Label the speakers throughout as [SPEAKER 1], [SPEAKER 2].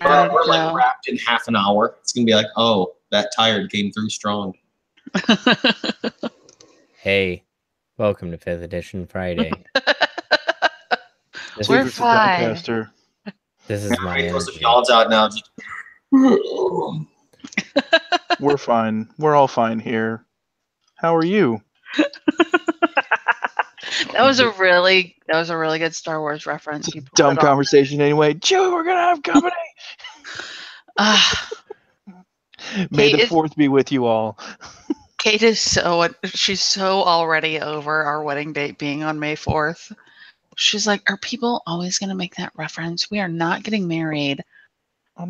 [SPEAKER 1] We're like wrapped in half an hour. It's gonna be like, oh, that tired came through strong.
[SPEAKER 2] Hey, welcome to 5th Edition Friday.
[SPEAKER 3] We're fine. Duncaster.
[SPEAKER 2] This is my energy.
[SPEAKER 1] Y'all's out now.
[SPEAKER 3] We're fine. We're all fine here. How are you?
[SPEAKER 4] That was a really good Star Wars reference.
[SPEAKER 3] Dumb conversation anyway. Chewie, we're gonna have company. May the 4th be with you all.
[SPEAKER 4] Kate is she's so already over our wedding date being on May 4th. She's like, are people always going to make that reference? We are not getting married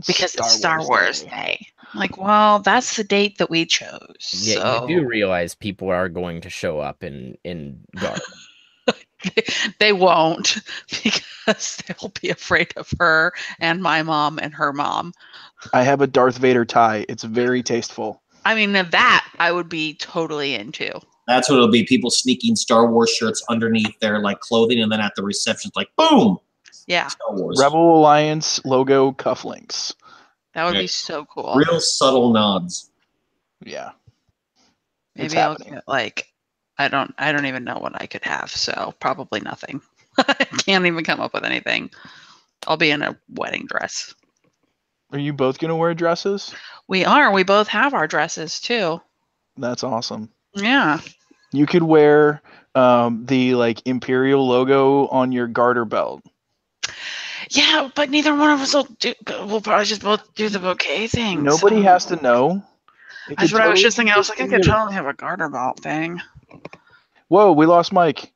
[SPEAKER 4] because it's Star Wars Day. I'm like, well, that's the date that we chose.
[SPEAKER 2] Yeah,
[SPEAKER 4] so.
[SPEAKER 2] You do realize people are going to show up in garb.
[SPEAKER 4] They won't, because they'll be afraid of her and my mom and her mom.
[SPEAKER 3] I have a Darth Vader tie. It's very tasteful.
[SPEAKER 4] I mean, that I would be totally into.
[SPEAKER 1] That's what it'll be. People sneaking Star Wars shirts underneath their clothing, and then at the reception, like boom.
[SPEAKER 4] Yeah.
[SPEAKER 1] Star Wars.
[SPEAKER 3] Rebel Alliance logo cufflinks.
[SPEAKER 4] That would be so cool.
[SPEAKER 1] Real subtle nods.
[SPEAKER 3] Yeah.
[SPEAKER 4] Maybe I'll get I don't even know what I could have, so probably nothing. I can't even come up with anything. I'll be in a wedding dress.
[SPEAKER 3] Are you both going to wear dresses?
[SPEAKER 4] We are. We both have our dresses, too.
[SPEAKER 3] That's awesome.
[SPEAKER 4] Yeah.
[SPEAKER 3] You could wear the Imperial logo on your garter belt.
[SPEAKER 4] Yeah, but neither one of us will do. We'll probably just both do the bouquet thing.
[SPEAKER 3] Nobody has to know.
[SPEAKER 4] That's what I was just thinking. I was like, I could totally have a garter belt thing.
[SPEAKER 3] Whoa, we lost Mike.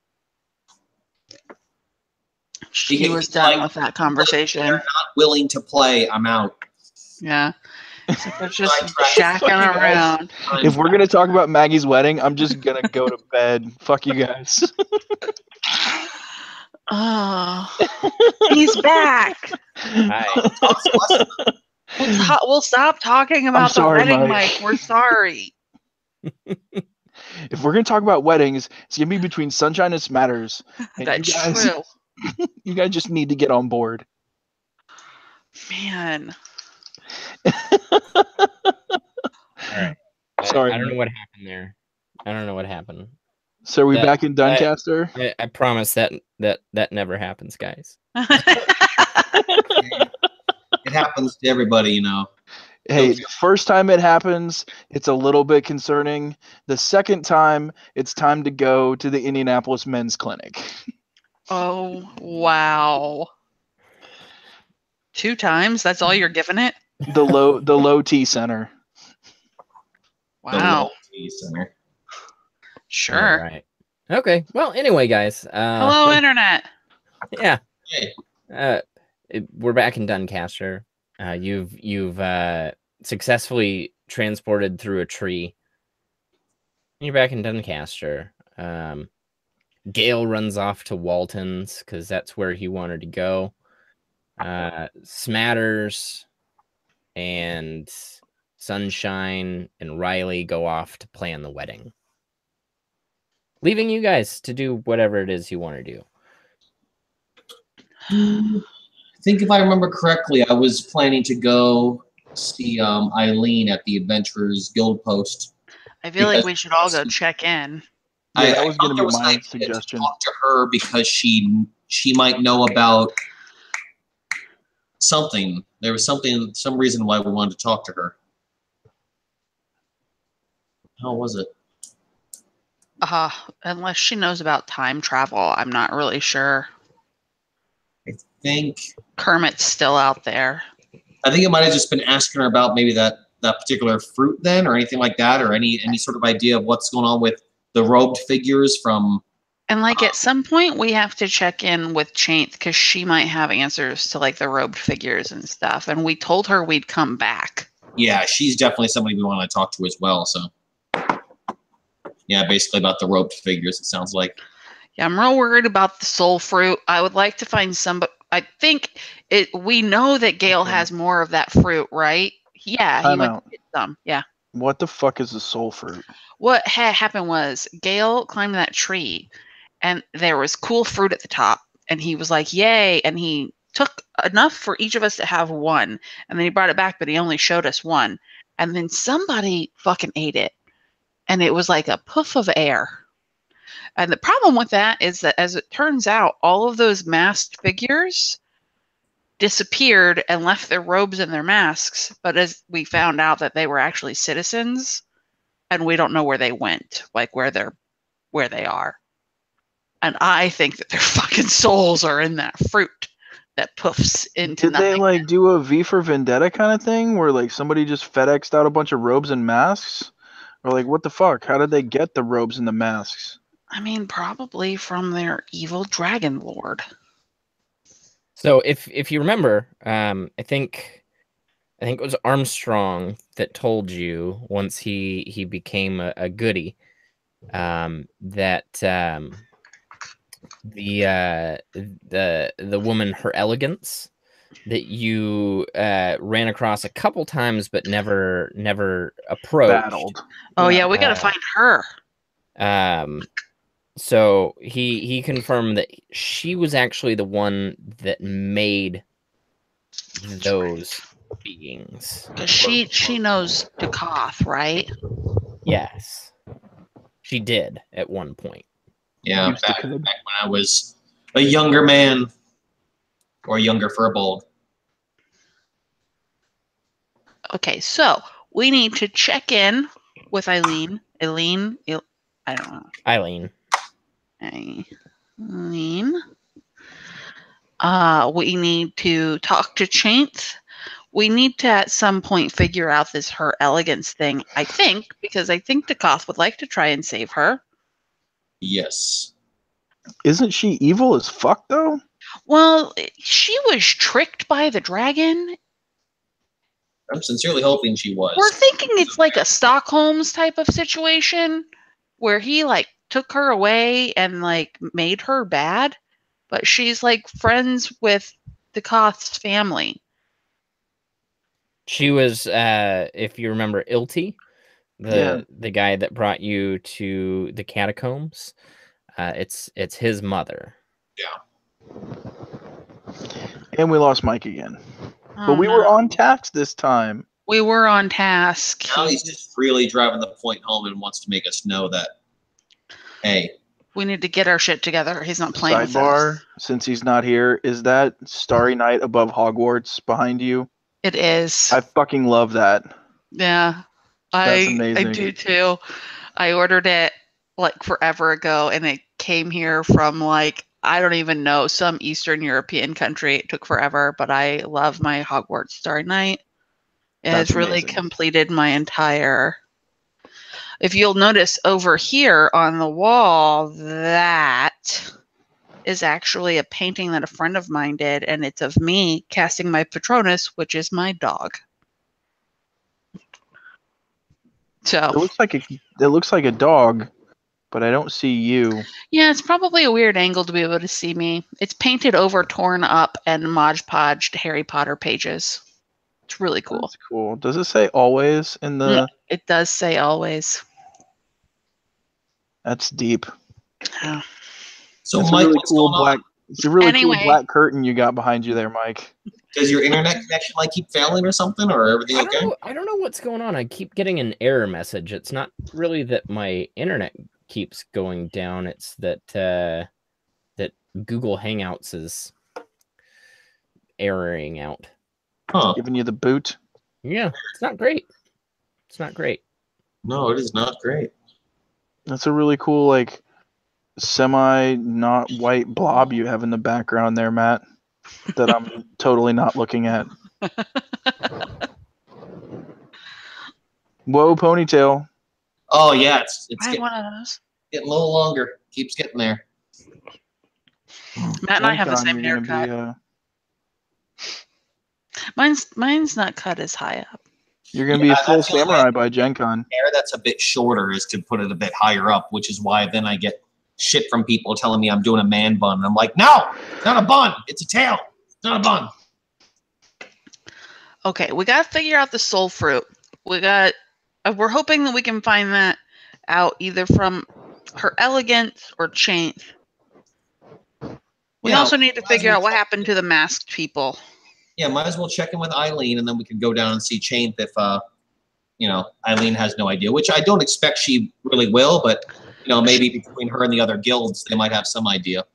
[SPEAKER 4] He was done with that conversation.
[SPEAKER 1] They're not willing to play. I'm out.
[SPEAKER 4] Yeah. It's like they're just shacking around.
[SPEAKER 3] If we're going to talk about Maggie's wedding, I'm just going to go to bed. Fuck you guys.
[SPEAKER 4] Oh, he's back. We'll stop talking about the wedding, Mike. We're sorry.
[SPEAKER 3] If we're going to talk about weddings, it's going to be between Sunshine and Smatters. And
[SPEAKER 4] That's true.
[SPEAKER 3] You guys just need to get on board.
[SPEAKER 4] Man.
[SPEAKER 2] All right.
[SPEAKER 3] Sorry.
[SPEAKER 2] I don't know what happened there. I don't know what happened.
[SPEAKER 3] So are we back in Duncaster?
[SPEAKER 2] I promise that never happens, guys.
[SPEAKER 1] It happens to everybody,
[SPEAKER 3] Hey, the first time it happens, it's a little bit concerning. The second time, it's time to go to the Indianapolis Men's Clinic.
[SPEAKER 4] Oh, wow. 2 times? That's all you're giving it?
[SPEAKER 3] The low T center.
[SPEAKER 4] Wow.
[SPEAKER 1] The low T center.
[SPEAKER 4] Sure.
[SPEAKER 2] All right. Okay. Well, anyway, guys.
[SPEAKER 4] Hello, Internet.
[SPEAKER 2] Yeah.
[SPEAKER 1] Hey.
[SPEAKER 2] We're back in Duncaster. You've successfully transported through a tree. You're back in Duncaster. Gale runs off to Walton's because that's where he wanted to go. Smatters and Sunshine and Riley go off to plan the wedding, leaving you guys to do whatever it is you want to do.
[SPEAKER 1] I think if I remember correctly, I was planning to go see Eileen at the Adventurers Guild Post.
[SPEAKER 4] I feel like we should all go check in.
[SPEAKER 3] Yeah, that was going to be my suggestion.
[SPEAKER 1] To talk to her because she might know about something. There was some reason why we wanted to talk to her. How was it?
[SPEAKER 4] Unless she knows about time travel, I'm not really sure.
[SPEAKER 1] I think
[SPEAKER 4] Kermit's still out there.
[SPEAKER 1] I think it might have just been asking her about maybe that particular fruit then, or anything like that, or any sort of idea of what's going on with the robed figures from.
[SPEAKER 4] And at some point we have to check in with Chainth because she might have answers to the robed figures and stuff. And we told her we'd come back.
[SPEAKER 1] Yeah, she's definitely somebody we want to talk to as well. So yeah, basically about the robed figures, it sounds like.
[SPEAKER 4] Yeah, I'm real worried about the soul fruit. I would like to find somebody. I think we know that Gale has more of that fruit, right? Yeah, he went to get some. Yeah.
[SPEAKER 3] What the fuck is a soul fruit?
[SPEAKER 4] What happened was Gale climbed that tree, and there was cool fruit at the top, and he was like, "Yay!" And he took enough for each of us to have one, and then he brought it back, but he only showed us one. And then somebody fucking ate it, and it was like a puff of air. And the problem with that is that, as it turns out, all of those masked figures disappeared and left their robes and their masks. But as we found out that they were actually citizens, and we don't know where they went, like where they are. And I think that their fucking souls are in that fruit that poofs into
[SPEAKER 3] Did they
[SPEAKER 4] nothing.
[SPEAKER 3] do a V for Vendetta kind of thing where somebody just FedExed out a bunch of robes and masks? Or what the fuck? How did they get the robes and the masks?
[SPEAKER 4] I mean, probably from their evil dragon lord.
[SPEAKER 2] So if you remember, I think it was Armstrong that told you once he became a goodie, that the woman, her elegance, that you ran across a couple times but never approached.
[SPEAKER 3] Battled.
[SPEAKER 4] Oh yeah, we gotta find her.
[SPEAKER 2] So he confirmed that she was actually the one that made those beings.
[SPEAKER 4] Because she knows Ducath, right?
[SPEAKER 2] Yes, she did at one point.
[SPEAKER 1] Yeah,
[SPEAKER 3] Used to
[SPEAKER 1] back
[SPEAKER 3] could.
[SPEAKER 1] when I was a younger man, or a younger furbolg.
[SPEAKER 4] Okay, so we need to check in with Eileen. I don't know.
[SPEAKER 2] Eileen.
[SPEAKER 4] We need to talk to Chainth. We need to at some point figure out this her elegance thing, I think, because I think Ducath would like to try and save her.
[SPEAKER 1] Yes.
[SPEAKER 3] Isn't she evil as fuck though?
[SPEAKER 4] Well, she was tricked by the dragon.
[SPEAKER 1] I'm sincerely hoping she was.
[SPEAKER 4] We're thinking it's like a Stockholm's type of situation where he took her away and made her bad, but she's friends with Ducath's family.
[SPEAKER 2] She was, if you remember, Ilti, the guy that brought you to the catacombs. It's his mother.
[SPEAKER 1] Yeah.
[SPEAKER 3] And we lost Mike again.
[SPEAKER 4] Oh,
[SPEAKER 3] But we were on task this time.
[SPEAKER 4] We were on task.
[SPEAKER 1] Now he's just really driving the point home and wants to make us know that, hey,
[SPEAKER 4] we need to get our shit together. He's not playing with us.
[SPEAKER 3] Sidebar, since he's not here, is that Starry Night above Hogwarts behind you?
[SPEAKER 4] It is.
[SPEAKER 3] I fucking love that.
[SPEAKER 4] Yeah.
[SPEAKER 3] That's amazing.
[SPEAKER 4] I do too. I ordered it forever ago, and it came here from I don't even know, some Eastern European country. It took forever, but I love my Hogwarts Starry Night. It
[SPEAKER 3] That's
[SPEAKER 4] has really
[SPEAKER 3] amazing.
[SPEAKER 4] completed my entire... If you'll notice over here on the wall, that is actually a painting that a friend of mine did, and it's of me casting my Patronus, which is my dog. So
[SPEAKER 3] it looks like a dog, but I don't see you.
[SPEAKER 4] yeah, it's probably a weird angle to be able to see me. It's painted over, torn up, and Mod Podged Harry Potter pages. It's really cool.
[SPEAKER 3] That's cool. Does it say always in the...
[SPEAKER 4] It does say always.
[SPEAKER 3] That's deep.
[SPEAKER 4] Yeah.
[SPEAKER 1] so
[SPEAKER 3] That's
[SPEAKER 1] Mike,
[SPEAKER 3] a really
[SPEAKER 1] what's
[SPEAKER 3] cool
[SPEAKER 1] going on?
[SPEAKER 3] It's a really
[SPEAKER 4] Anyway.
[SPEAKER 3] cool black curtain you got behind you there, Mike.
[SPEAKER 1] Does your internet connection keep failing or something, or everything okay?
[SPEAKER 2] I don't know what's going on. I keep getting an error message. It's not really that my internet keeps going down. It's that that Google Hangouts is erroring out.
[SPEAKER 1] Huh.
[SPEAKER 3] Giving you the boot.
[SPEAKER 2] Yeah, it's not great. It's not great.
[SPEAKER 1] No, it is not great.
[SPEAKER 3] That's a really cool, semi not white blob you have in the background there, Matt, that I'm totally not looking at. Whoa, ponytail.
[SPEAKER 1] Oh yeah, it's
[SPEAKER 4] I have one of those.
[SPEAKER 1] getting a little longer. Keeps getting there.
[SPEAKER 4] Matt and I have the
[SPEAKER 3] Gen Con,
[SPEAKER 4] same
[SPEAKER 3] you're gonna
[SPEAKER 4] haircut.
[SPEAKER 3] be,
[SPEAKER 4] Mine's not cut as high up.
[SPEAKER 3] you're gonna be a full
[SPEAKER 1] that's the only
[SPEAKER 3] samurai by Gen Con.
[SPEAKER 1] Hair that's a bit shorter is to put it a bit higher up, which is why then I get shit from people telling me I'm doing a man bun. And I'm like, no, it's not a bun. It's a tail. It's not a bun.
[SPEAKER 4] Okay, we got to figure out the soul fruit. We're hoping that we can find that out either from her elegance or Chainth. We
[SPEAKER 1] Yeah,
[SPEAKER 4] also need to
[SPEAKER 1] might as
[SPEAKER 4] figure
[SPEAKER 1] well
[SPEAKER 4] out what
[SPEAKER 1] check-
[SPEAKER 4] happened to the masked people.
[SPEAKER 1] Yeah, might as well check in with Eileen, and then we can go down and see Chainth if Eileen has no idea, which I don't expect she really will, but maybe between her and the other guilds, they might have some idea.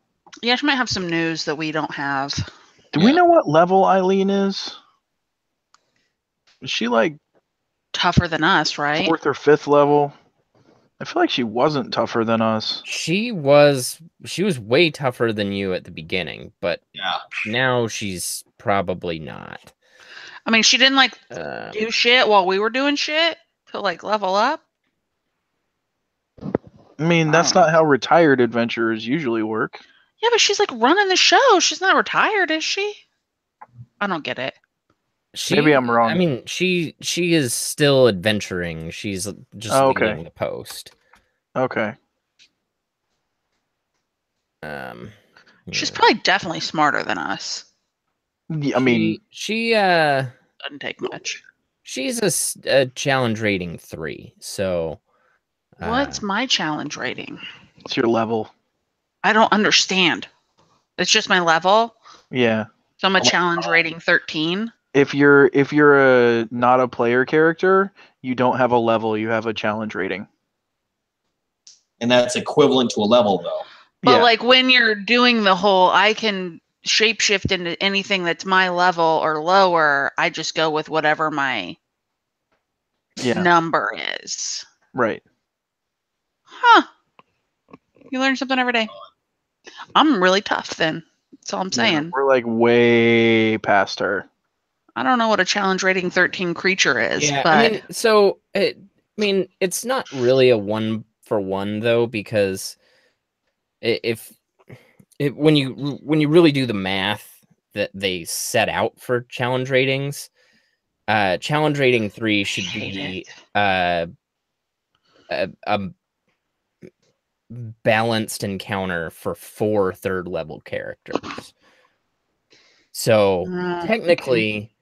[SPEAKER 4] Yeah, she might have some news that we don't have.
[SPEAKER 3] Do we know what level Eileen is? Is she like
[SPEAKER 4] Tougher than us, right?
[SPEAKER 3] 4th or 5th level? I feel like she wasn't tougher than us.
[SPEAKER 2] She was way tougher than you at the beginning, but
[SPEAKER 1] Yeah.
[SPEAKER 2] now she's probably not.
[SPEAKER 4] I mean, she didn't do shit while we were doing shit to level up.
[SPEAKER 3] I mean, that's not how retired adventurers usually work.
[SPEAKER 4] Yeah, but she's running the show. She's not retired, is she? I don't get it.
[SPEAKER 3] Maybe I'm wrong.
[SPEAKER 2] I mean, she is still adventuring. She's just leaving the post.
[SPEAKER 3] Okay.
[SPEAKER 4] She's probably definitely smarter than us.
[SPEAKER 3] Yeah, I mean,
[SPEAKER 2] she
[SPEAKER 4] doesn't take much.
[SPEAKER 2] She's a challenge rating 3. So
[SPEAKER 4] what's my challenge rating?
[SPEAKER 3] It's your level.
[SPEAKER 4] I don't understand. It's just my level.
[SPEAKER 3] Yeah.
[SPEAKER 4] So I'm a challenge rating 13.
[SPEAKER 3] If you're not a player character, you don't have a level. You have a challenge rating.
[SPEAKER 1] And that's equivalent to a level, though.
[SPEAKER 4] But when you're doing the whole, I can shapeshift into anything that's my level or lower. I just go with whatever my number is.
[SPEAKER 3] Right.
[SPEAKER 4] Huh. You learn something every day. I'm really tough then. That's all I'm saying.
[SPEAKER 3] We're way past her.
[SPEAKER 4] I don't know what a challenge rating 13 creature is.
[SPEAKER 2] Yeah,
[SPEAKER 4] but
[SPEAKER 2] it's not really a 1-for-1 though, because when you really do the math that they set out for challenge ratings, challenge rating 3 should be a balanced encounter for 4 third level characters. So technically,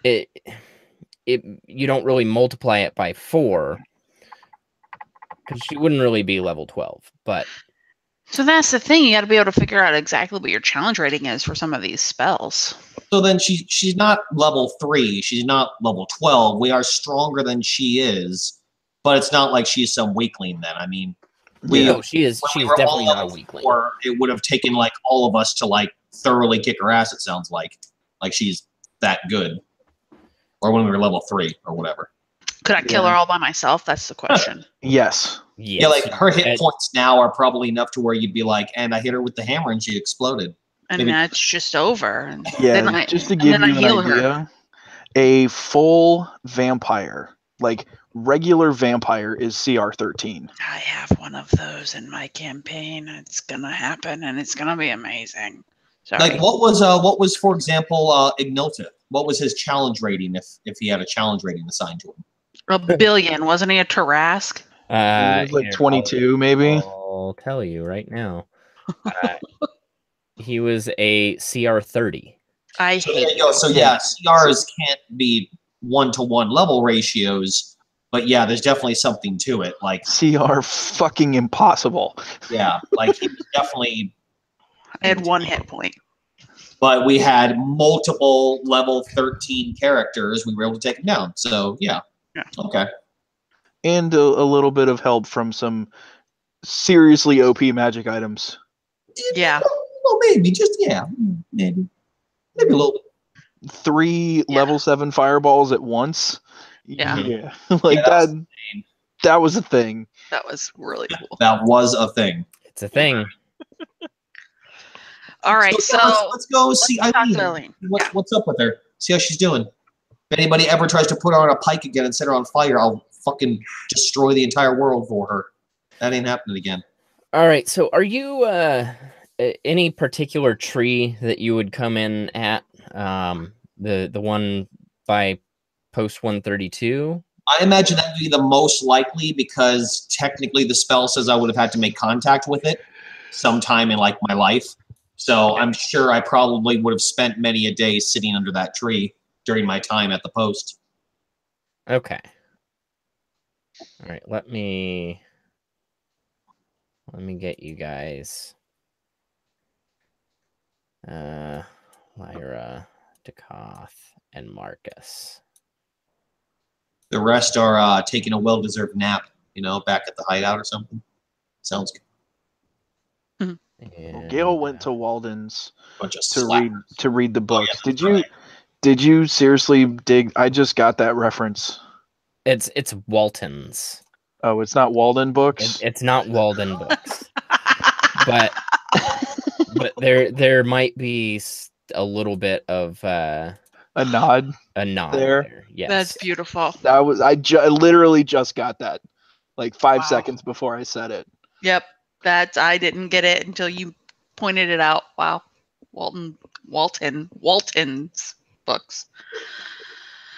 [SPEAKER 2] you don't really multiply it by 4 because she wouldn't really be level 12. But
[SPEAKER 4] so that's the thing. You got to be able to figure out exactly what your challenge rating is for some of these spells.
[SPEAKER 1] So then she's not level 3. She's not level 12. We are stronger than she is, but it's not like she's some weakling. Then I mean,
[SPEAKER 2] she is definitely not a weakling.
[SPEAKER 1] Or it would have taken all of us to thoroughly kick her ass. It sounds like she's that good. Or when we were level 3 or whatever.
[SPEAKER 4] Could I kill her all by myself? That's the question.
[SPEAKER 3] Yes.
[SPEAKER 1] Yeah, her hit points now are probably enough to where you'd be and I hit her with the hammer and she exploded.
[SPEAKER 4] And that's just over. And
[SPEAKER 3] just to give you an idea, a full vampire, regular vampire, is CR 13.
[SPEAKER 4] I have one of those in my campaign. It's gonna happen, and it's gonna be amazing. Sorry.
[SPEAKER 1] What was for example Ignilta? What was his challenge rating if he had a challenge rating assigned to him?
[SPEAKER 4] A billion, wasn't he a Tarask?
[SPEAKER 3] It was 22, maybe.
[SPEAKER 2] I'll tell you right now. He was a CR 30.
[SPEAKER 4] There
[SPEAKER 1] you go. So CRs can't be 1-to-1 level ratios, but there's definitely something to it.
[SPEAKER 3] CR fucking impossible.
[SPEAKER 1] Yeah, he was definitely.
[SPEAKER 4] I had 1 hit point.
[SPEAKER 1] But we had multiple level 13 characters. We were able to take them down. So yeah. Okay.
[SPEAKER 3] And a little bit of help from some seriously OP magic items.
[SPEAKER 4] Yeah.
[SPEAKER 1] Well, maybe maybe a little bit.
[SPEAKER 3] 3 level 7 fireballs at once.
[SPEAKER 4] Yeah.
[SPEAKER 3] That was a thing.
[SPEAKER 4] That was really cool.
[SPEAKER 1] That was a thing.
[SPEAKER 2] It's a thing.
[SPEAKER 4] All right, so
[SPEAKER 1] let's go see Eileen. What's up with her? See how she's doing. If anybody ever tries to put her on a pike again and set her on fire, I'll fucking destroy the entire world for her. That ain't happening again.
[SPEAKER 2] All right, so are you any particular tree that you would come in at? The one by post 132?
[SPEAKER 1] I imagine that would be the most likely because technically the spell says I would have had to make contact with it sometime in my life. So I'm sure I probably would have spent many a day sitting under that tree during my time at the post.
[SPEAKER 2] Okay. All right, let me get you guys Lyra, Dakoth, and Marcus.
[SPEAKER 1] The rest are taking a well-deserved nap, back at the hideout or something. Sounds good.
[SPEAKER 2] And,
[SPEAKER 3] Gail went to Walden's
[SPEAKER 1] Bunch of
[SPEAKER 3] to read the books.
[SPEAKER 1] yeah,
[SPEAKER 3] Did you seriously dig? I just got that reference.
[SPEAKER 2] It's Walton's.
[SPEAKER 3] Oh, it's not Walden books.
[SPEAKER 2] It's not Walden books, but there might be a little bit of
[SPEAKER 3] a nod.
[SPEAKER 2] A nod
[SPEAKER 3] there.
[SPEAKER 2] there. Yes,
[SPEAKER 4] That's beautiful.
[SPEAKER 3] That was I literally just got that like 5
[SPEAKER 4] Wow.
[SPEAKER 3] seconds before I said it.
[SPEAKER 4] Yep. I didn't get it until you pointed it out. Wow. Walton's books.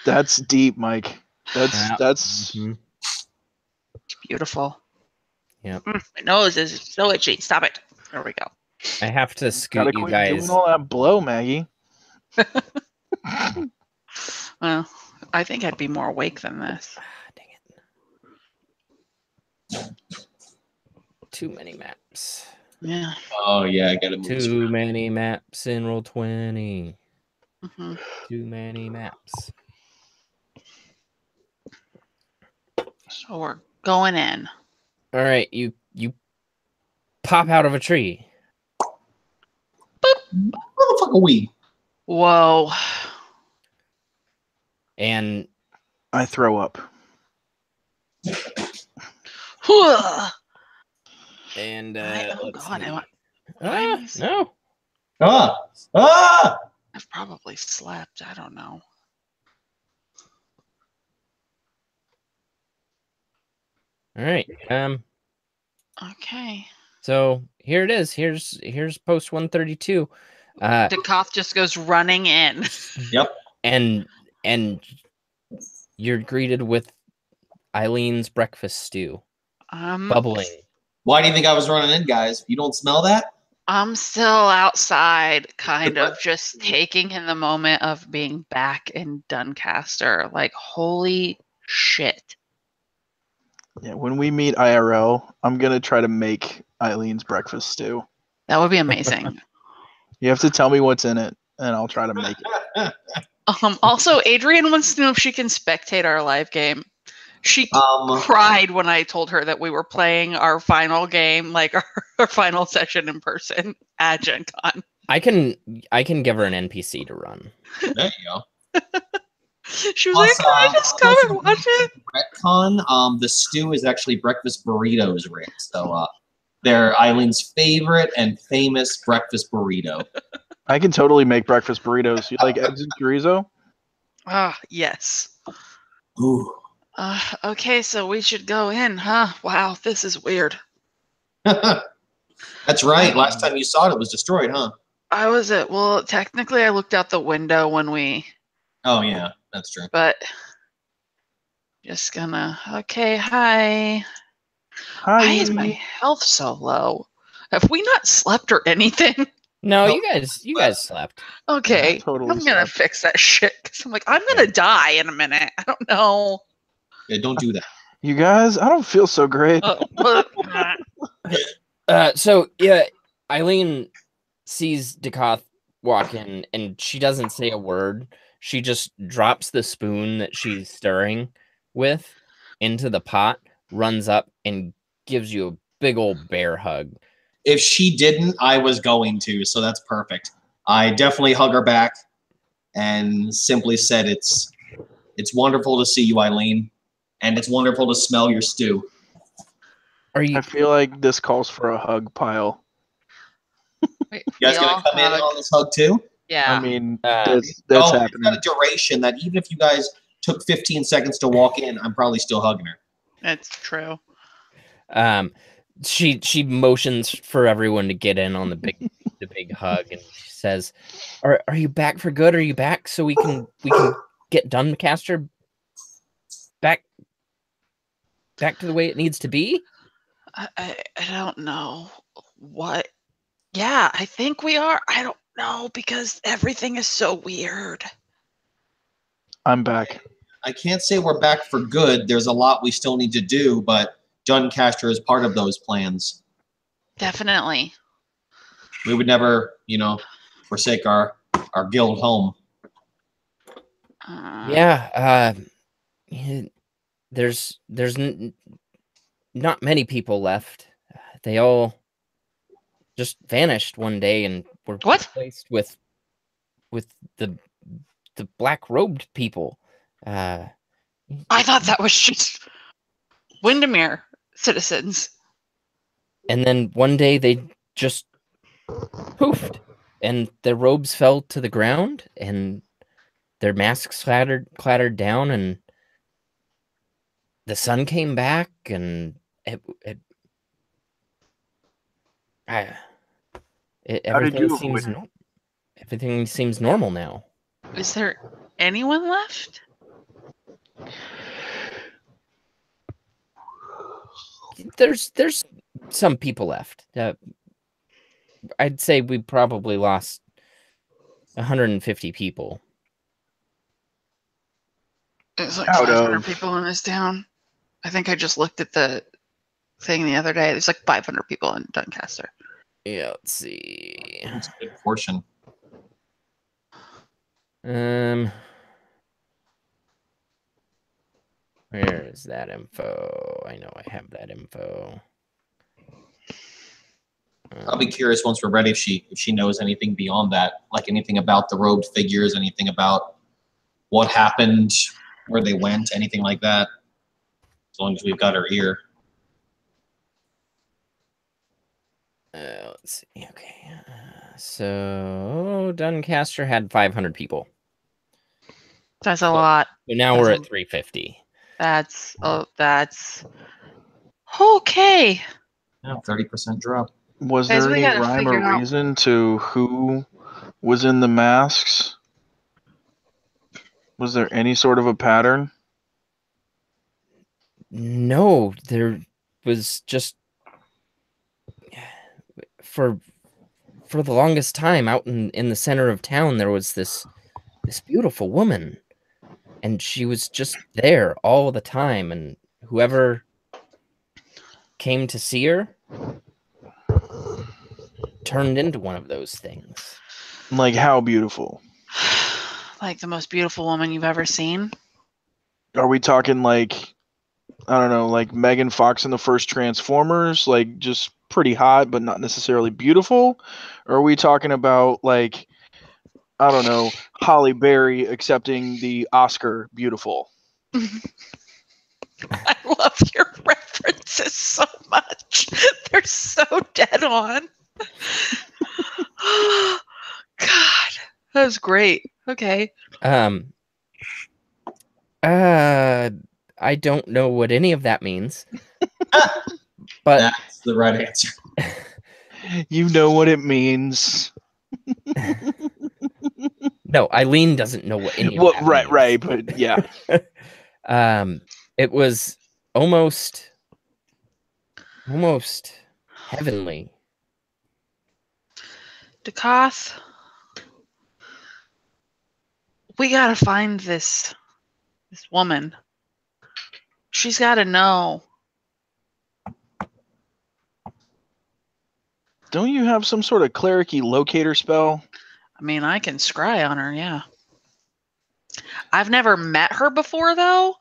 [SPEAKER 3] That's deep, Mike. That's
[SPEAKER 2] Mhm.
[SPEAKER 4] It's beautiful.
[SPEAKER 2] Yep.
[SPEAKER 4] My nose is so itchy. Stop it. There we go.
[SPEAKER 2] I have to
[SPEAKER 3] gotta
[SPEAKER 2] scoot you
[SPEAKER 3] quit
[SPEAKER 2] guys.
[SPEAKER 3] doing all that blow, Maggie.
[SPEAKER 4] Well, I think I'd be more awake than this.
[SPEAKER 2] Dang it. Too many maps.
[SPEAKER 4] Yeah.
[SPEAKER 1] Oh yeah, I gotta move.
[SPEAKER 2] Too many maps in Roll20.
[SPEAKER 4] Mm-hmm.
[SPEAKER 2] Too many maps.
[SPEAKER 4] So we're going in.
[SPEAKER 2] All right, you pop out of a tree.
[SPEAKER 1] Where the fuck are we?
[SPEAKER 4] Whoa.
[SPEAKER 2] And
[SPEAKER 3] I throw up.
[SPEAKER 2] and
[SPEAKER 4] oh
[SPEAKER 2] let's
[SPEAKER 4] God,
[SPEAKER 2] see. No.
[SPEAKER 4] I've probably slept. I don't know.
[SPEAKER 2] All right.
[SPEAKER 4] Okay.
[SPEAKER 2] So here it is. Here's post 132.
[SPEAKER 4] Dakoth just goes running in.
[SPEAKER 1] Yep.
[SPEAKER 2] And you're greeted with Eileen's breakfast stew bubbling.
[SPEAKER 1] Why do you think I was running in, guys? You don't smell that?
[SPEAKER 4] I'm still outside, kind of just taking in the moment of being back in Duncaster. Like, holy shit.
[SPEAKER 3] Yeah, when we meet IRL, I'm gonna try to make Eileen's breakfast stew.
[SPEAKER 4] That would be amazing.
[SPEAKER 3] You have to tell me what's in it, and I'll try to make it.
[SPEAKER 4] Also, Adrienne wants to know if she can spectate our live game. She cried when I told her that we were playing our final game, like our final session in person at Gen Con.
[SPEAKER 2] I can give her an NPC to run.
[SPEAKER 1] There you go.
[SPEAKER 4] She was like, "Can I just come and watch it?"
[SPEAKER 1] Retcon, the stew is actually breakfast burritos, Rick. So they're Eileen's favorite and famous breakfast burrito.
[SPEAKER 3] I can totally make breakfast burritos. You like eggs and chorizo?
[SPEAKER 4] Ah, yes.
[SPEAKER 1] Ooh.
[SPEAKER 4] Okay, so we should go in, huh? Wow, this is weird.
[SPEAKER 1] That's right. Last time you saw it, it was destroyed, huh?
[SPEAKER 4] Well, technically I looked out the window when we...
[SPEAKER 1] Oh, yeah, that's true.
[SPEAKER 4] But just gonna... Okay, hi.
[SPEAKER 3] Hi.
[SPEAKER 4] Why is my health so low? Have we not slept or anything?
[SPEAKER 2] No, you guys slept.
[SPEAKER 4] Okay,
[SPEAKER 3] Yeah, totally
[SPEAKER 4] I'm gonna
[SPEAKER 3] slept.
[SPEAKER 4] fix that shit. Cause I'm like, I'm gonna die in a minute. I don't know.
[SPEAKER 1] Yeah, don't do that.
[SPEAKER 3] You guys, I don't feel so great.
[SPEAKER 2] So yeah, Eileen sees Dakoth walk in, and she doesn't say a word. She just drops the spoon that she's stirring with into the pot, runs up, and gives you a big old bear hug.
[SPEAKER 1] If she didn't, I was going to, so that's perfect. I definitely hug her back and simply said, it's wonderful to see you, Eileen, and it's wonderful to smell your stew.
[SPEAKER 3] I feel like this calls for a hug pile.
[SPEAKER 1] You guys gonna come in on this hug too?
[SPEAKER 4] Yeah.
[SPEAKER 3] I mean,
[SPEAKER 2] That's
[SPEAKER 3] that's
[SPEAKER 1] It's
[SPEAKER 3] happening.
[SPEAKER 1] got a duration that even if you guys took 15 seconds to walk in, I'm probably still hugging her.
[SPEAKER 4] That's true.
[SPEAKER 2] She motions for everyone to get in on the big hug, and she says, "Are you back for good? Are you back so we can get Duncaster back to the way it needs to be?"
[SPEAKER 4] I don't know what. Yeah, I think we are. I don't know because everything is so weird.
[SPEAKER 3] I'm back.
[SPEAKER 1] I can't say we're back for good. There's a lot we still need to do, but Duncaster is part of those plans.
[SPEAKER 4] Definitely.
[SPEAKER 1] We would never, forsake our guild home.
[SPEAKER 2] Yeah. There's not many people left. They all just vanished one day and were replaced with the black robed people.
[SPEAKER 4] I thought that was just Windermere citizens.
[SPEAKER 2] And then one day they just poofed, and their robes fell to the ground, and their masks clattered down, and the sun came back, and everything seems normal now.
[SPEAKER 4] Is there anyone left?
[SPEAKER 2] There's some people left. I'd say we probably lost 150 people.
[SPEAKER 4] There's like 500 people in this town. I think I just looked at the thing the other day. There's like 500 people in Duncaster.
[SPEAKER 2] Yeah, let's see.
[SPEAKER 1] That's a good portion.
[SPEAKER 2] Where is that info? I know I have that info.
[SPEAKER 1] I'll be curious once we're ready if she knows anything beyond that, like anything about the robed figures, anything about what happened, where they went, anything like that. As long as we've got her ear.
[SPEAKER 2] Let's see. Okay. So Duncaster had 500 people.
[SPEAKER 4] That's a lot.
[SPEAKER 2] So now we're at 350.
[SPEAKER 4] That's okay.
[SPEAKER 1] Yeah, 30% drop.
[SPEAKER 3] Was there any rhyme or reason to who was in the masks? Was there any sort of a pattern?
[SPEAKER 2] No, there was just for the longest time out in the center of town there was this beautiful woman, and she was just there all the time, and whoever came to see her turned into one of those things.
[SPEAKER 3] Like how beautiful?
[SPEAKER 4] Like the most beautiful woman you've ever seen?
[SPEAKER 3] Are we talking like, I don't know, like Megan Fox in the first Transformers, like just pretty hot but not necessarily beautiful? Or are we talking about like, I don't know, Halle Berry accepting the Oscar beautiful?
[SPEAKER 4] I love your references so much. They're so dead on. God, that was great. Okay.
[SPEAKER 2] I don't know what any of that means. But
[SPEAKER 1] that's the right answer.
[SPEAKER 3] You know what it means.
[SPEAKER 2] No, Eileen doesn't know what any of that means.
[SPEAKER 3] Right, but yeah.
[SPEAKER 2] It was almost heavenly.
[SPEAKER 4] Ducath, we gotta find this woman. She's gotta know.
[SPEAKER 3] Don't you have some sort of clericy locator spell?
[SPEAKER 4] I mean, I can scry on her, yeah. I've never met her before, though.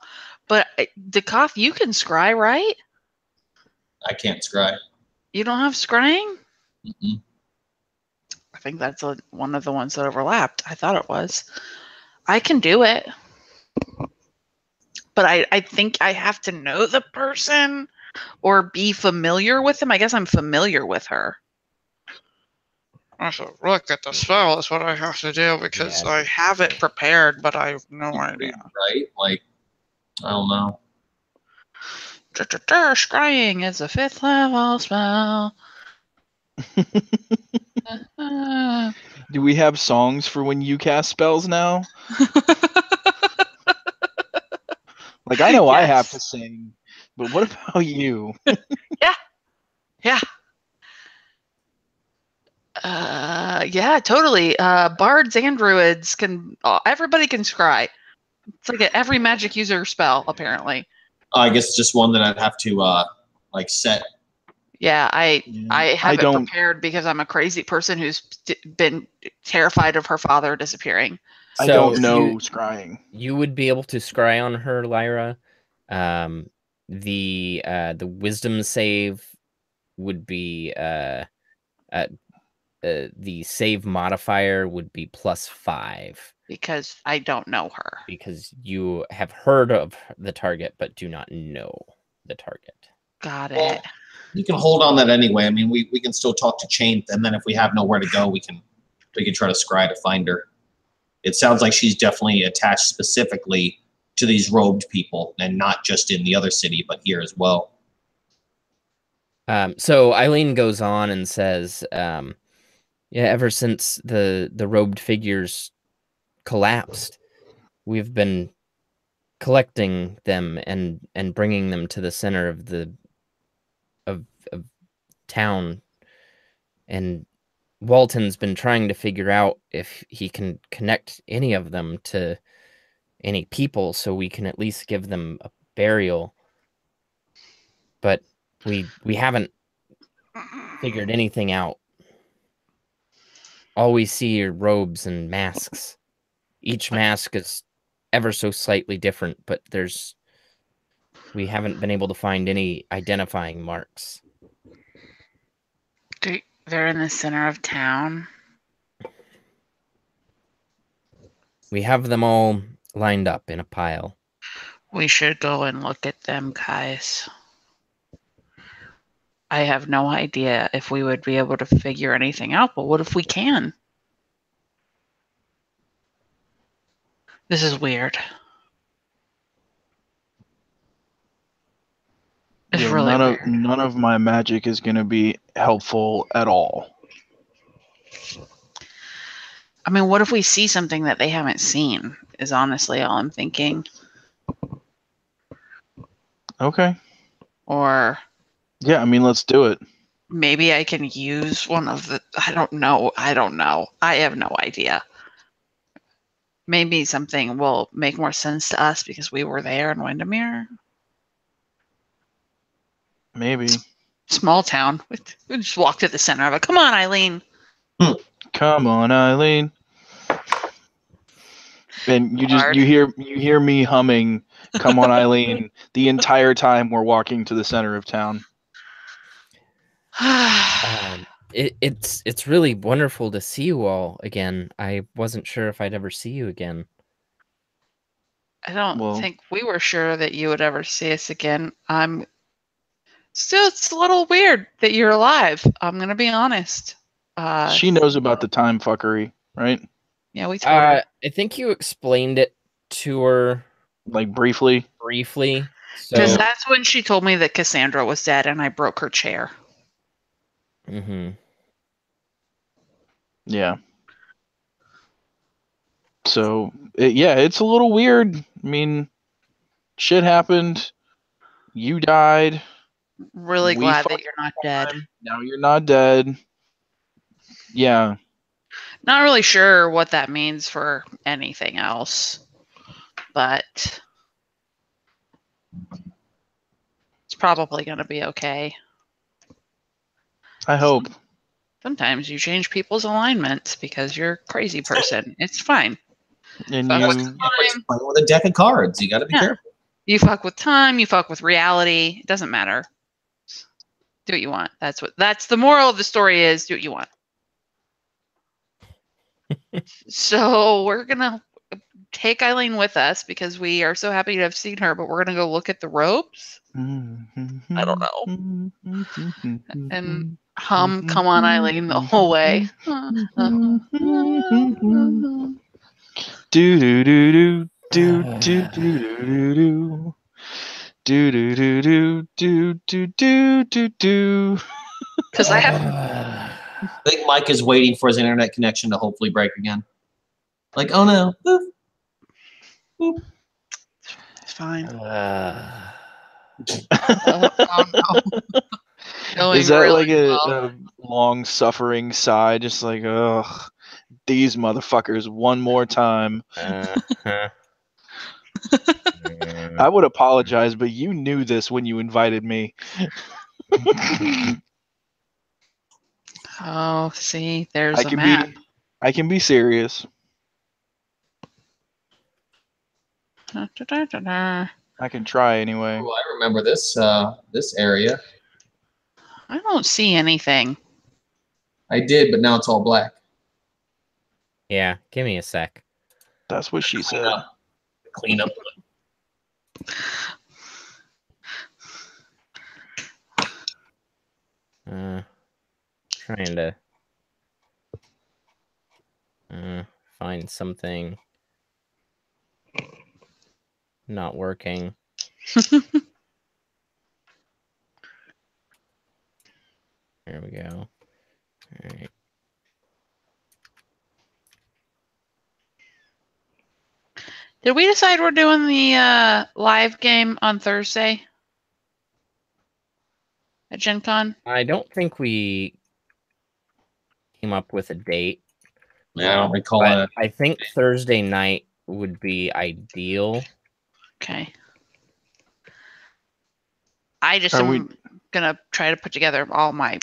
[SPEAKER 4] But, Ducath, you can scry, right?
[SPEAKER 1] I can't scry.
[SPEAKER 4] You don't have scrying?
[SPEAKER 1] Mm-mm.
[SPEAKER 4] I think that's one of the ones that overlapped. I thought it was. I can do it. But I think I have to know the person or be familiar with them. I guess I'm familiar with her. I have to look at the spell is what I have to do because I have it prepared, but I have no idea.
[SPEAKER 1] Right? Like, I don't know.
[SPEAKER 4] Scrying is a 5th level spell.
[SPEAKER 3] Do we have songs for when you cast spells now? Like, I know I have to sing, but what about you?
[SPEAKER 4] Yeah. Yeah, totally. Bards and druids can. Everybody can scry. It's like every magic user spell, apparently.
[SPEAKER 1] I guess just one that I'd have to like set
[SPEAKER 4] Yeah, I
[SPEAKER 3] I
[SPEAKER 4] have it
[SPEAKER 3] don't.
[SPEAKER 4] prepared because I'm a crazy person who's been terrified of her father disappearing.
[SPEAKER 3] I
[SPEAKER 2] So
[SPEAKER 3] don't know scrying.
[SPEAKER 2] you would be able to scry on her, Lyra. The wisdom save would be the save modifier would be +5
[SPEAKER 4] Because I don't know her.
[SPEAKER 2] because you have heard of the target but do not know the target.
[SPEAKER 4] Got
[SPEAKER 1] Well,
[SPEAKER 4] it.
[SPEAKER 1] you can hold on that anyway. I mean, we can still talk to Chain, and then if we have nowhere to go, we can try to scry to find her. It sounds like she's definitely attached specifically to these robed people, and not just in the other city, but here as well.
[SPEAKER 2] So Eileen goes on and says, yeah, ever since the robed figures collapsed, we've been collecting them and bringing them to the center of the of town, and Walton's been trying to figure out if he can connect any of them to any people so we can at least give them a burial, but we haven't figured anything out. All we see are robes and masks. Each mask is ever so slightly different, but we haven't been able to find any identifying marks.
[SPEAKER 4] They're in the center of town.
[SPEAKER 2] We have them all lined up in a pile.
[SPEAKER 4] We should go and look at them, guys. I have no idea if we would be able to figure anything out, but what if we can? This is weird. It's really weird.
[SPEAKER 3] None of my magic is going to be helpful at all.
[SPEAKER 4] I mean, what if we see something that they haven't seen? Is honestly all I'm thinking.
[SPEAKER 3] Okay.
[SPEAKER 4] Or
[SPEAKER 3] yeah, I mean, let's do it.
[SPEAKER 4] Maybe I can use one of the. I don't know. I have no idea. Maybe something will make more sense to us because we were there in Windermere.
[SPEAKER 3] Maybe.
[SPEAKER 4] Small town. We just walk to the center of it. Come on, Eileen.
[SPEAKER 3] Come on, Eileen. And you hear me humming "Come on, Eileen" the entire time we're walking to the center of town.
[SPEAKER 2] It's really wonderful to see you all again. I wasn't sure if I'd ever see you again.
[SPEAKER 4] I don't think we were sure that you would ever see us again. Still, it's a little weird that you're alive. I'm gonna be honest.
[SPEAKER 3] She knows about the time fuckery, right?
[SPEAKER 4] Yeah, we told her.
[SPEAKER 2] I think you explained it to her,
[SPEAKER 3] like briefly.
[SPEAKER 4] Because that's when she told me that Cassandra was dead, and I broke her chair.
[SPEAKER 2] Mm-hmm.
[SPEAKER 3] Yeah. So it's a little weird. I mean, shit happened. You died.
[SPEAKER 4] Really glad that you're not dead.
[SPEAKER 3] Now you're not dead. Yeah.
[SPEAKER 4] Not really sure what that means for anything else, but it's probably going to be okay.
[SPEAKER 3] I hope.
[SPEAKER 4] Sometimes you change people's alignments because you're a crazy person. It's fine.
[SPEAKER 3] And
[SPEAKER 1] playing with a deck of cards. You got to be careful.
[SPEAKER 4] You fuck with time. You fuck with reality. It doesn't matter. Do what you want. That's the moral of the story is do what you want. So we're going to take Eileen with us because we are so happy to have seen her, but we're going to go look at the robes. I don't know. And hum "Come on, Eileen" the whole way.
[SPEAKER 3] Do do do do do do do do do do do do do do do do.
[SPEAKER 4] Because I have.
[SPEAKER 1] I think Mike is waiting for his internet connection to hopefully break again. Like, oh no. Boop. Boop.
[SPEAKER 4] It's fine.
[SPEAKER 3] No. Is that really like a long suffering sigh? Just like, ugh, these motherfuckers one more time. I would apologize, but you knew this when you invited me.
[SPEAKER 4] Oh, see, there's a map.
[SPEAKER 3] I can be serious.
[SPEAKER 4] Da, da, da, da, da.
[SPEAKER 3] I can try anyway.
[SPEAKER 1] Oh, I remember this this area.
[SPEAKER 4] I don't see anything.
[SPEAKER 1] I did, but now it's all black.
[SPEAKER 2] Yeah, give me a sec.
[SPEAKER 3] That's what she said.
[SPEAKER 1] Clean up.
[SPEAKER 2] Trying to find something. Not working. There we go. All right.
[SPEAKER 4] Did we decide we're doing the live game on Thursday at Gen Con?
[SPEAKER 2] I don't think we came up with a date.
[SPEAKER 1] Yeah, I don't recall
[SPEAKER 2] But
[SPEAKER 1] that.
[SPEAKER 2] I think Thursday night would be ideal.
[SPEAKER 4] Okay. I just
[SPEAKER 3] Are we-
[SPEAKER 4] am gonna try to put together all my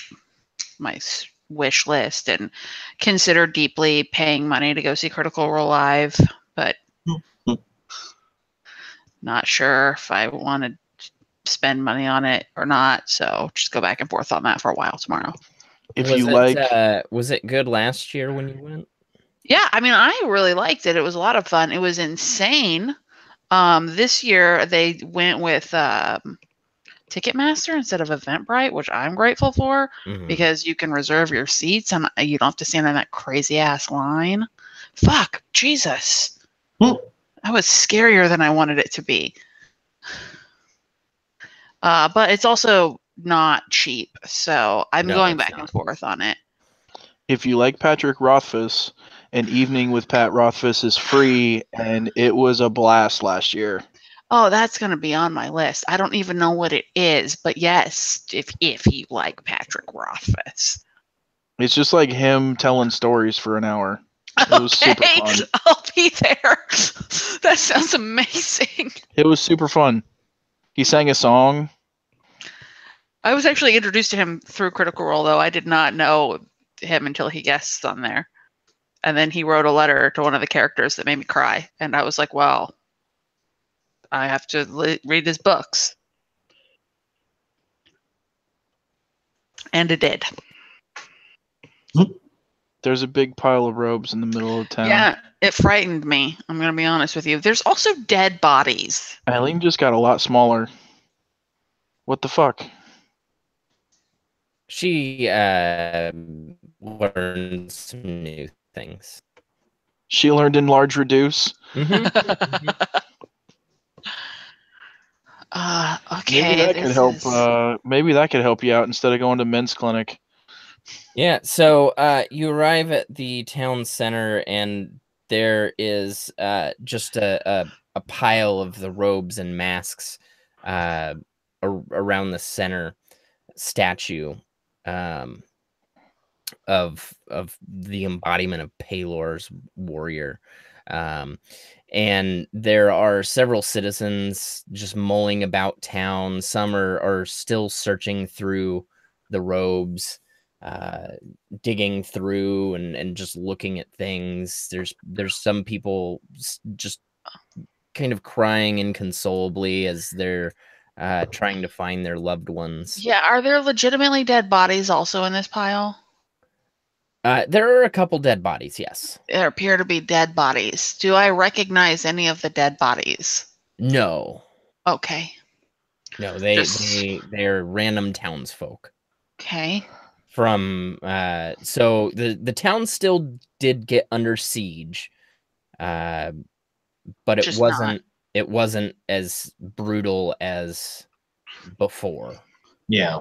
[SPEAKER 4] wish list and consider deeply paying money to go see Critical Role live, but not sure if I want to spend money on it or not. So just go back and forth on that for a while tomorrow.
[SPEAKER 2] Was it good last year when you went?
[SPEAKER 4] Yeah, I mean, I really liked it. It was a lot of fun. It was insane. This year they went with Ticketmaster instead of Eventbrite, which I'm grateful for because you can reserve your seats and you don't have to stand in that crazy ass line. Fuck, Jesus. That was scarier than I wanted it to be. But it's also not cheap, so I'm going back and forth on it.
[SPEAKER 3] If you like Patrick Rothfuss, an evening with Pat Rothfuss is free, and it was a blast last year.
[SPEAKER 4] Oh, that's going to be on my list. I don't even know what it is, but yes, if you like Patrick Rothfuss.
[SPEAKER 3] It's just like him telling stories for an hour. It was super fun.
[SPEAKER 4] I'll be there. That sounds amazing.
[SPEAKER 3] It was super fun. He sang a song.
[SPEAKER 4] I was actually introduced to him through Critical Role, though. I did not know him until he guests on there. And then he wrote a letter to one of the characters that made me cry. And I was like, well, I have to read his books. And it did.
[SPEAKER 3] There's a big pile of robes in the middle of town.
[SPEAKER 4] Yeah, it frightened me. I'm going to be honest with you. There's also dead bodies.
[SPEAKER 3] Eileen just got a lot smaller. What the fuck?
[SPEAKER 2] She learned some new things.
[SPEAKER 3] She learned enlarge reduce.
[SPEAKER 4] Okay.
[SPEAKER 3] Maybe that could help. Maybe that could help you out instead of going to men's clinic.
[SPEAKER 2] Yeah. So you arrive at the town center, and there is just a pile of the robes and masks around the center statue of the embodiment of Palor's warrior. And there are several citizens just mulling about town. Some are still searching through the robes, digging through and just looking at things. There's some people just kind of crying inconsolably as they're trying to find their loved ones.
[SPEAKER 4] Yeah, are there legitimately dead bodies also in this pile?
[SPEAKER 2] There are a couple dead bodies, yes.
[SPEAKER 4] There appear to be dead bodies. Do I recognize any of the dead bodies?
[SPEAKER 2] No.
[SPEAKER 4] Okay.
[SPEAKER 2] No, they're random townsfolk.
[SPEAKER 4] Okay.
[SPEAKER 2] From so the town still did get under siege, but it wasn't as brutal as before.
[SPEAKER 1] Yeah.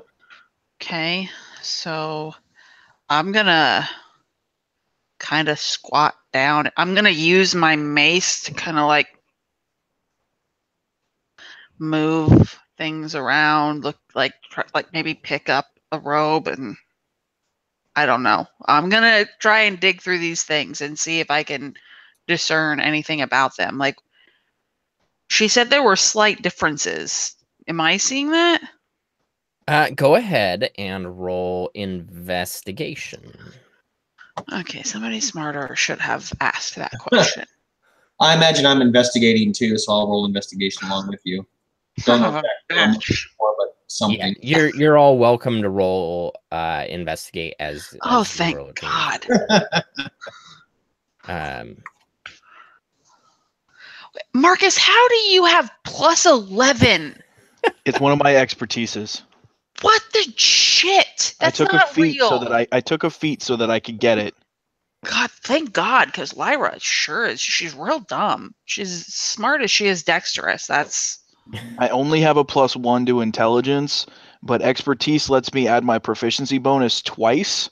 [SPEAKER 4] Okay, so I'm gonna kind of squat down. I'm gonna use my mace to kind of like move things around, look like maybe pick up a robe, and I don't know. I'm gonna try and dig through these things and see if I can discern anything about them. Like, she said there were slight differences. Am I seeing that?
[SPEAKER 2] Go ahead and roll investigation.
[SPEAKER 4] Okay, somebody smarter should have asked that question.
[SPEAKER 1] I imagine I'm investigating too, so I'll roll investigation along with you. Don't know
[SPEAKER 4] Son of a
[SPEAKER 1] exactly what I'm looking
[SPEAKER 4] bitch.
[SPEAKER 1] for, but something.
[SPEAKER 2] Yeah, you're all welcome to roll investigate as
[SPEAKER 4] Oh,
[SPEAKER 2] you
[SPEAKER 4] thank
[SPEAKER 2] are looking.
[SPEAKER 4] God. Marcus, how do you have plus 11?
[SPEAKER 3] It's one of my expertises.
[SPEAKER 4] What the shit? That's
[SPEAKER 3] I took
[SPEAKER 4] not
[SPEAKER 3] a feat
[SPEAKER 4] real.
[SPEAKER 3] so that I took a feat so that I could get it.
[SPEAKER 4] God, thank God, because Lyra sure is. She's real dumb. She's smart as she is dexterous. That's.
[SPEAKER 3] I only have a +1 to intelligence, but expertise lets me add my proficiency bonus twice,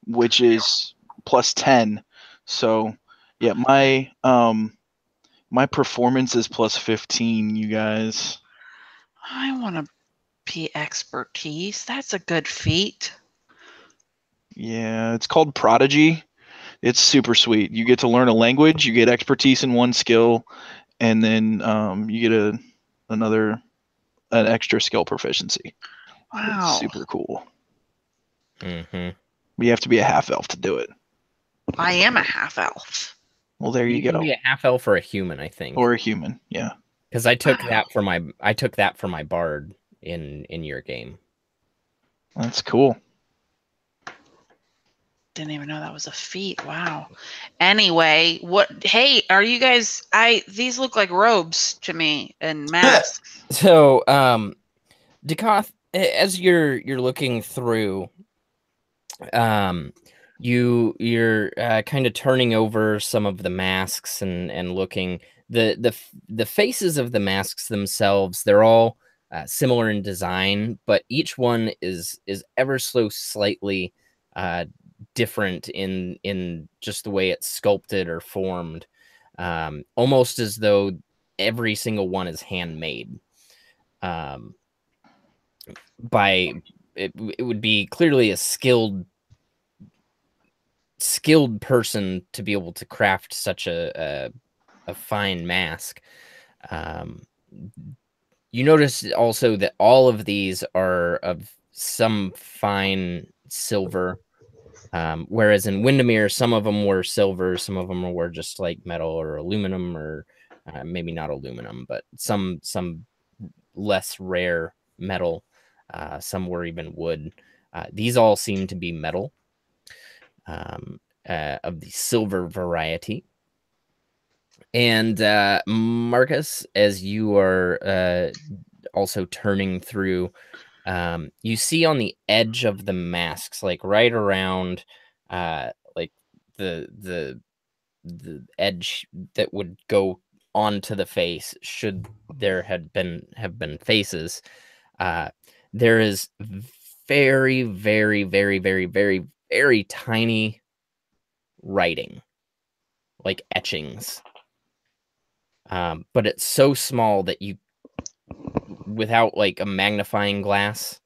[SPEAKER 3] which is +10. So, yeah, my performance is +15, you guys.
[SPEAKER 4] I want to be expertise. That's a good feat.
[SPEAKER 3] Yeah, it's called Prodigy. It's super sweet. You get to learn a language, you get expertise in one skill, and then you get an extra skill proficiency.
[SPEAKER 4] Wow.
[SPEAKER 3] It's super cool.
[SPEAKER 2] Mm-hmm.
[SPEAKER 3] But you have to be a half elf to do it.
[SPEAKER 4] I am a half elf.
[SPEAKER 3] Well, there you
[SPEAKER 2] You can
[SPEAKER 3] go.
[SPEAKER 2] be a half elf or a human, I think.
[SPEAKER 3] Or a human, yeah.
[SPEAKER 2] Because I took
[SPEAKER 4] Wow.
[SPEAKER 2] that for my bard in your game.
[SPEAKER 3] That's cool.
[SPEAKER 4] Didn't even know that was a feat. Wow. Anyway, hey, are you guys these look like robes to me and masks.
[SPEAKER 2] So, Dekoth, as you're looking through, you're kind of turning over some of the masks and looking the faces of the masks themselves. They're all similar in design, but each one is ever so slightly different in just the way it's sculpted or formed, almost as though every single one is handmade. By it would be clearly a skilled person to be able to craft such a fine mask. You notice also that all of these are of some fine silver, whereas in Windermere, some of them were silver, some of them were just like metal or aluminum, or maybe not aluminum, but some less rare metal. Some were even wood. These all seem to be metal, of the silver variety. And Marcus, as you are also turning through, you see on the edge of the masks, like right around like the edge that would go onto the face, should there have been faces, there is very, very, very, very, very, very tiny writing, like etchings. But it's so small that you, without like a magnifying glass,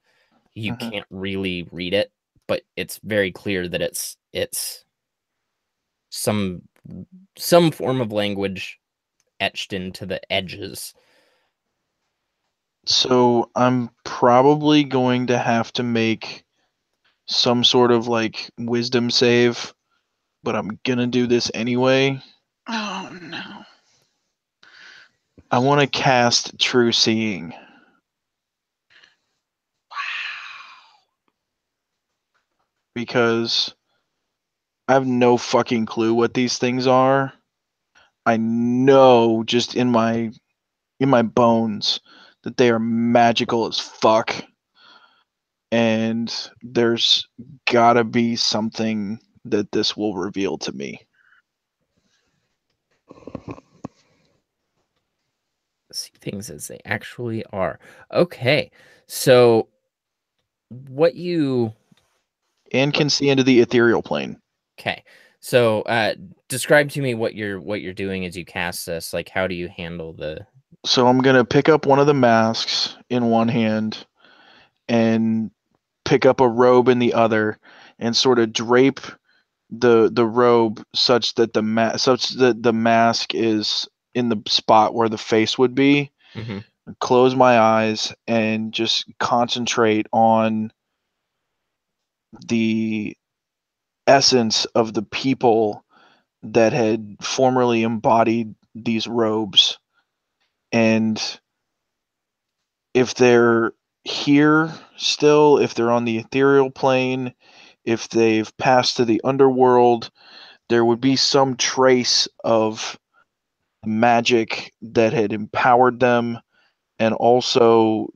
[SPEAKER 2] you can't really read it, but it's very clear that it's some form of language etched into the edges.
[SPEAKER 3] So I'm probably going to have to make some sort of like wisdom save, but I'm gonna do this anyway.
[SPEAKER 4] Oh no.
[SPEAKER 3] I want to cast True Seeing. Because I have no fucking clue what these things are. I know just in my bones that they are magical as fuck. And there's gotta be something that this will reveal to me.
[SPEAKER 2] See things as they actually are. Okay, so what you
[SPEAKER 3] can see into the ethereal plane.
[SPEAKER 2] Okay, so describe to me what you're doing as you cast this. Like, how do you handle the?
[SPEAKER 3] So I'm gonna pick up one of the masks in one hand and pick up a robe in the other, and sort of drape the robe such that the mask is in the spot where the face would be.
[SPEAKER 2] Mm-hmm.
[SPEAKER 3] close my eyes, and just concentrate on the essence of the people that had formerly embodied these robes. And if they're here still, if they're on the ethereal plane, if they've passed to the underworld, there would be some trace of magic that had empowered them, and also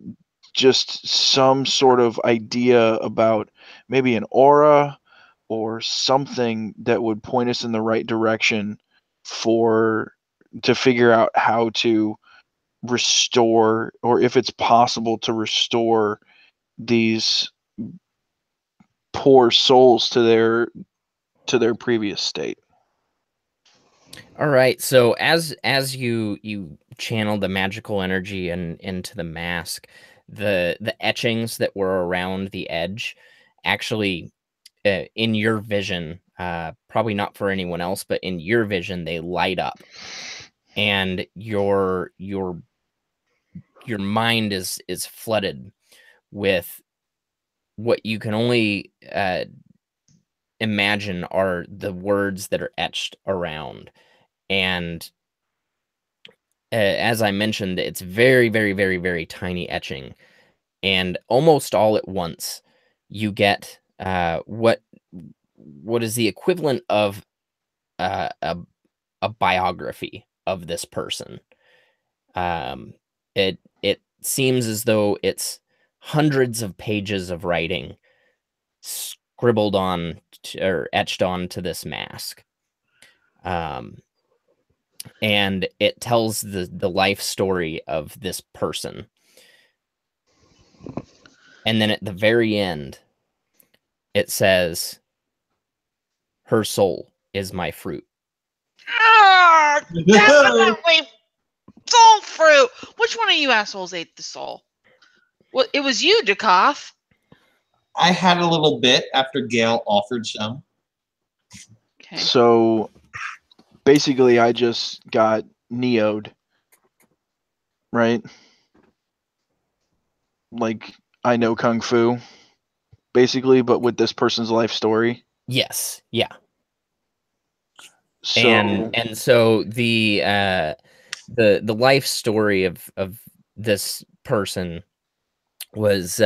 [SPEAKER 3] just some sort of idea about maybe an aura or something that would point us in the right direction to figure out how to restore, or if it's possible to restore these poor souls to their previous state.
[SPEAKER 2] All right. So as you channel the magical energy into the mask, the etchings that were around the edge actually, in your vision, probably not for anyone else, but in your vision, they light up, and your mind is flooded with what you can only imagine are the words that are etched around. And as I mentioned, it's very, very, very, very tiny etching, and almost all at once you get what is the equivalent of a biography of this person. It seems as though it's hundreds of pages of writing scribbled on or etched onto this mask. And it tells the life story of this person. And then at the very end, it says, "Her soul is my fruit."
[SPEAKER 4] Definitely soul fruit. Which one of you assholes ate the soul? Well, it was you, Dukoff.
[SPEAKER 1] I had a little bit after Gail offered some.
[SPEAKER 4] Okay.
[SPEAKER 3] So basically, I just got Neo'd, right? Like, I know Kung Fu, basically, but with this person's life story.
[SPEAKER 2] Yes, yeah.
[SPEAKER 3] So,
[SPEAKER 2] And so the life story of this person was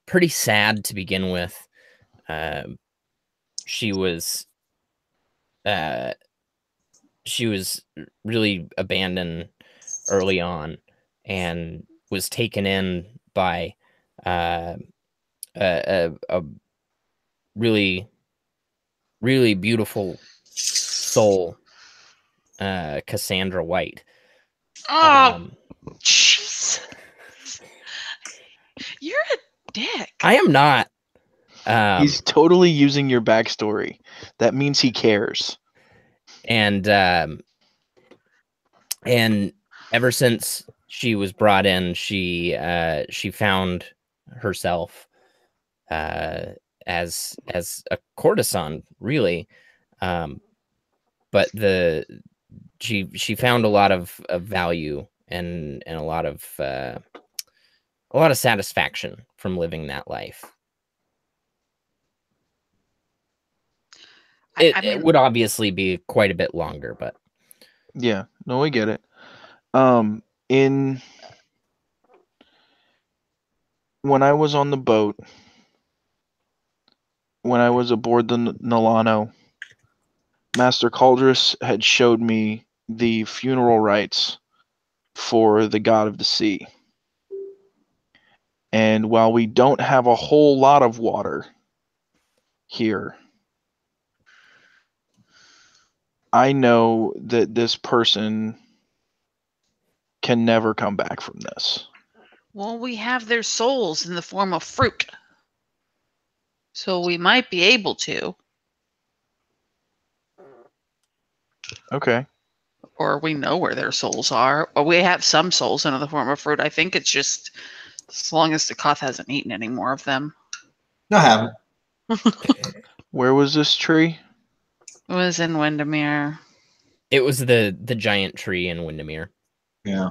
[SPEAKER 2] pretty sad to begin with. She was really abandoned early on, and was taken in by a really, really beautiful soul, Cassandra White.
[SPEAKER 4] Oh, jeez. You're a dick.
[SPEAKER 2] I am not.
[SPEAKER 3] he's totally using your backstory. That means he cares.
[SPEAKER 2] And ever since she was brought in, she found herself as a courtesan, really. But she found a lot of value and a lot of satisfaction from living that life. It would obviously be quite a bit longer, but
[SPEAKER 3] yeah, no, we get it. When I was on the boat, when I was aboard the Nilano, Master Caldrus had showed me the funeral rites for the god of the sea. And while we don't have a whole lot of water here, I know that this person can never come back from this.
[SPEAKER 4] Well, we have their souls in the form of fruit. So we might be able to.
[SPEAKER 3] Okay.
[SPEAKER 4] Or we know where their souls are. Or we have some souls in the form of fruit. I think it's just as long as the Koth hasn't eaten any more of them.
[SPEAKER 1] No, I haven't.
[SPEAKER 3] Where was this tree?
[SPEAKER 4] It was in Windermere.
[SPEAKER 2] it was the giant tree in Windermere.
[SPEAKER 1] Yeah.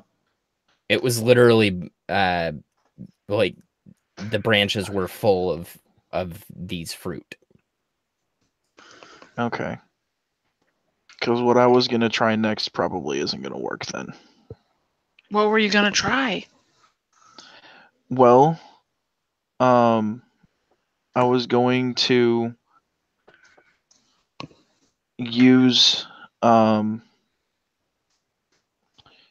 [SPEAKER 2] It was literally like the branches were full of these fruit.
[SPEAKER 3] Okay. Because what I was gonna try next probably isn't gonna work then.
[SPEAKER 4] What were you gonna try?
[SPEAKER 3] Well, I was going to use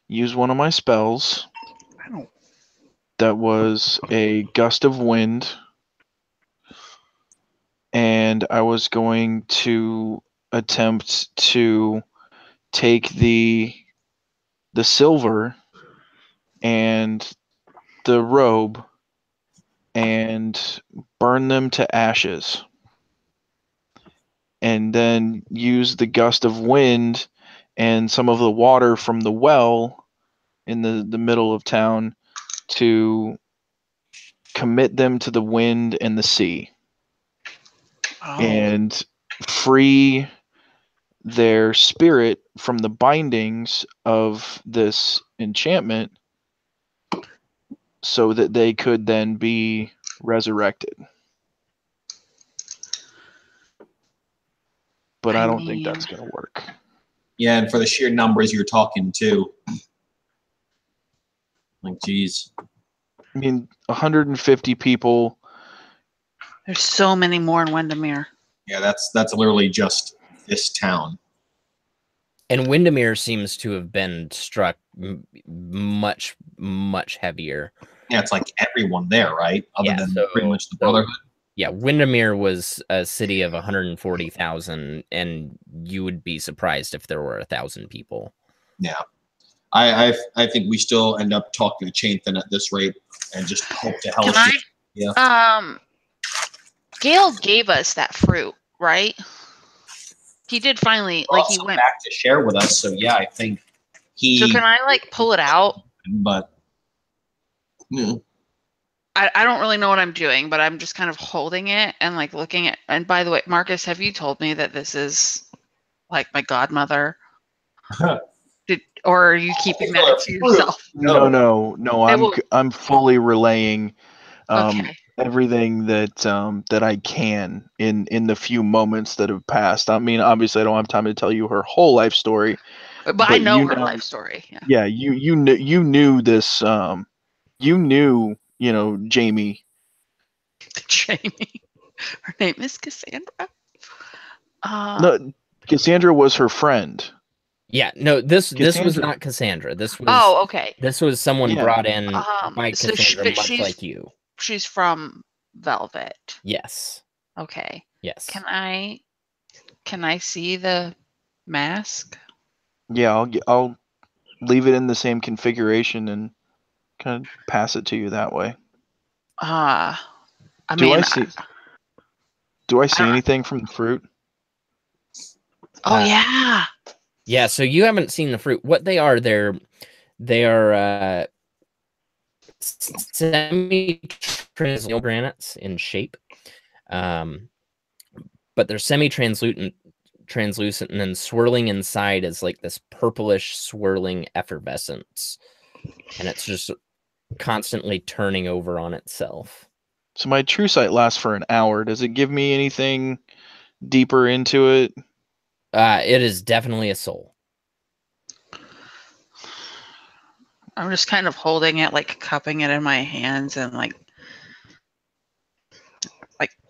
[SPEAKER 3] use one of my spells
[SPEAKER 4] I don't.
[SPEAKER 3] that was a gust of wind, and I was going to attempt to take the silver and the robe and burn them to ashes, and then use the gust of wind and some of the water from the well in the middle of town to commit them to the wind and the sea
[SPEAKER 4] Oh,
[SPEAKER 3] and free their spirit from the bindings of this enchantment so that they could then be resurrected. But I don't think that's going to work.
[SPEAKER 1] Yeah, and for the sheer numbers you're talking too. Like, geez.
[SPEAKER 3] I mean, 150 people.
[SPEAKER 4] there's so many more in Windermere.
[SPEAKER 1] Yeah, that's literally just this town.
[SPEAKER 2] And Windermere seems to have been struck much heavier.
[SPEAKER 1] Yeah, it's like everyone there, right? Other than pretty much the Brotherhood.
[SPEAKER 2] Yeah, Windermere was a city of 140,000, and you would be surprised if there were 1,000 people.
[SPEAKER 1] Yeah, I think we still end up talking to Chanthan at this rate, and just hope to hell.
[SPEAKER 4] Can I? Yeah. Gale gave us that fruit, right? He did finally, like he went
[SPEAKER 1] back to share with us. So yeah, I think he.
[SPEAKER 4] So can I like pull it out?
[SPEAKER 1] But. Yeah.
[SPEAKER 4] I don't really know what I'm doing, but I'm just kind of holding it and like looking at. And by the way, Marcus, have you told me that this is like my godmother? Or are you keeping that to yourself?
[SPEAKER 3] No. I'm fully relaying
[SPEAKER 4] Okay.
[SPEAKER 3] everything that I can in the few moments that have passed. I mean, obviously, I don't have time to tell you her whole life story,
[SPEAKER 4] but I know her life story.
[SPEAKER 3] Yeah, you knew this. You knew, Jamie.
[SPEAKER 4] Jamie. Her name is Cassandra.
[SPEAKER 3] No, Cassandra was her friend.
[SPEAKER 2] Yeah, no, this was not Cassandra. This was
[SPEAKER 4] okay.
[SPEAKER 2] This was someone brought in by Cassandra, much like you.
[SPEAKER 4] She's from Velvet.
[SPEAKER 2] Yes.
[SPEAKER 4] Okay.
[SPEAKER 2] Yes.
[SPEAKER 4] Can I see the mask?
[SPEAKER 3] Yeah, I'll leave it in the same configuration and kind of pass it to you that way. Do I see anything from the fruit?
[SPEAKER 4] Oh yeah.
[SPEAKER 2] Yeah, so you haven't seen the fruit. What they are, they are semi-translucent granites in shape. But they're semi-translucent, and then swirling inside is like this purplish swirling effervescence. And it's just constantly turning over on itself.
[SPEAKER 3] So my true sight lasts for an hour. Does it give me anything deeper into it?
[SPEAKER 2] It is definitely a soul.
[SPEAKER 4] I'm just kind of holding it, like cupping it in my hands, and like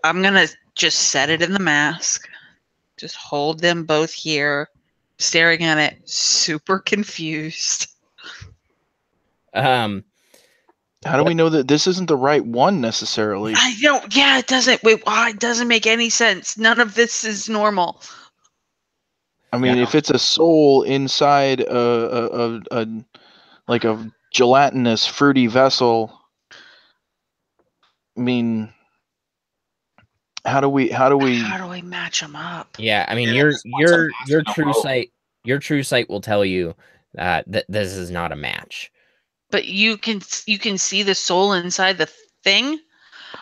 [SPEAKER 4] I'm gonna just set it in the mask. Just hold them both here, staring at it, super confused.
[SPEAKER 3] How do we know that this isn't the right one necessarily?
[SPEAKER 4] I don't. Yeah, it doesn't. Wait, it doesn't make any sense. None of this is normal.
[SPEAKER 3] I mean, if it's a soul inside a gelatinous, fruity vessel, I mean, how do we
[SPEAKER 4] match them up?
[SPEAKER 2] Yeah, I mean, your true sight will tell you that this is not a match.
[SPEAKER 4] But you can see the soul inside the thing.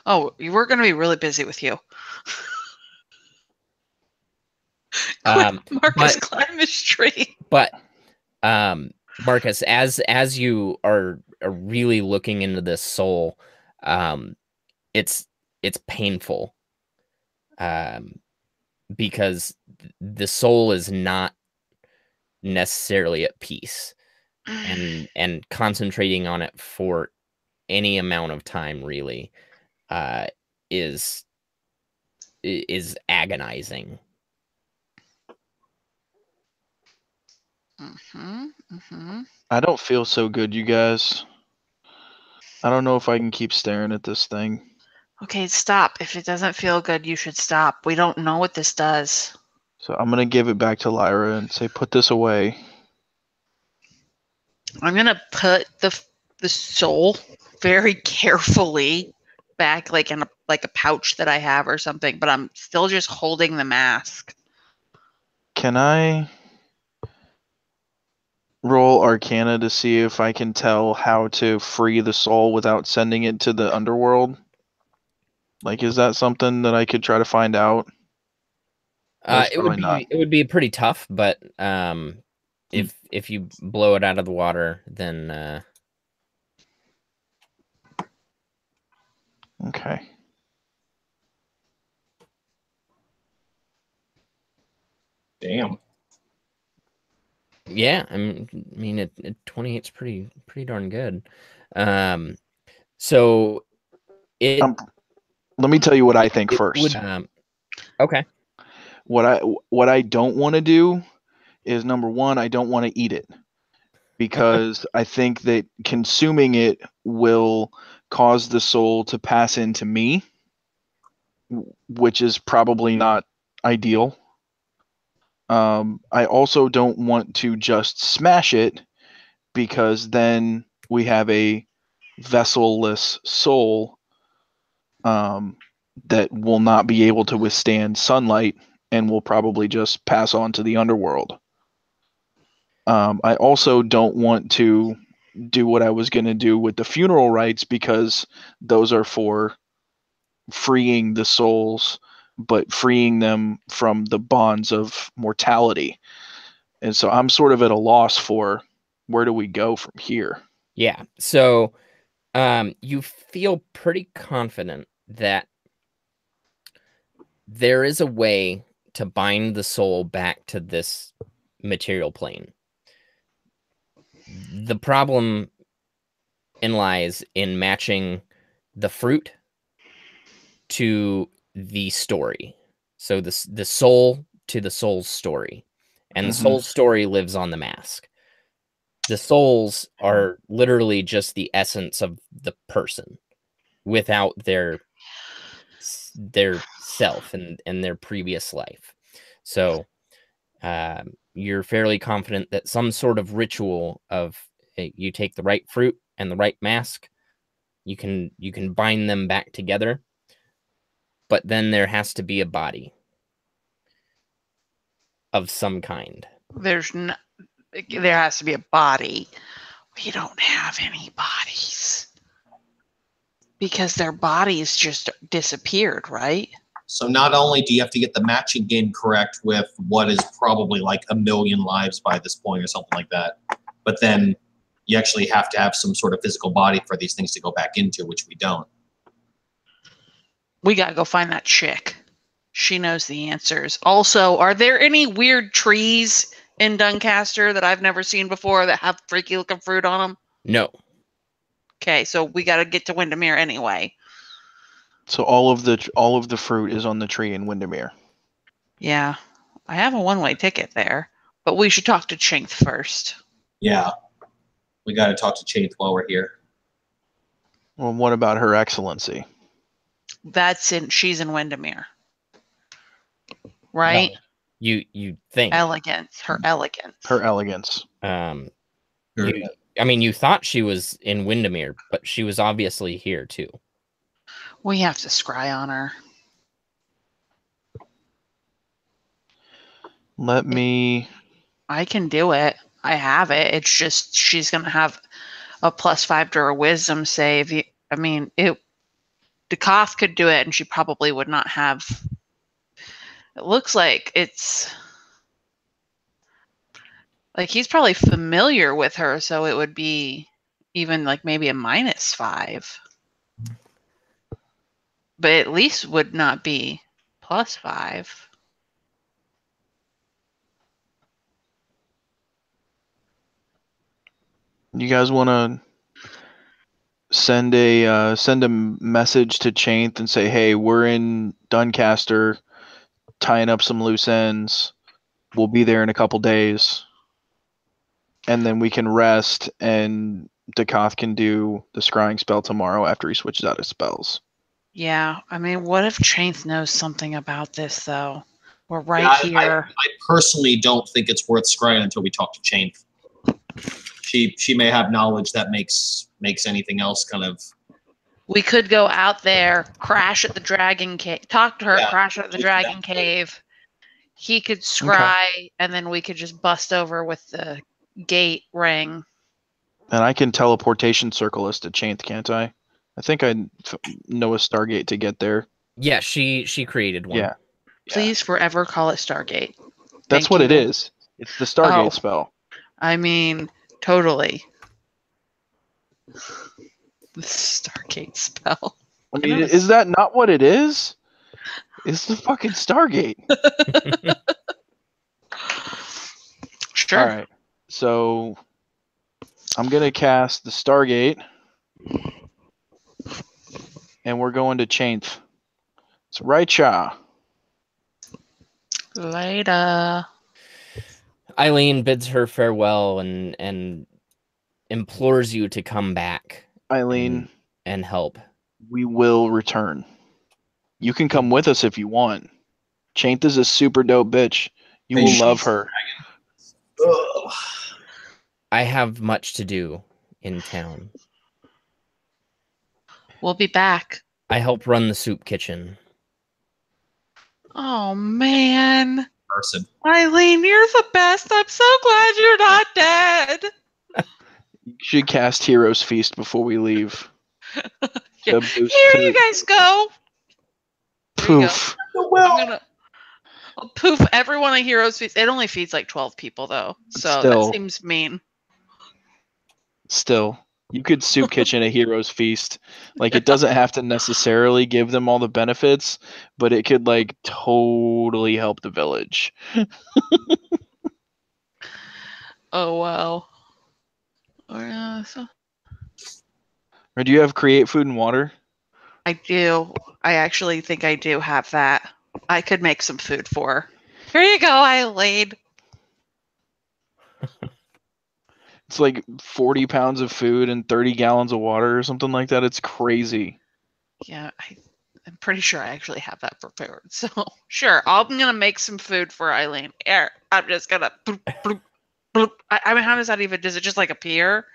[SPEAKER 4] Oh, we're going to be really busy with you. Marcus, climb this tree.
[SPEAKER 2] But Marcus, as you are are really looking into this soul, it's painful, because the soul is not necessarily at peace, and concentrating on it for any amount of time really is agonizing.
[SPEAKER 3] I don't feel so good, you guys. I don't know if I can keep staring at this thing.
[SPEAKER 4] Okay, stop. If it doesn't feel good, you should stop. We don't know what this does.
[SPEAKER 3] So I'm gonna give it back to Lyra and say, put this away.
[SPEAKER 4] I'm gonna put the soul very carefully back, like in a pouch that I have or something. But I'm still just holding the mask.
[SPEAKER 3] Can I roll Arcana to see if I can tell how to free the soul without sending it to the underworld? Like, is that something that I could try to find out?
[SPEAKER 2] It would be pretty tough, but if you blow it out of the water, then
[SPEAKER 3] okay.
[SPEAKER 1] Damn.
[SPEAKER 2] Yeah, I mean, 28's pretty darn good. So it.
[SPEAKER 3] Let me tell you what I think first.
[SPEAKER 2] Would, okay.
[SPEAKER 3] What I don't want to do is, number one, I don't want to eat it, because I think that consuming it will cause the soul to pass into me, which is probably not ideal. I also don't want to just smash it, because then we have a vessel-less soul that will not be able to withstand sunlight and will probably just pass on to the underworld. I also don't want to do what I was going to do with the funeral rites, because those are for freeing the souls, but freeing them from the bonds of mortality. And so I'm sort of at a loss for where do we go from here?
[SPEAKER 2] Yeah. So you feel pretty confident that there is a way to bind the soul back to this material plane. The problem lies in matching the fruit to the story. So the soul to the soul's story. And the soul's story lives on the mask. The souls are literally just the essence of the person without their self and their previous life. So you're fairly confident that some sort of ritual of you take the right fruit and the right mask, you can bind them back together, but then there has to be a body of some kind.
[SPEAKER 4] There has to be a body. We don't have any bodies because their bodies just disappeared, right?
[SPEAKER 1] So not only do you have to get the matching game correct with what is probably like 1 million lives by this point or something like that, but then you actually have to have some sort of physical body for these things to go back into, which we don't.
[SPEAKER 4] We gotta go find that chick. She knows the answers. Also, are there any weird trees in Duncaster that I've never seen before that have freaky looking fruit on them?
[SPEAKER 2] No.
[SPEAKER 4] Okay, so we gotta get to Windermere anyway.
[SPEAKER 3] So all of the fruit is on the tree in Windermere.
[SPEAKER 4] Yeah, I have a one-way ticket there, but we should talk to Chinth first.
[SPEAKER 1] Yeah, we got to talk to Chaith while we're here.
[SPEAKER 3] Well, what about Her Excellency?
[SPEAKER 4] She's in Windermere, right?
[SPEAKER 2] No. You think
[SPEAKER 4] Elegance, her elegance.
[SPEAKER 3] Her elegance.
[SPEAKER 2] You thought she was in Windermere, but she was obviously here too.
[SPEAKER 4] We have to scry on her. I can do it. I have it. It's just she's gonna have a +5 to her wisdom save. Dekoth could do it, and she probably would not have. It looks like it's like he's probably familiar with her, so it would be even like maybe a -5. But at least would not be +5.
[SPEAKER 3] You guys want to send a message to Chainth and say, hey, we're in Duncaster, tying up some loose ends. We'll be there in a couple days, and then we can rest, and Dakoth can do the scrying spell tomorrow after he switches out his spells.
[SPEAKER 4] Yeah, I mean, what if Chainth knows something about this, though? We're right
[SPEAKER 1] Yeah,
[SPEAKER 4] here.
[SPEAKER 1] I personally don't think it's worth scrying until we talk to Chainth. She may have knowledge that makes anything else kind of.
[SPEAKER 4] We could go out there, crash at the dragon cave, talk to her,
[SPEAKER 1] Yeah,
[SPEAKER 4] crash at the dragon cave. He could scry, and then we could just bust over with the gate ring.
[SPEAKER 3] And I can teleportation circle us to Chainth, can't I? I think I know a Stargate to get there.
[SPEAKER 2] Yeah, she created one.
[SPEAKER 3] Yeah.
[SPEAKER 4] Please forever call it Stargate.
[SPEAKER 3] That's
[SPEAKER 4] Thank
[SPEAKER 3] what
[SPEAKER 4] you.
[SPEAKER 3] it is. It's the Stargate
[SPEAKER 4] Oh.
[SPEAKER 3] spell.
[SPEAKER 4] I mean, totally. The Stargate spell.
[SPEAKER 3] I mean, is that not what it is? It's the fucking Stargate.
[SPEAKER 4] Sure.
[SPEAKER 3] All right. So I'm going to cast the Stargate. And we're going to Chainth. It's Raicha.
[SPEAKER 4] Later.
[SPEAKER 2] Eileen bids her farewell and implores you to come back.
[SPEAKER 3] Eileen,
[SPEAKER 2] and help.
[SPEAKER 3] We will return. You can come with us if you want. Chainth is a super dope bitch. You will love her.
[SPEAKER 1] Ugh.
[SPEAKER 2] I have much to do in town.
[SPEAKER 4] We'll be back.
[SPEAKER 2] I help run the soup kitchen.
[SPEAKER 4] Oh, man.
[SPEAKER 1] Person.
[SPEAKER 4] Eileen, you're the best. I'm so glad you're not dead.
[SPEAKER 3] You should cast Hero's Feast before we leave.
[SPEAKER 4] Yeah. Here you guys go.
[SPEAKER 3] Poof.
[SPEAKER 4] I'll poof everyone at Hero's Feast. It only feeds like 12 people, though. So that seems mean.
[SPEAKER 3] Still. You could soup kitchen a Hero's Feast. Like, it doesn't have to necessarily give them all the benefits, but it could, like, totally help the village.
[SPEAKER 4] Oh, wow.
[SPEAKER 3] Or do you have create food and water?
[SPEAKER 4] I do. I actually think I do have that. I could make some food for her. Here you go, Eileen.
[SPEAKER 3] It's like 40 pounds of food and 30 gallons of water or something like that. It's crazy.
[SPEAKER 4] Yeah, I'm pretty sure I actually have that prepared. So, sure, I'm going to make some food for Eileen. Here, I'm just going to bloop, bloop, bloop. I mean, how does that even, does it just like appear?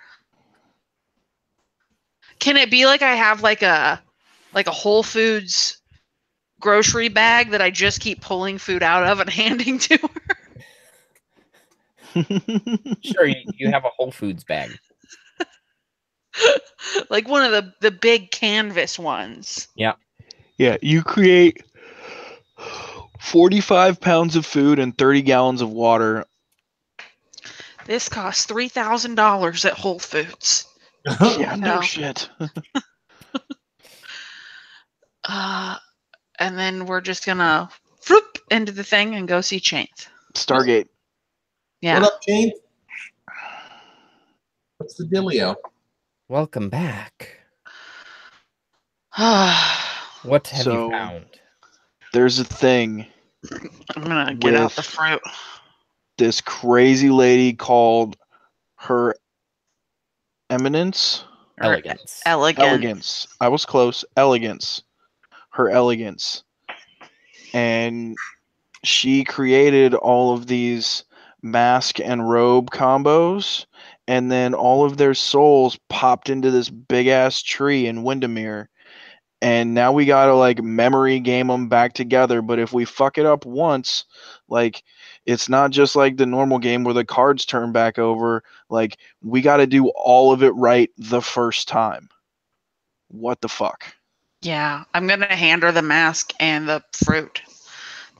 [SPEAKER 4] Can it be like I have like a Whole Foods grocery bag that I just keep pulling food out of and handing to her?
[SPEAKER 2] Sure, you have a Whole Foods bag.
[SPEAKER 4] Like one of the big canvas ones.
[SPEAKER 2] Yeah.
[SPEAKER 3] Yeah, you create 45 pounds of food and 30 gallons of water.
[SPEAKER 4] This costs $3,000 at Whole Foods.
[SPEAKER 3] Yeah, no shit.
[SPEAKER 4] And then we're just gonna floop into the thing and go see Chainth.
[SPEAKER 3] Stargate.
[SPEAKER 4] Yeah.
[SPEAKER 1] What up, Chainth? What's the dealio?
[SPEAKER 2] Welcome back. What have you found?
[SPEAKER 3] There's a thing.
[SPEAKER 4] I'm gonna get out the fruit.
[SPEAKER 3] This crazy lady called Her Eminence?
[SPEAKER 2] Elegance.
[SPEAKER 3] Elegance. I was close. Elegance. Her Elegance. And she created all of these mask and robe combos, and then all of their souls popped into this big ass tree in Windermere. And now we gotta like memory game them back together. But if we fuck it up once, like it's not just like the normal game where the cards turn back over. Like we gotta do all of it right the first time. What the fuck?
[SPEAKER 4] Yeah, I'm gonna hand her the mask and the fruit.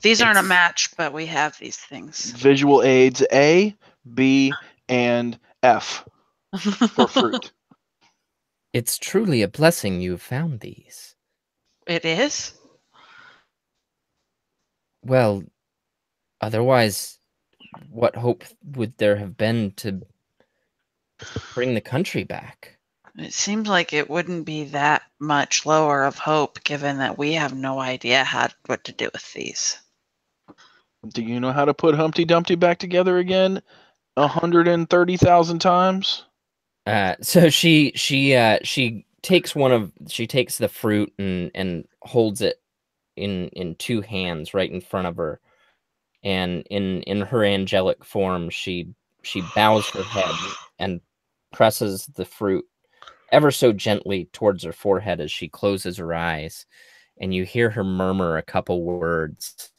[SPEAKER 4] These aren't a match, but we have these things.
[SPEAKER 3] Visual aids A, B, and F for fruit.
[SPEAKER 2] It's truly a blessing you found these.
[SPEAKER 4] It is?
[SPEAKER 2] Well, otherwise, what hope would there have been to bring the country back?
[SPEAKER 4] It seems like it wouldn't be that much lower of hope, given that we have no idea what to do with these.
[SPEAKER 3] Do you know how to put Humpty Dumpty back together again 130,000 times?
[SPEAKER 2] So she takes the fruit and holds it in two hands right in front of her, and in her angelic form she bows her head and presses the fruit ever so gently towards her forehead as she closes her eyes, and you hear her murmur a couple words,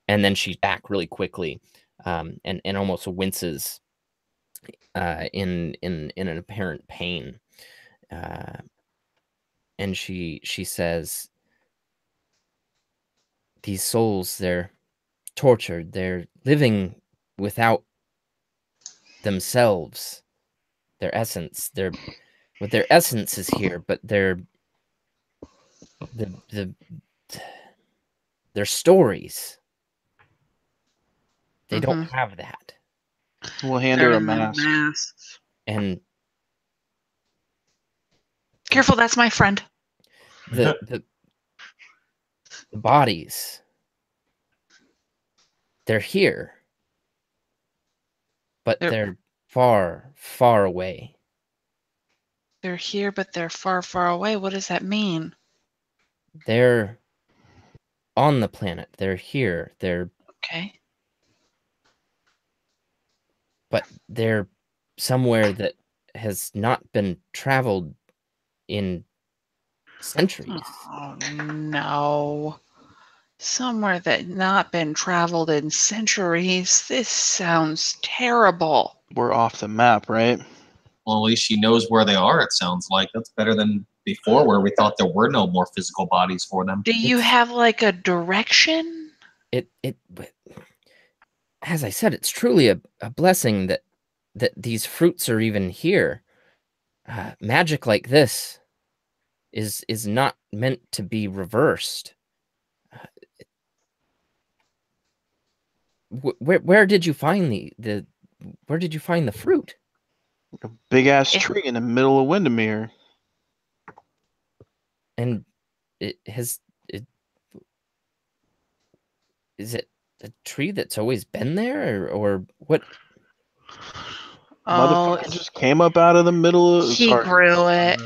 [SPEAKER 2] and then she's back really quickly, and almost winces in an apparent pain, and she says, "These souls, they're tortured. They're living without themselves, their essence. Their essence is here, but their stories, they don't have that."
[SPEAKER 3] We'll hand
[SPEAKER 4] They're
[SPEAKER 3] her a
[SPEAKER 4] in the
[SPEAKER 3] mask.
[SPEAKER 4] masks.
[SPEAKER 2] And
[SPEAKER 4] Careful, that's my friend.
[SPEAKER 2] the bodies, they're here, but they're far, far away.
[SPEAKER 4] They're here, but they're far, far away. What does that mean?
[SPEAKER 2] They're on the planet. They're here. They're
[SPEAKER 4] Okay.
[SPEAKER 2] but they're somewhere that has not been traveled in centuries.
[SPEAKER 4] Oh no. Somewhere that not been traveled in centuries. This sounds terrible.
[SPEAKER 3] We're off the map, right?
[SPEAKER 1] Well, at least she knows where they are, it sounds like. That's better than before, where we thought there were no more physical bodies for them.
[SPEAKER 4] Do you have like a direction?
[SPEAKER 2] But as I said, it's truly a blessing that these fruits are even here. Magic like this is not meant to be reversed. Where did you find the where did you find the fruit?
[SPEAKER 3] A big ass tree in the middle of Windermere.
[SPEAKER 2] And is it a tree that's always been there, or what?
[SPEAKER 3] Motherfucker just came up out of the middle of.
[SPEAKER 4] He grew it.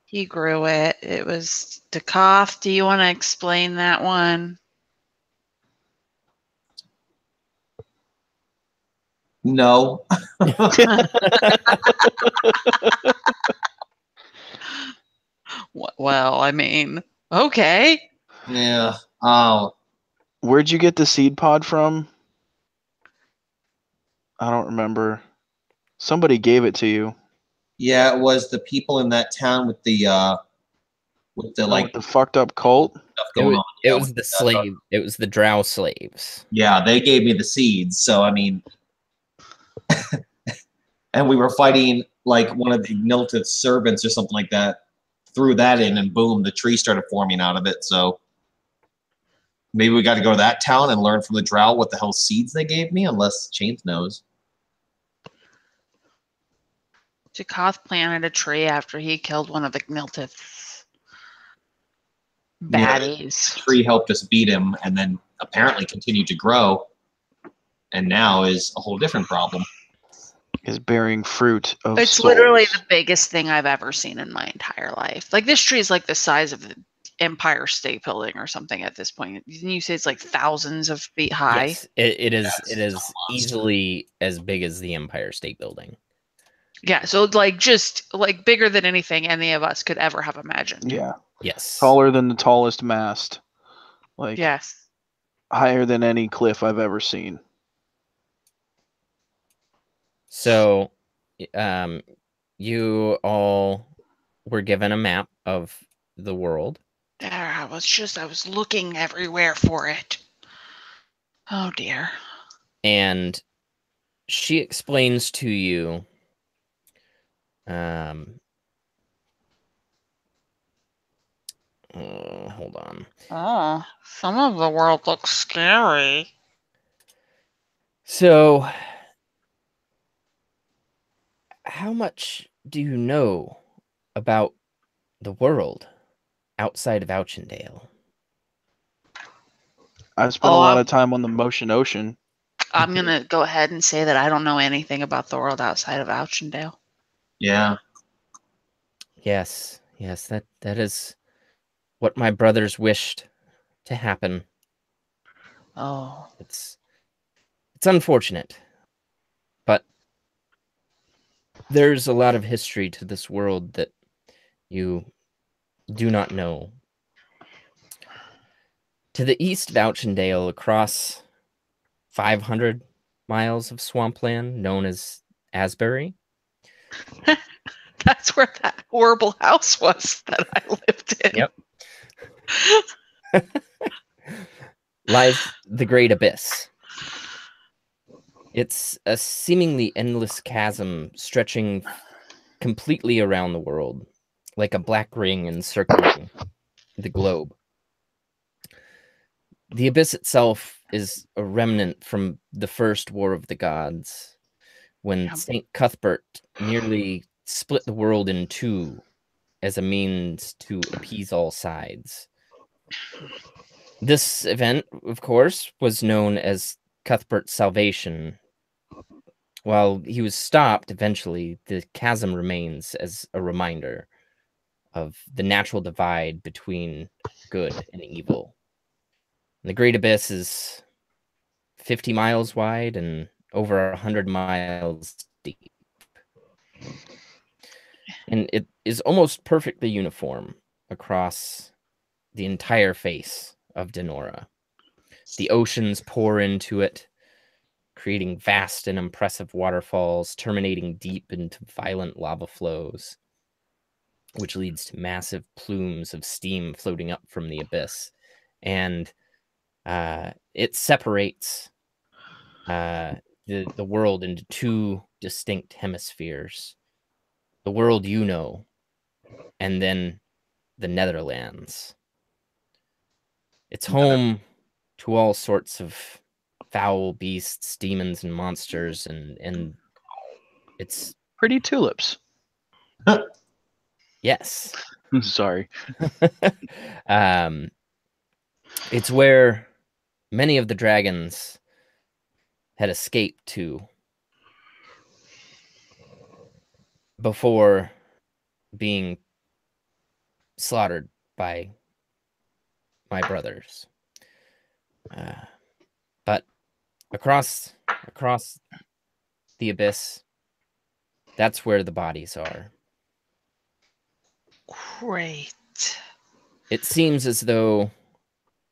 [SPEAKER 4] He grew it. It was Duncaster. Do you want to explain that one?
[SPEAKER 1] No.
[SPEAKER 4] Well, I mean, okay.
[SPEAKER 1] Yeah. Oh.
[SPEAKER 3] Where'd you get the seed pod from? I don't remember. Somebody gave it to you.
[SPEAKER 1] Yeah, it was the people in that town with the
[SPEAKER 3] With the fucked up cult.
[SPEAKER 1] Stuff going on.
[SPEAKER 2] It was the slave. It was the drow slaves.
[SPEAKER 1] Yeah, they gave me the seeds. So I mean, and we were fighting like one of the Igniltith's servants or something like that. Threw that in, and boom, the tree started forming out of it. So maybe we got to go to that town and learn from the drow what the hell seeds they gave me, unless Chains knows.
[SPEAKER 4] Duncaster planted a tree after he killed one of Igniltith's baddies.
[SPEAKER 1] The tree helped us beat him, and then apparently continued to grow, and now is a whole different problem.
[SPEAKER 3] Is bearing fruit of
[SPEAKER 4] It's
[SPEAKER 3] souls.
[SPEAKER 4] literally the biggest thing I've ever seen in my entire life. Like, this tree is like the size of the Empire State Building or something at this point. Didn't you say it's like thousands of feet high?
[SPEAKER 2] Yes, it is. It is easily as big as the Empire State Building.
[SPEAKER 4] Yeah, so like just like bigger than anything any of us could ever have imagined.
[SPEAKER 3] Yeah.
[SPEAKER 2] Yes.
[SPEAKER 3] Taller than the tallest mast. Like,
[SPEAKER 4] yes.
[SPEAKER 3] Higher than any cliff I've ever seen.
[SPEAKER 2] So, you all were given a map of the world.
[SPEAKER 4] There, I was looking everywhere for it. Oh dear.
[SPEAKER 2] And she explains to you Hold on.
[SPEAKER 4] Oh, some of the world looks scary.
[SPEAKER 2] So, how much do you know about the world outside of Auchendale?
[SPEAKER 3] I've spent a lot of time on the Motion Ocean.
[SPEAKER 4] I'm going to go ahead and say that I don't know anything about the world outside of Auchendale.
[SPEAKER 1] Yeah.
[SPEAKER 2] Yes, that is what my brothers wished to happen.
[SPEAKER 4] Oh.
[SPEAKER 2] It's unfortunate, but there's a lot of history to this world that you do not know. To the east of Auchendale, across 500 miles of swampland known as Asbury.
[SPEAKER 4] That's where that horrible house was that I lived in.
[SPEAKER 2] Yep. Lies the Great Abyss. It's a seemingly endless chasm stretching completely around the world, like a black ring encircling the globe. The Abyss itself is a remnant from the first War of the Gods, when St. Cuthbert nearly split the world in two as a means to appease all sides. This event, of course, was known as Cuthbert's Salvation. While he was stopped eventually, the chasm remains as a reminder of the natural divide between good and evil. And the Great Abyss is 50 miles wide and over 100 miles deep. And it is almost perfectly uniform across the entire face of Denora. The oceans pour into it, creating vast and impressive waterfalls, terminating deep into violent lava flows, which leads to massive plumes of steam floating up from the abyss. And it separates the world into two distinct hemispheres. The world you know, and then the Netherlands. It's home to all sorts of foul beasts, demons, and monsters, and it's
[SPEAKER 3] Pretty tulips.
[SPEAKER 2] yes.
[SPEAKER 3] Sorry.
[SPEAKER 2] It's where many of the dragons had escaped to before being slaughtered by my brothers. But across the abyss, that's where the bodies are.
[SPEAKER 4] Great.
[SPEAKER 2] It seems as though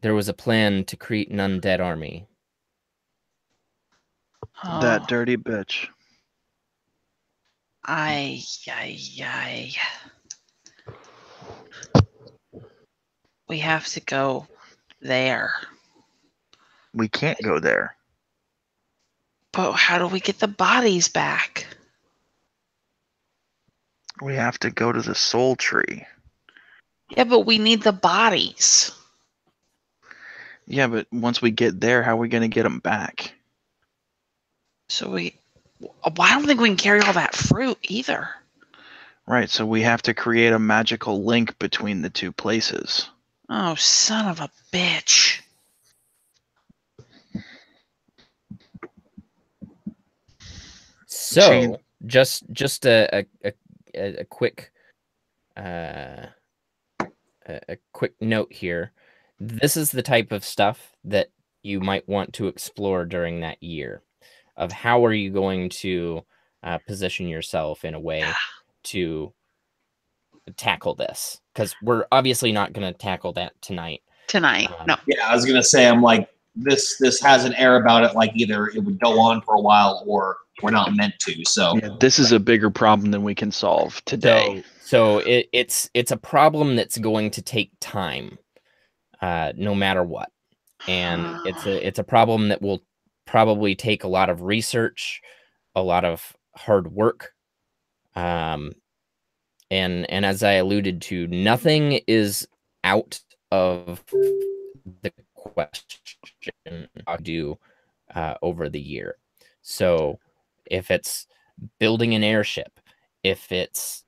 [SPEAKER 2] there was a plan to create an undead army.
[SPEAKER 4] Oh.
[SPEAKER 3] That dirty bitch.
[SPEAKER 4] Ay. We have to go there.
[SPEAKER 3] We can't go there.
[SPEAKER 4] But how do we get the bodies back?
[SPEAKER 3] We have to go to the soul tree.
[SPEAKER 4] Yeah, but we need the bodies.
[SPEAKER 3] Yeah, but once we get there, how are we going to get them back?
[SPEAKER 4] So I don't think we can carry all that fruit either.
[SPEAKER 3] Right, so we have to create a magical link between the two places.
[SPEAKER 4] Oh, son of a bitch.
[SPEAKER 2] So, just a quick a quick note here. This is the type of stuff that you might want to explore during that year of how are you going to position yourself in a way to tackle this, because we're obviously not going to tackle that tonight.
[SPEAKER 4] No.
[SPEAKER 1] Yeah, I was gonna say, I'm like, this has an air about it, like either it would go on for a while or we're not meant to. So
[SPEAKER 3] Yeah, this is a bigger problem than we can solve today.
[SPEAKER 2] So it's a problem that's going to take time, no matter what, and it's a problem that will probably take a lot of research, a lot of hard work, And as I alluded to, nothing is out of the question I do over the year. So if it's building an airship, if it's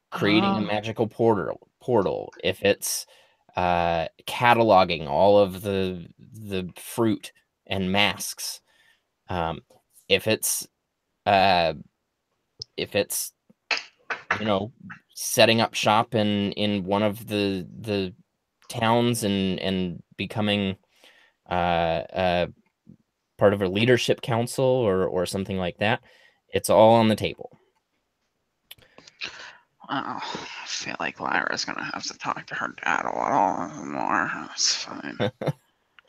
[SPEAKER 2] creating a magical portal, if it's cataloging all of the fruit and masks, if it's setting up shop in one of the towns and becoming part of a leadership council or something like that, it's all on the table.
[SPEAKER 4] Oh, I feel like Lyra's gonna have to talk to her dad a little more. That's fine.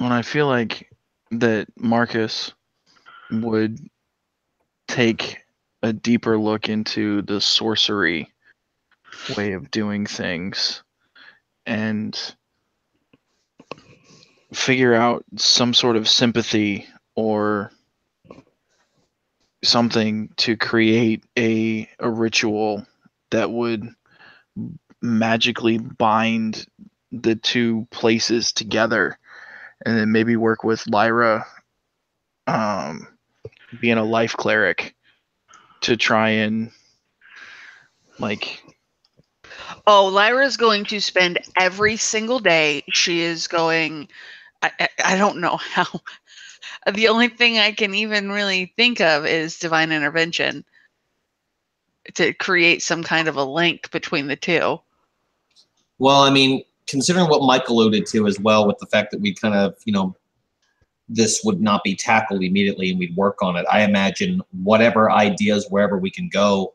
[SPEAKER 3] And I feel like that Marcus would take a deeper look into the sorcery way of doing things and figure out some sort of sympathy or something to create a ritual that would magically bind the two places together, and then maybe work with Lyra being a life cleric to try and
[SPEAKER 4] Oh, Lyra's going to spend every single day. She is going. I don't know how. The only thing I can even really think of is divine intervention to create some kind of a link between the two.
[SPEAKER 1] Well, I mean, considering what Mike alluded to as well, with the fact that we kind of, this would not be tackled immediately and we'd work on it. I imagine whatever ideas, wherever we can go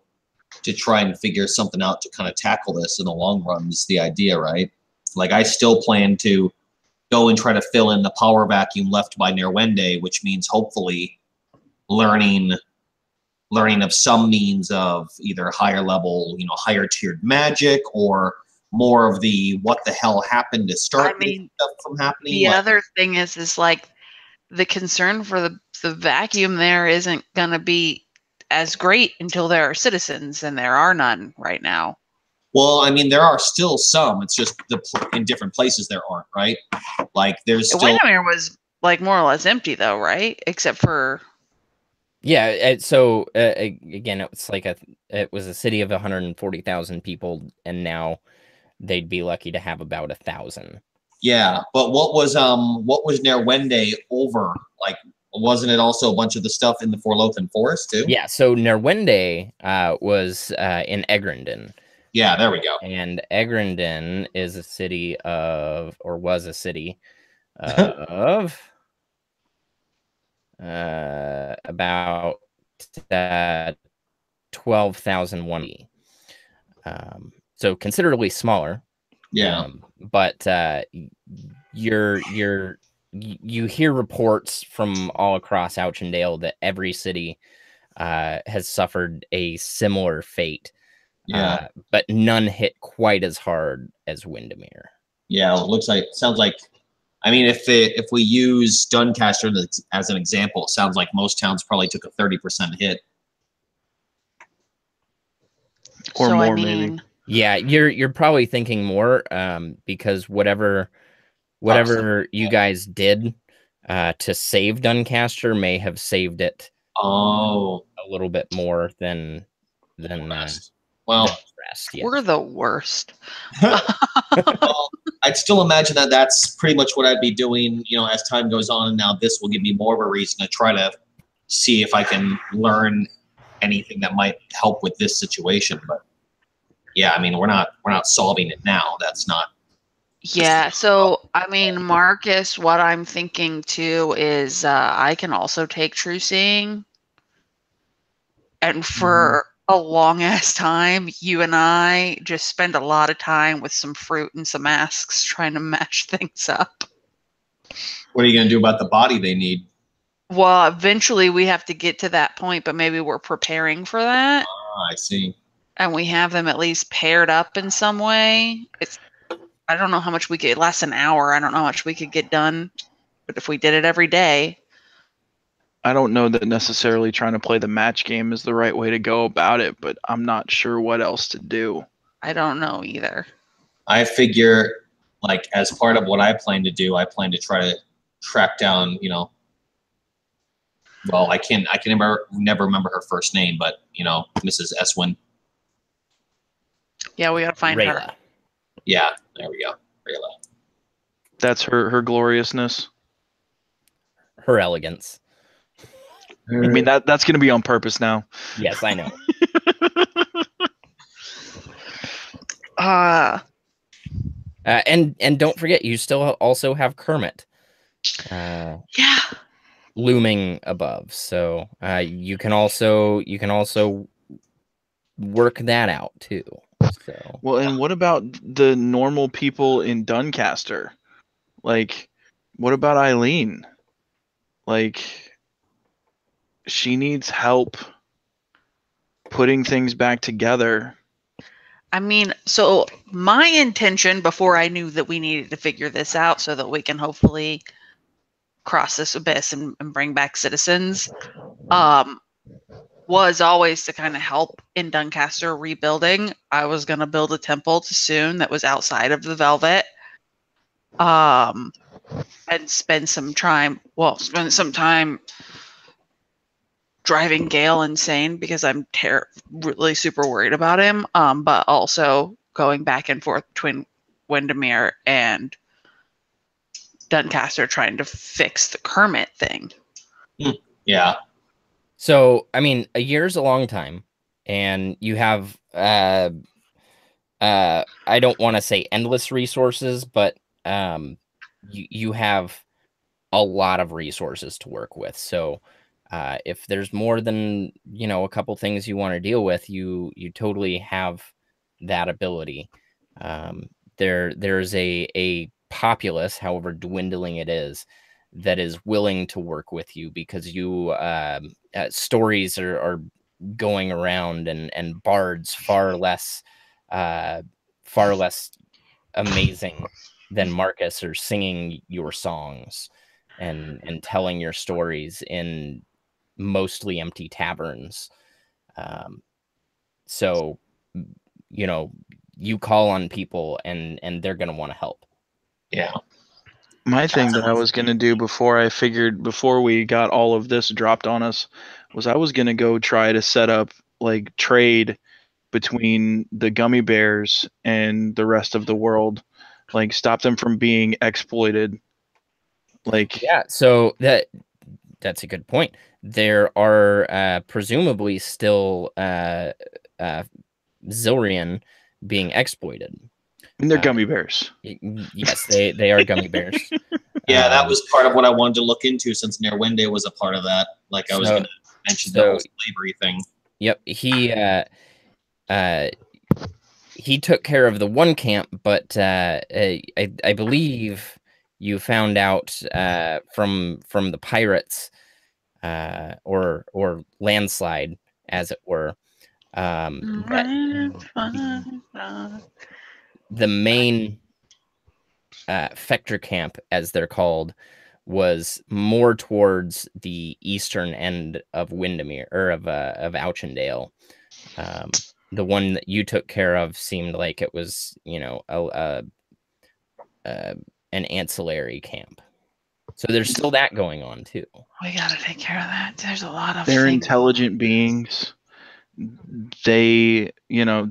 [SPEAKER 1] to try and figure something out to kind of tackle this in the long run is the idea, right? Like, I still plan to go and try to fill in the power vacuum left by Nerwende, which means hopefully learning of some means of either higher level, higher tiered magic, or more of the what the hell happened to start stuff from happening.
[SPEAKER 4] The other thing is like the concern for the vacuum there isn't going to be as great until there are citizens, and there are none right now.
[SPEAKER 1] Well, I mean, there are still some. It's just in different places there aren't, right? Like, there's still...
[SPEAKER 4] Windermere was like more or less empty, though, right? Except for...
[SPEAKER 2] Yeah, so again, it was a city of 140,000 people, and now they'd be lucky to have about 1,000.
[SPEAKER 1] Yeah, but what was Nerwende over? Like, wasn't it also a bunch of the stuff in the Forlothan Forest too?
[SPEAKER 2] Yeah, so Nerwende was in Egrindon.
[SPEAKER 1] Yeah, there we go.
[SPEAKER 2] And Egrindon is a city of, or was a city of about 12,001. So considerably smaller.
[SPEAKER 1] Yeah.
[SPEAKER 2] But you hear reports from all across Auchendale that every city has suffered a similar fate.
[SPEAKER 1] Yeah.
[SPEAKER 2] But none hit quite as hard as Windermere.
[SPEAKER 1] Yeah, sounds like, I mean, if we use Duncaster as an example, it sounds like most towns probably took a 30% hit.
[SPEAKER 3] Or so, more, maybe.
[SPEAKER 2] Yeah, you're probably thinking more, because whatever you guys did to save Duncaster may have saved it a little bit more than
[SPEAKER 1] well,
[SPEAKER 2] rest. Yes.
[SPEAKER 4] We're the worst.
[SPEAKER 1] Well, I'd still imagine that's pretty much what I'd be doing, as time goes on. And now this will give me more of a reason to try to see if I can learn anything that might help with this situation. But yeah, I mean, we're not solving it now. That's not.
[SPEAKER 4] Yeah. So, I mean, Marcus, what I'm thinking too is I can also take True Seeing. And for a long ass time, you and I just spend a lot of time with some fruit and some masks trying to match things up.
[SPEAKER 1] What are you going to do about the body they need?
[SPEAKER 4] Well, eventually we have to get to that point, but maybe we're preparing for that.
[SPEAKER 1] I see.
[SPEAKER 4] And we have them at least paired up in some way. I don't know how much we could, it lasts an hour. I don't know how much we could get done. But if we did it every day.
[SPEAKER 3] I don't know that necessarily trying to play the match game is the right way to go about it, but I'm not sure what else to do.
[SPEAKER 4] I don't know either.
[SPEAKER 1] I figure, like, as part of what I plan to do, I plan to try to track down, well, I can never remember her first name, but Mrs. Eswin.
[SPEAKER 4] Yeah, we gotta find her.
[SPEAKER 2] Rayla.
[SPEAKER 1] Yeah, there we go. Rayla.
[SPEAKER 3] That's her gloriousness.
[SPEAKER 2] Her elegance.
[SPEAKER 3] I mean that's going to be on purpose now.
[SPEAKER 2] Yes, I know. And don't forget, you still also have Kermit.
[SPEAKER 4] Yeah.
[SPEAKER 2] Looming above, so you can also work that out too. So
[SPEAKER 3] Well, and what about the normal people in Duncaster? Like, what about Eileen? Like, she needs help putting things back together.
[SPEAKER 4] I mean, so my intention before I knew that we needed to figure this out so that we can hopefully cross this abyss and bring back citizens, was always to kind of help in Duncaster rebuilding. I was going to build a temple to Soon that was outside of the Velvet, and spend some time driving Gale insane because I'm really super worried about him. But also going back and forth between Windermere and Duncaster trying to fix the Kermit thing.
[SPEAKER 1] Yeah.
[SPEAKER 2] So, I mean, a year's a long time, and you have, I don't want to say endless resources, but you have a lot of resources to work with. So, if there's more than, a couple things you want to deal with, you totally have that ability. There's a populace, however dwindling it is, that is willing to work with you because you stories are going around and bards far less amazing than Marcus are singing your songs and telling your stories in mostly empty taverns. So you call on people and they're going to want to help.
[SPEAKER 1] Yeah.
[SPEAKER 3] My thing that I was going to do before we got all of this dropped on us was I was going to go try to set up like trade between the gummy bears and the rest of the world, like stop them from being exploited. Like,
[SPEAKER 2] yeah, so that's a good point. There are presumably still Zilrian being exploited.
[SPEAKER 3] and they're gummy bears.
[SPEAKER 2] Yes, they are gummy bears.
[SPEAKER 1] Yeah, that was part of what I wanted to look into since Nerwende was a part of that. Like I was going to mention the whole slavery thing.
[SPEAKER 2] Yep, he took care of the one camp, but I believe you found out from the pirates or landslide, as it were, that the main Fector camp, as they're called, was more towards the eastern end of Windermere or of Auchendale. The one that you took care of seemed like it was, an ancillary camp. So there's still that going on too.
[SPEAKER 4] We gotta take care of that. There's a lot of.
[SPEAKER 3] They're intelligent beings. They know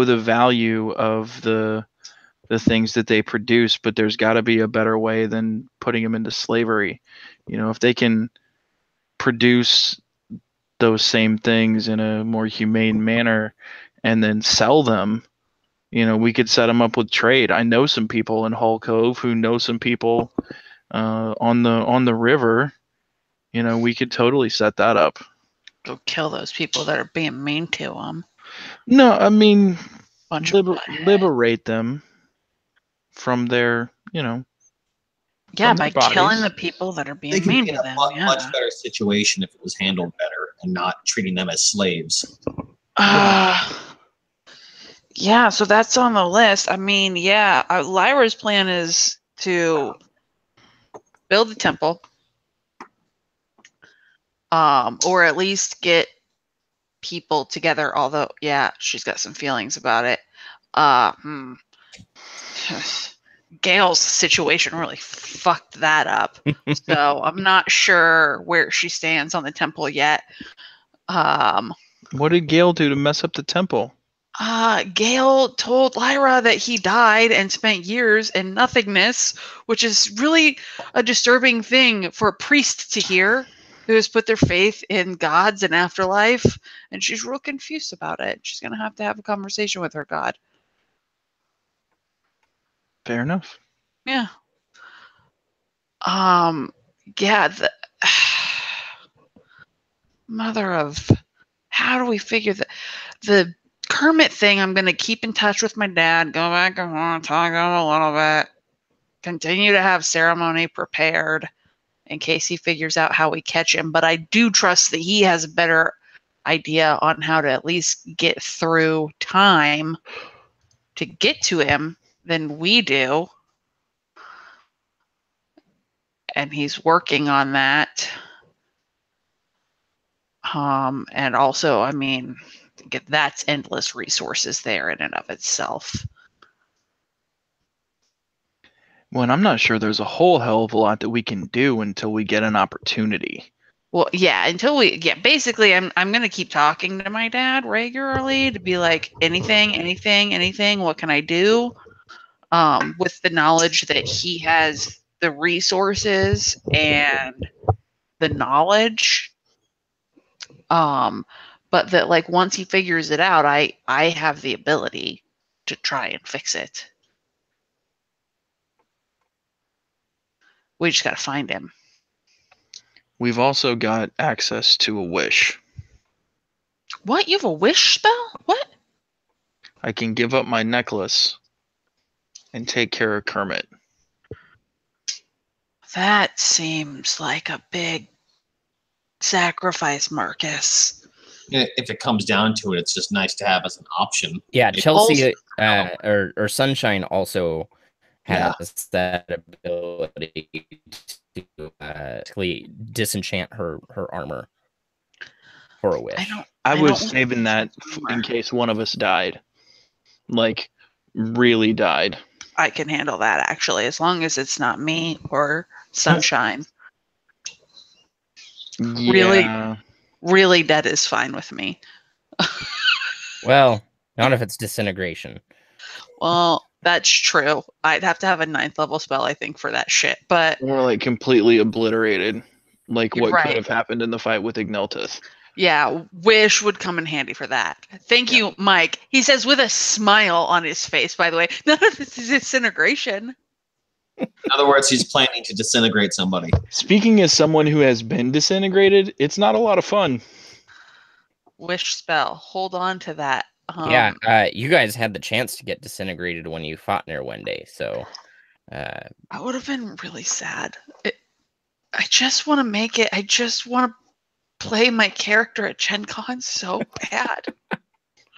[SPEAKER 3] the value of the things that they produce, but there's got to be a better way than putting them into slavery. If they can produce those same things in a more humane manner and then sell them, we could set them up with trade. I know some people in Hull Cove who know some people on the river. We could totally set that up.
[SPEAKER 4] Go kill those people that are being mean to them.
[SPEAKER 3] No, I mean, liberate them from their,
[SPEAKER 4] yeah, by killing the people that are being mean to them.
[SPEAKER 1] Yeah. Much better situation if it was handled better and not treating them as slaves.
[SPEAKER 4] Yeah, so that's on the list. I mean, yeah, Lyra's plan is to build a temple, or at least get people together. Although, yeah, she's got some feelings about it. Gail's situation really fucked that up. So I'm not sure where she stands on the temple yet.
[SPEAKER 3] What did Gail do to mess up the temple?
[SPEAKER 4] Gail told Lyra that he died and spent years in nothingness, which is really a disturbing thing for a priest to hear who has put their faith in gods and afterlife. And she's real confused about it. She's going to have a conversation with her god.
[SPEAKER 3] Fair enough.
[SPEAKER 4] Yeah. Yeah. Mother of, how do we figure the Kermit thing? I'm going to keep in touch with my dad, go back and forth, talk to him a little bit, continue to have ceremony prepared in case he figures out how we catch him. But I do trust that he has a better idea on how to at least get through time to get to him than we do. And he's working on that. And also, I mean, that's endless resources there in and of itself.
[SPEAKER 3] Well, and I'm not sure there's a whole hell of a lot that we can do until we get an opportunity.
[SPEAKER 4] Well, yeah, basically I'm going to keep talking to my dad regularly to be like, anything, what can I do? With the knowledge that he has the resources and the knowledge. But that, like, once he figures it out, I have the ability to try and fix it. We just got to find him.
[SPEAKER 3] We've also got access to a wish.
[SPEAKER 4] What? You have a wish spell? What?
[SPEAKER 3] I can give up my necklace and take care of Kermit.
[SPEAKER 4] That seems like a big sacrifice, Marcus.
[SPEAKER 1] If it comes down to it, it's just nice to have as an option.
[SPEAKER 2] Yeah,
[SPEAKER 1] It
[SPEAKER 2] Chelsea
[SPEAKER 1] also-
[SPEAKER 2] or Sunshine also has that ability to basically disenchant her armor for a wish.
[SPEAKER 3] I was saving that in case one of us died. Like, really died.
[SPEAKER 4] I can handle that, actually, as long as it's not me or Sunshine.
[SPEAKER 3] Yeah.
[SPEAKER 4] Really dead is fine with me.
[SPEAKER 2] Well, not if it's disintegration.
[SPEAKER 4] Well, that's true. I'd have to have a 9th level spell, I think, for that shit. But
[SPEAKER 3] Or like completely obliterated. Like what
[SPEAKER 4] Right.
[SPEAKER 3] could have happened in the fight with Igneltith.
[SPEAKER 4] yeah, wish would come in handy for that. Thank you, Mike. He says with a smile on his face, by the way. None of this is disintegration.
[SPEAKER 1] In other words, he's planning to disintegrate somebody.
[SPEAKER 3] Speaking as someone who has been disintegrated, it's not a lot of fun.
[SPEAKER 4] Wish spell. Hold on to that.
[SPEAKER 2] Yeah, you guys had the chance to get disintegrated when you fought near one day, so
[SPEAKER 4] I would have been really sad. I just want to make it. I just want to play my character at Gen Con so bad.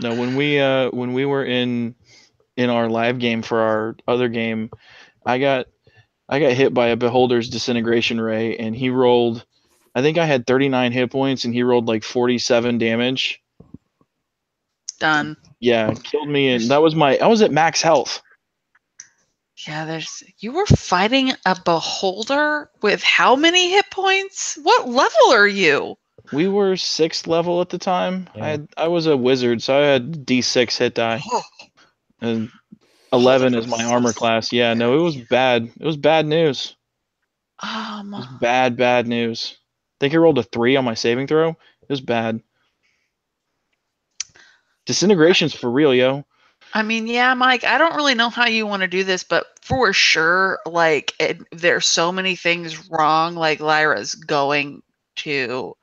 [SPEAKER 3] No, when we were in our live game for our other game, I got hit by a Beholder's disintegration ray, and he rolled. I think I had 39 hit points, and he rolled like 47 damage.
[SPEAKER 4] Done.
[SPEAKER 3] Yeah, killed me, and I was at max health.
[SPEAKER 4] Yeah, you were fighting a Beholder with how many hit points? What level are you?
[SPEAKER 3] We were 6th level at the time.
[SPEAKER 2] Yeah.
[SPEAKER 3] I was a wizard, so I had D6 hit die. And 11 is my armor class. Yeah, no, it was bad. It was bad news. It was bad news. I think I rolled a 3 on my saving throw. It was bad. Disintegration's for real, yo.
[SPEAKER 4] I mean, yeah, Mike, I don't really know how you want to do this, but for sure, like, there's so many things wrong. Like, Lyra's going to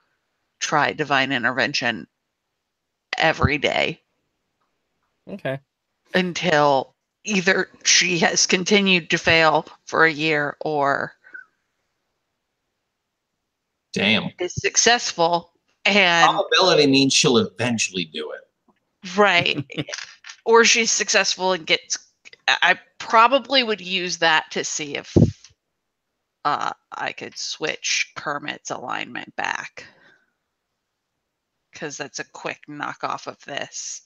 [SPEAKER 4] try divine intervention every day.
[SPEAKER 2] okay.
[SPEAKER 4] Until either she has continued to fail for a year or is successful. And
[SPEAKER 1] Probability means she'll eventually do it.
[SPEAKER 4] Right. Or she's successful and gets. I probably would use that to see if I could switch Kermit's alignment back. because that's a quick knockoff of this.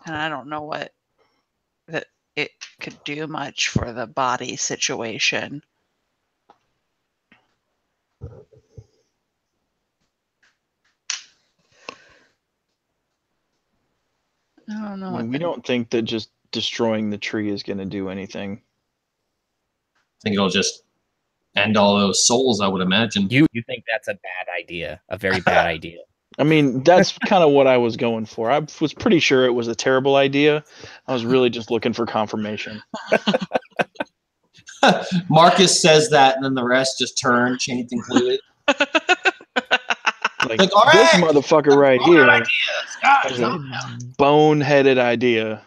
[SPEAKER 4] And I don't know what that it could do much for the body situation. I don't know.
[SPEAKER 3] I mean, we don't think that just destroying the tree is going to do anything.
[SPEAKER 1] I think it'll just end all those souls, I would imagine.
[SPEAKER 2] You think that's a bad idea, a very bad idea.
[SPEAKER 3] I mean, that's kind of what I was going for. I was pretty sure it was a terrible idea. I was really just looking for confirmation.
[SPEAKER 1] Marcus says that, and then the rest just turn, Chained included.
[SPEAKER 3] Like,
[SPEAKER 1] Like, all
[SPEAKER 3] this
[SPEAKER 1] right,
[SPEAKER 3] motherfucker right
[SPEAKER 1] all good
[SPEAKER 3] here
[SPEAKER 1] ideas. God,
[SPEAKER 3] has a boneheaded idea.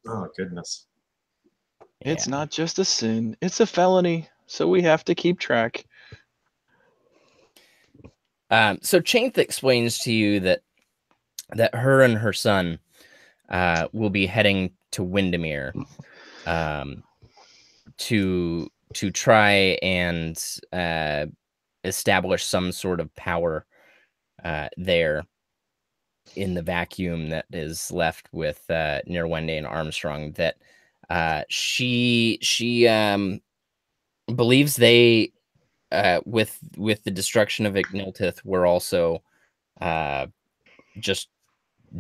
[SPEAKER 1] oh, goodness.
[SPEAKER 3] It's
[SPEAKER 2] Yeah.
[SPEAKER 3] not just a sin, it's a felony, so we have to keep track.
[SPEAKER 2] So Chainth explains to you that her and her son will be heading to Windermere to try and establish some sort of power there in the vacuum that is left with Nirwende and Armstrong. That she believes they with the destruction of Igniltith were also just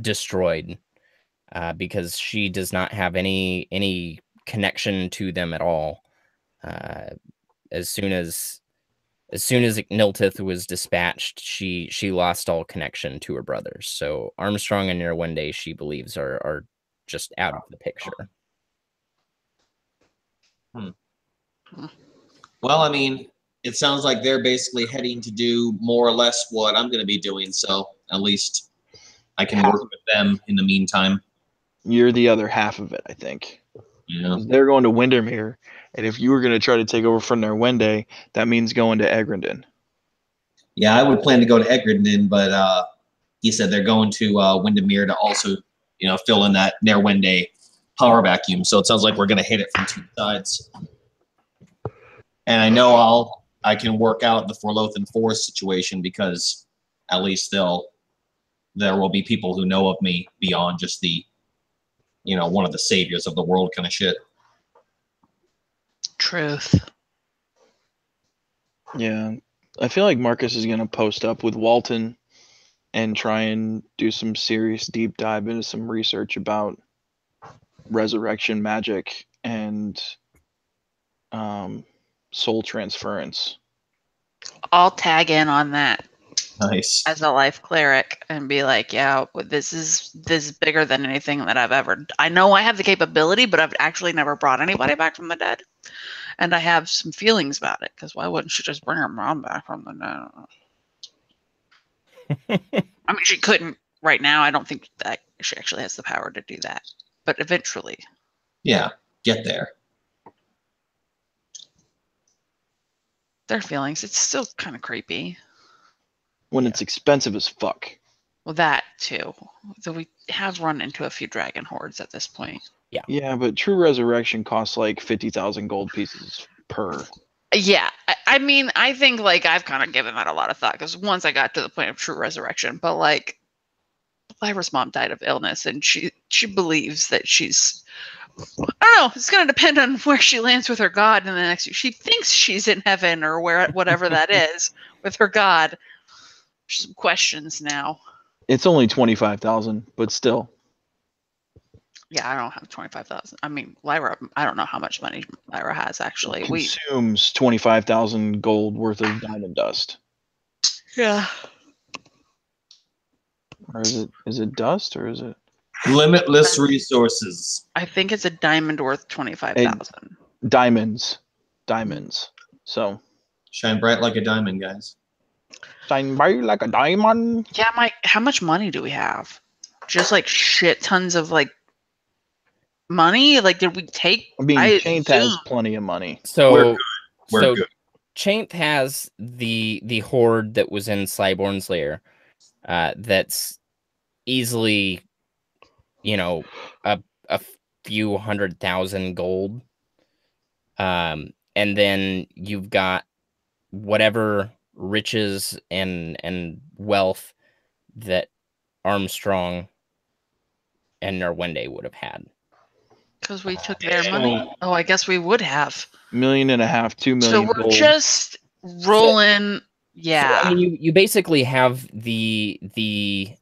[SPEAKER 2] destroyed because she does not have any connection to them at all. As soon as Igniltith was dispatched, she lost all connection to her brothers. So Armstrong and Nirwende, she believes, are just out of the picture.
[SPEAKER 1] Well, I mean, it sounds like they're basically heading to do more or less what I'm going to be doing, so at least I can work with them in the meantime.
[SPEAKER 3] You're the other half of it, I think.
[SPEAKER 1] Yeah.
[SPEAKER 3] They're going to Windermere, and if you were going to try to take over from Nirwende, that means going to Egrendon.
[SPEAKER 1] Yeah, I would plan to go to Egrendon, but he said they're going to Windermere to also, fill in that Nirwende power vacuum. So it sounds like we're going to hit it from two sides. And I know I can work out the Forlothan Forest situation because at least there will be people who know of me beyond just the, one of the saviors of the world kind of shit.
[SPEAKER 4] Truth.
[SPEAKER 3] Yeah, I feel like Marcus is going to post up with Walton and try and do some serious deep dive into some research about resurrection magic and soul transference.
[SPEAKER 4] I'll tag in on that
[SPEAKER 1] Nice.
[SPEAKER 4] as a life cleric and be like, yeah, this is bigger than anything that I've ever. I know I have the capability, but I've actually never brought anybody back from the dead, and I have some feelings about it. Because why wouldn't she just bring her mom back from the dead? I mean, she couldn't right now. I don't think that she actually has the power to do that, but eventually.
[SPEAKER 1] Yeah, get there.
[SPEAKER 4] Their feelings. It's still kind of creepy.
[SPEAKER 3] When it's expensive as fuck.
[SPEAKER 4] Well, that too. So we have run into a few dragon hordes at this point.
[SPEAKER 3] Yeah, but true resurrection costs like 50,000 gold pieces per.
[SPEAKER 4] Yeah, I mean, I think like I've kind of given that a lot of thought because once I got to the point of true resurrection, but like Lyra's mom died of illness, and she believes that she's. I don't know. It's going to depend on where she lands with her god in the next year. She thinks she's in heaven or whatever that is with her god. There's some questions now.
[SPEAKER 3] It's only 25,000, but still.
[SPEAKER 4] Yeah, I don't have 25,000. I mean, Lyra. I don't know how much money Lyra has actually.
[SPEAKER 3] Consumes 25,000 gold worth of diamond dust.
[SPEAKER 4] Yeah.
[SPEAKER 3] Or is it dust or is it
[SPEAKER 1] Limitless resources.
[SPEAKER 4] I think it's a diamond worth 25,000.
[SPEAKER 3] diamonds? So
[SPEAKER 1] Shine bright like a diamond, guys.
[SPEAKER 3] shine bright like a diamond.
[SPEAKER 4] Yeah, Mike. How much money do we have? Just like shit tons of like money. Like, did we take?
[SPEAKER 3] I mean, Chainth has
[SPEAKER 4] assume-
[SPEAKER 3] plenty of money.
[SPEAKER 2] So
[SPEAKER 1] We're good.
[SPEAKER 2] Chainth has the horde that was in Slyborn's lair. That's easily, a few 100,000 gold. And then you've got whatever riches and wealth that Armstrong and Nerwende would have had.
[SPEAKER 4] Because we took their money. Oh, I guess we would have.
[SPEAKER 3] $1.5 million, 2
[SPEAKER 4] So
[SPEAKER 3] million
[SPEAKER 4] we're
[SPEAKER 3] gold.
[SPEAKER 4] just rolling. Yeah.
[SPEAKER 2] So, I mean, you basically have the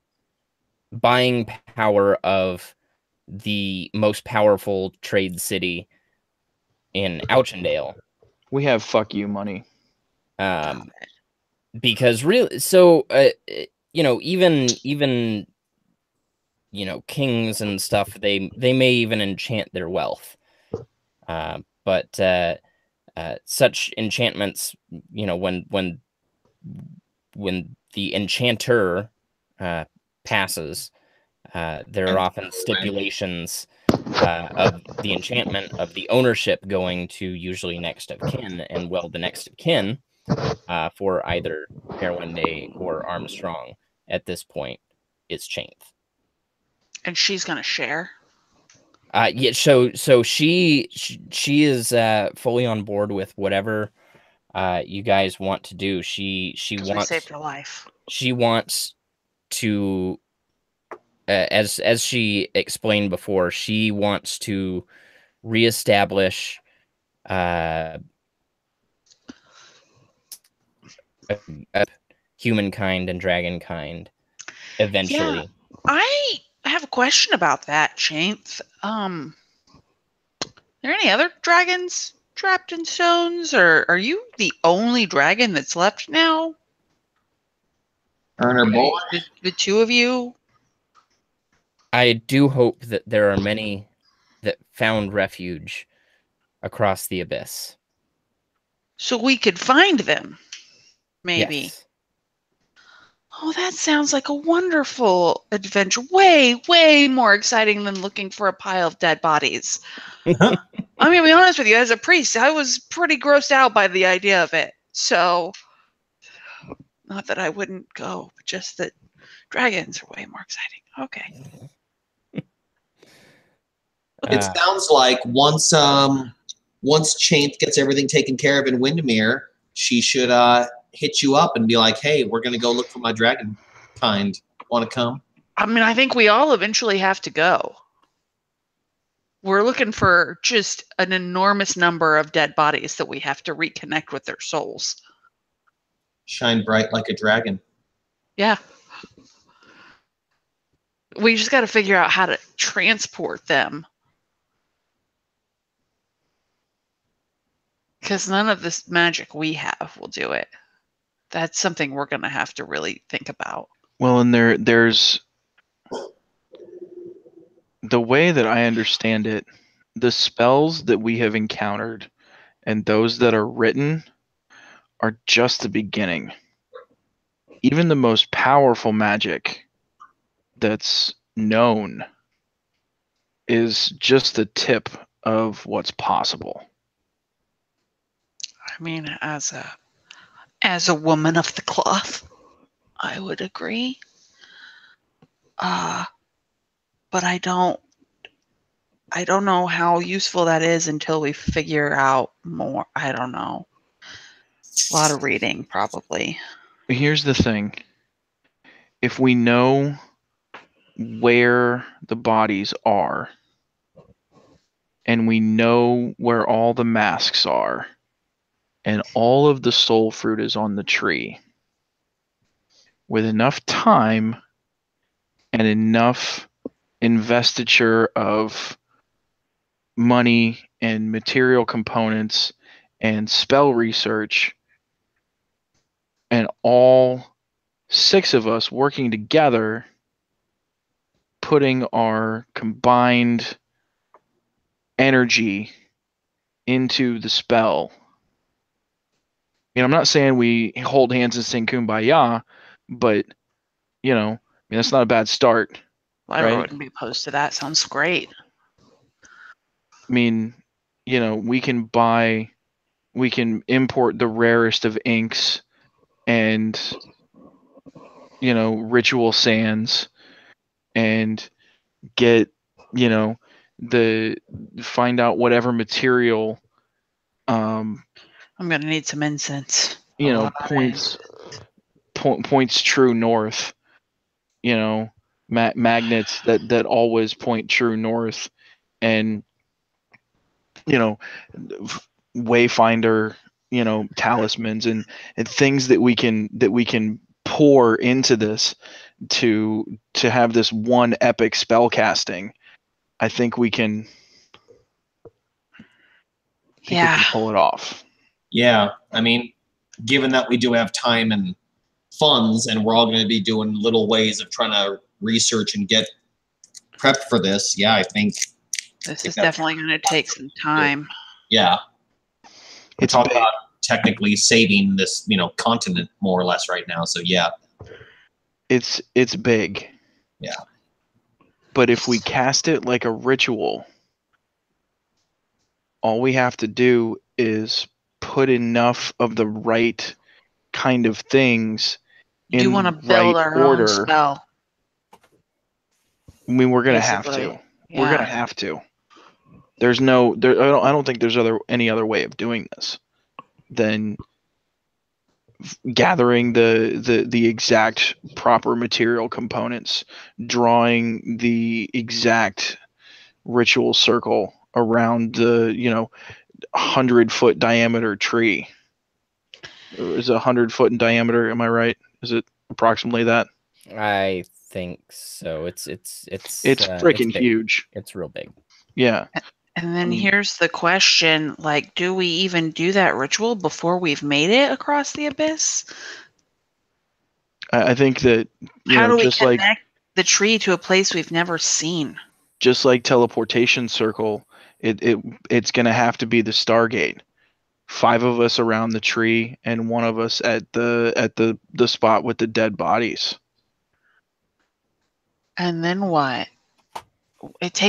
[SPEAKER 2] buying power of the most powerful trade city in Auchendale.
[SPEAKER 3] We have fuck you money.
[SPEAKER 2] Because really, so even kings and stuff, they may even enchant their wealth, but such enchantments, when the enchanter passes, there are often stipulations of the enchantment of the ownership going to usually next of kin, and the next of kin for either Nerwende or Armstrong at this point is Chainth.
[SPEAKER 4] And she's gonna share.
[SPEAKER 2] Yeah. So she is fully on board with whatever you guys want to do. She
[SPEAKER 4] We
[SPEAKER 2] wants
[SPEAKER 4] saved her life.
[SPEAKER 2] She wants to, as she explained before, she wants to reestablish humankind and dragonkind eventually.
[SPEAKER 4] Yeah, I have a question about that, Chainth. Are there any other dragons trapped in stones, or are you the only dragon that's left now?
[SPEAKER 1] Earner boy.
[SPEAKER 4] The two of you?
[SPEAKER 2] I do hope that there are many that found refuge across the abyss.
[SPEAKER 4] So we could find them, maybe.
[SPEAKER 2] Yes.
[SPEAKER 4] Oh, that sounds like a wonderful adventure. Way, way more exciting than looking for a pile of dead bodies. I'm going to be honest with you, as a priest, I was pretty grossed out by the idea of it. So, not that I wouldn't go, but just that dragons are way more exciting. Okay.
[SPEAKER 1] It sounds like once Chainth gets everything taken care of in Windermere, she should hit you up and be like, "Hey, we're gonna go look for my dragon kind. Want to come?"
[SPEAKER 4] I mean, I think we all eventually have to go. We're looking for just an enormous number of dead bodies that we have to reconnect with their souls.
[SPEAKER 1] Shine bright like a dragon.
[SPEAKER 4] Yeah. We just got to figure out how to transport them. Because none of this magic we have will do it. That's something we're going to have to really think about.
[SPEAKER 3] Well, and there's the way that I understand it, the spells that we have encountered and those that are written are just the beginning. Even the most powerful magic that's known is just the tip of what's possible.
[SPEAKER 4] I mean, as a woman of the cloth, I would agree. But I don't know how useful that is until we figure out more. I don't know. A lot of reading, probably.
[SPEAKER 3] Here's the thing. If we know where the bodies are, and we know where all the masks are, and all of the soul fruit is on the tree, with enough time and enough investiture of money and material components and spell research, and all 6 of us working together, putting our combined energy into the spell. I'm not saying we hold hands and sing Kumbaya, but that's not a bad start.
[SPEAKER 4] I
[SPEAKER 3] right?
[SPEAKER 4] wouldn't be opposed to that. Sounds great.
[SPEAKER 3] I mean, we can import the rarest of inks and ritual sands, and get find out whatever material.
[SPEAKER 4] I'm gonna need some incense.
[SPEAKER 3] you know,
[SPEAKER 4] Aligned.
[SPEAKER 3] points true north. You know, magnets that always point true north, and you know, wayfinder, you know, talismans and things that we can pour into this to have this one epic spell casting. I think we can. We
[SPEAKER 4] Yeah.
[SPEAKER 3] can pull it off.
[SPEAKER 1] Yeah, I mean, given that we do have time and funds, and we're all going to be doing little ways of trying to research and get prepped for this, yeah, I think
[SPEAKER 4] This is definitely going to take some time.
[SPEAKER 1] yeah. We're
[SPEAKER 3] It's
[SPEAKER 1] talking
[SPEAKER 3] big.
[SPEAKER 1] about technically saving this, continent more or less right now. So yeah.
[SPEAKER 3] It's big.
[SPEAKER 1] Yeah.
[SPEAKER 3] But if we cast it like a ritual, all we have to do is put enough of the right kind of things
[SPEAKER 4] We do
[SPEAKER 3] in
[SPEAKER 4] want to
[SPEAKER 3] the
[SPEAKER 4] build
[SPEAKER 3] right
[SPEAKER 4] our own
[SPEAKER 3] order.
[SPEAKER 4] spell.
[SPEAKER 3] I mean, we're gonna have
[SPEAKER 4] Basically.
[SPEAKER 3] to.
[SPEAKER 4] Yeah.
[SPEAKER 3] We're gonna have to. There's no. I don't think there's any other way of doing this than gathering the exact proper material components, drawing the exact ritual circle around the 100-foot diameter tree. Is it 100 foot in diameter? Am I right? Is it approximately that?
[SPEAKER 2] I think so. It's
[SPEAKER 3] freaking
[SPEAKER 2] big.
[SPEAKER 3] huge.
[SPEAKER 2] It's real big.
[SPEAKER 3] Yeah.
[SPEAKER 4] And then here's the question, like, do we even do that ritual before we've made it across the abyss?
[SPEAKER 3] I think that
[SPEAKER 4] How do we
[SPEAKER 3] just
[SPEAKER 4] connect
[SPEAKER 3] like
[SPEAKER 4] the tree to a place we've never seen?
[SPEAKER 3] just like teleportation circle, it's gonna have to be the Stargate. 5 of us around the tree and 1 of us at the spot with the dead bodies.
[SPEAKER 4] And then what? It's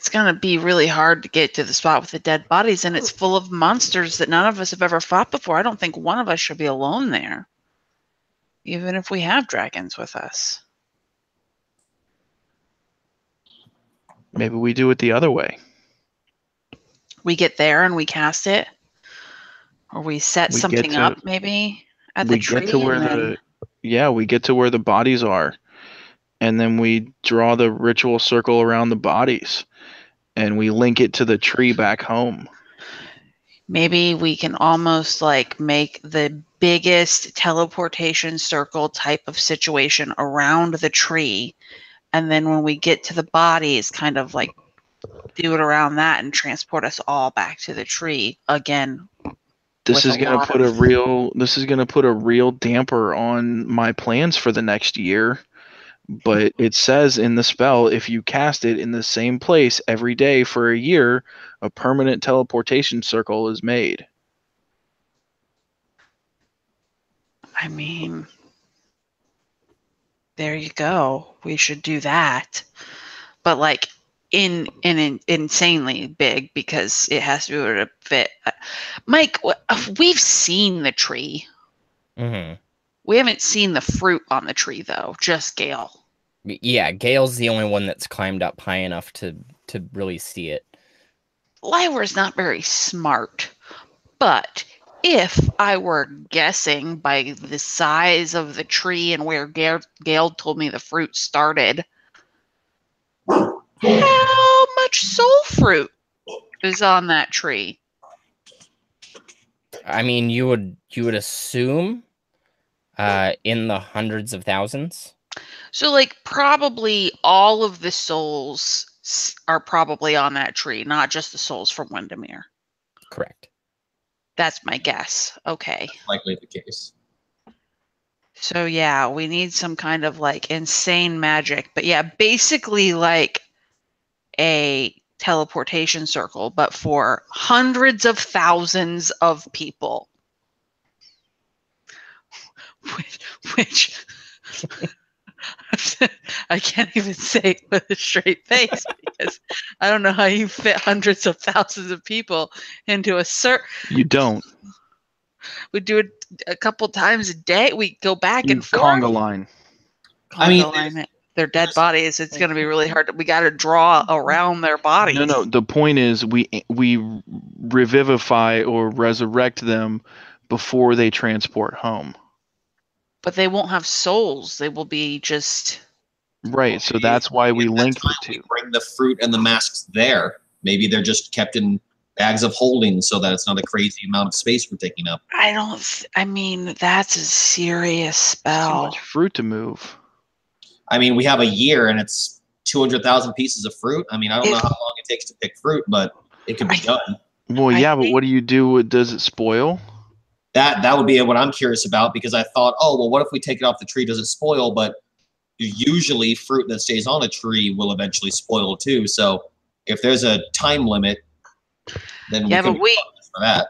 [SPEAKER 4] going to be really hard to get to the spot with the dead bodies, and it's full of monsters that none of us have ever fought before. I don't think one of us should be alone there, even if we have dragons with us.
[SPEAKER 3] Maybe we do it the other way.
[SPEAKER 4] We get there and we cast it, or we set something up maybe at the tree.
[SPEAKER 3] We get to where the bodies are, and then we draw the ritual circle around the bodies, and we link it to the tree back home.
[SPEAKER 4] Maybe we can almost like make the biggest teleportation circle type of situation around the tree, and then when we get to the bodies, kind of like do it around that and transport us all back to the tree again.
[SPEAKER 3] This is gonna put a real damper on my plans for the next year. But it says in the spell, if you cast it in the same place every day for a year, a permanent teleportation circle is made.
[SPEAKER 4] I mean, there you go. We should do that. But like insanely big, because it has to be able to fit. Mike, we've seen the tree.
[SPEAKER 2] Mm-hmm.
[SPEAKER 4] We haven't seen the fruit on the tree, though. Just Gale.
[SPEAKER 2] Yeah, Gale's the only one that's climbed up high enough to really see it.
[SPEAKER 4] Lyra's not very smart, but if I were guessing by the size of the tree and where Gale told me the fruit started, how much soul fruit is on that tree?
[SPEAKER 2] I mean, you would assume in the hundreds of thousands.
[SPEAKER 4] So, like, probably all of the souls are probably on that tree, not just the souls from Windermere.
[SPEAKER 2] Correct.
[SPEAKER 4] That's my guess. Okay.
[SPEAKER 1] Likely the case.
[SPEAKER 4] So, yeah, we need some kind of, like, insane magic. But, yeah, basically like a teleportation circle, but for hundreds of thousands of people. Which I can't even say it with a straight face, because I don't know how you fit hundreds of thousands of people into a
[SPEAKER 3] You don't.
[SPEAKER 4] We do it a couple times a day. We go back and forth.
[SPEAKER 3] Conga line.
[SPEAKER 4] They're dead bodies. It's going to be really hard. We got to draw around their bodies.
[SPEAKER 3] No. The point is we revivify or resurrect them before they transport home.
[SPEAKER 4] But they won't have souls. They will be just...
[SPEAKER 3] Right, so that's why we
[SPEAKER 1] At that
[SPEAKER 3] link the
[SPEAKER 1] time, we
[SPEAKER 3] two.
[SPEAKER 1] bring the fruit and the masks there. Maybe they're just kept in bags of holding so that it's not a crazy amount of space we're taking up.
[SPEAKER 4] I mean, that's a serious
[SPEAKER 3] Too
[SPEAKER 4] spell.
[SPEAKER 3] much fruit to move.
[SPEAKER 1] I mean, we have a year and it's 200,000 pieces of fruit. I mean, I don't know
[SPEAKER 4] If-
[SPEAKER 1] how long it takes to pick fruit, but it can be done.
[SPEAKER 3] Well,
[SPEAKER 4] I
[SPEAKER 3] yeah, but
[SPEAKER 4] think-
[SPEAKER 3] what do you do with, does it spoil?
[SPEAKER 1] That would be what I'm curious about, because I thought, oh, well, what if we take it off the tree? Does it spoil? But usually fruit that stays on a tree will eventually spoil too. So if there's a time limit, then
[SPEAKER 4] Yeah,
[SPEAKER 1] we can
[SPEAKER 4] but we...
[SPEAKER 1] for that.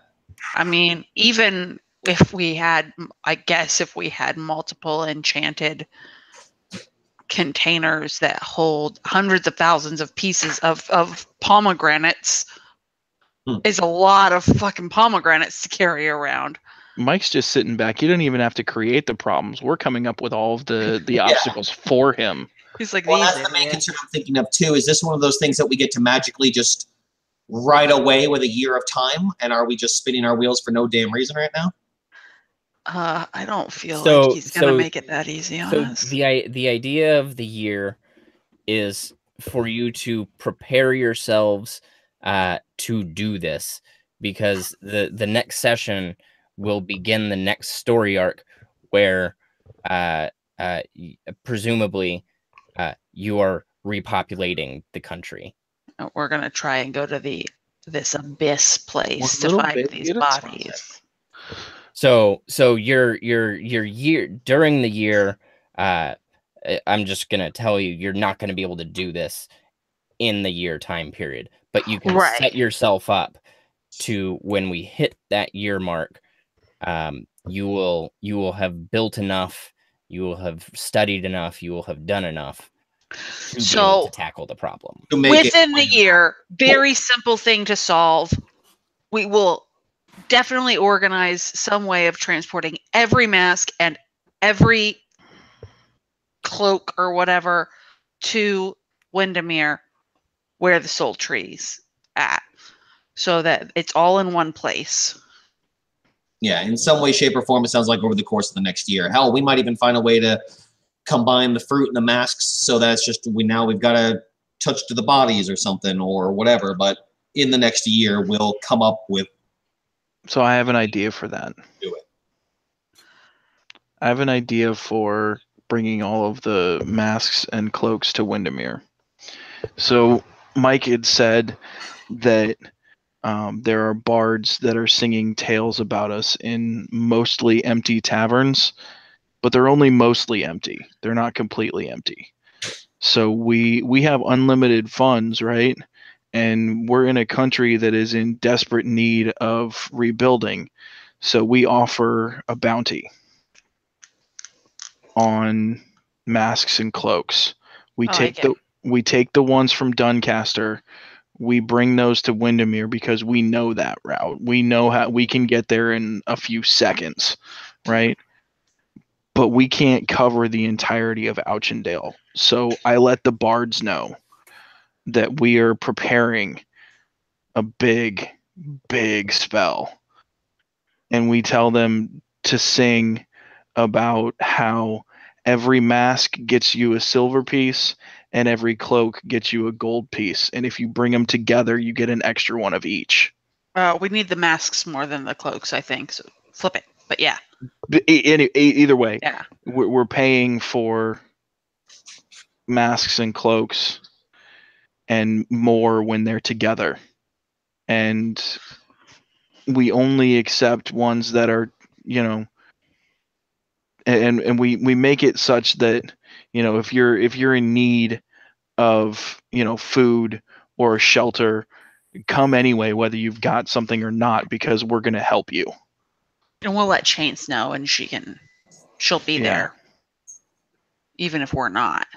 [SPEAKER 4] I mean, even if we had, I guess if we had multiple enchanted containers that hold hundreds of thousands of pieces of pomegranates, is a lot of fucking pomegranates to carry around.
[SPEAKER 3] Mike's just sitting back. You don't even have to create the problems. We're coming up with all of the obstacles for him.
[SPEAKER 4] He's like,
[SPEAKER 1] Well,
[SPEAKER 4] these
[SPEAKER 1] that's the main
[SPEAKER 4] idiots.
[SPEAKER 1] concern I'm thinking of too. Is this one of those things that we get to magically just right away with a year of time? And are we just spinning our wheels for no damn reason right now?
[SPEAKER 4] I don't feel
[SPEAKER 2] So-
[SPEAKER 4] like he's gonna
[SPEAKER 2] so-
[SPEAKER 4] make it that easy on
[SPEAKER 2] So
[SPEAKER 4] us.
[SPEAKER 2] the idea of the year is for you to prepare yourselves to do this, because the next session will begin the next story arc where presumably you are repopulating the country.
[SPEAKER 4] We're gonna try and go to this abyss place
[SPEAKER 3] One
[SPEAKER 4] to
[SPEAKER 3] little
[SPEAKER 4] find
[SPEAKER 3] bit
[SPEAKER 4] these
[SPEAKER 3] at a time.
[SPEAKER 4] bodies.
[SPEAKER 2] So your year during the year, I'm just gonna tell you, you're not gonna be able to do this in the year time period, but you can
[SPEAKER 4] Right.
[SPEAKER 2] set yourself up to, when we hit that year mark, you will have built enough, you will have studied enough, you will have done enough to be able
[SPEAKER 4] So
[SPEAKER 2] to tackle the problem.
[SPEAKER 1] To make it
[SPEAKER 4] within the year, very simple thing to solve. We will definitely organize some way of transporting every mask and every cloak or whatever to Windermere, where the soul tree's at, so that it's all in one place.
[SPEAKER 1] Yeah, in some way, shape, or form, it sounds like over the course of the next year. Hell, we might even find a way to combine the fruit and the masks so that it's just we've got to touch to the bodies or something or whatever. But in the next year, we'll come up with
[SPEAKER 3] So I have an idea for that.
[SPEAKER 1] do it.
[SPEAKER 3] I have an idea for bringing all of the masks and cloaks to Windermere. So Mike had said that there are bards that are singing tales about us in mostly empty taverns, but they're only mostly empty. They're not completely empty. So we have unlimited funds, right? And we're in a country that is in desperate need of rebuilding. So we offer a bounty on masks and cloaks. We take the ones from Duncaster. We bring those to Windermere because we know that route. We know how we can get there in a few seconds, right? But we can't cover the entirety of Auchendale. So I let the bards know that we are preparing a big, big spell. And we tell them to sing about how every mask gets you a silver piece and every cloak gets you a gold piece. And if you bring them together, you get an extra one of each.
[SPEAKER 4] We need the masks more than the cloaks, I think. So flip it. But yeah.
[SPEAKER 3] Either way,
[SPEAKER 4] Yeah.
[SPEAKER 3] we're paying for masks and cloaks and more when they're together. And we only accept ones that are, and we make it such that, if you're in need of, food or shelter, come anyway, whether you've got something or not, because we're going to help you.
[SPEAKER 4] And we'll let Chains know, and she'll be there, even if we're not.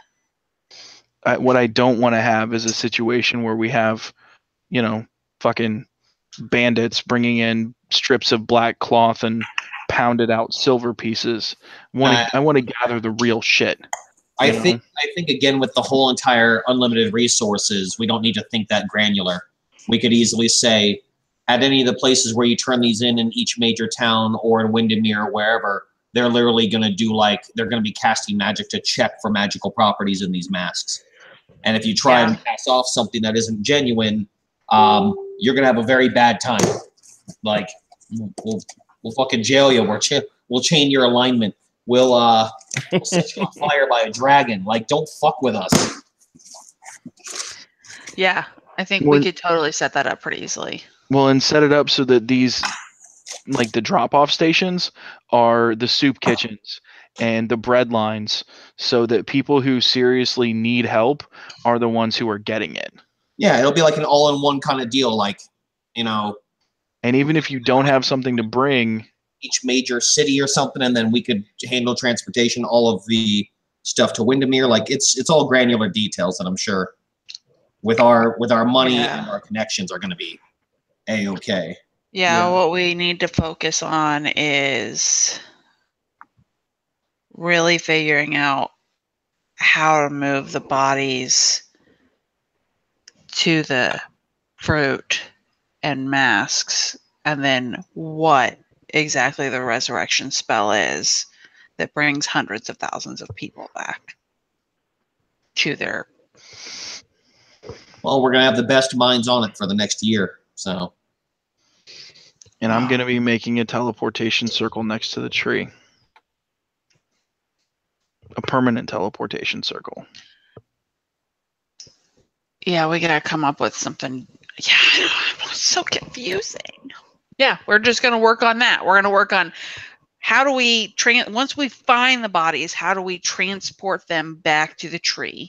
[SPEAKER 3] What I don't want to have is a situation where we have, fucking bandits bringing in strips of black cloth and pounded out silver pieces. I want to gather the real shit.
[SPEAKER 1] I think again, with the whole entire unlimited resources, we don't need to think that granular. We could easily say, at any of the places where you turn these in each major town or in Windermere or wherever, they're literally going to do they're going to be casting magic to check for magical properties in these masks. And if you try and pass off something that isn't genuine, you're going to have a very bad time. Like, we'll fucking jail you. We'll chain your alignment. We'll set you on fire by a dragon. Like, don't fuck with us.
[SPEAKER 4] Yeah, I think we could totally set that up pretty easily.
[SPEAKER 3] Well, and set it up so that these, like the drop-off stations, are the soup kitchens and the bread lines, so that people who seriously need help are the ones who are getting it.
[SPEAKER 1] Yeah, it'll be like an all-in-one kind of deal, like,
[SPEAKER 3] And even if you don't have something to bring,
[SPEAKER 1] each major city or something, and then we could handle transportation, all of the stuff to Windermere. Like, it's all granular details that I'm sure with our money and our connections are going to be A-okay.
[SPEAKER 4] Yeah, what we need to focus on is really figuring out how to move the bodies to the fruit and masks, and then what exactly the resurrection spell is that brings hundreds of thousands of people back to their...
[SPEAKER 1] Well, we're going to have the best minds on it for the next year, so...
[SPEAKER 3] And I'm going to be making a teleportation circle next to the tree. A permanent teleportation circle.
[SPEAKER 4] Yeah, we got to come up with something. Yeah, it's so confusing. Yeah, we're just going to work on that. We're going to work on how do we... once we find the bodies, how do we transport them back to the tree?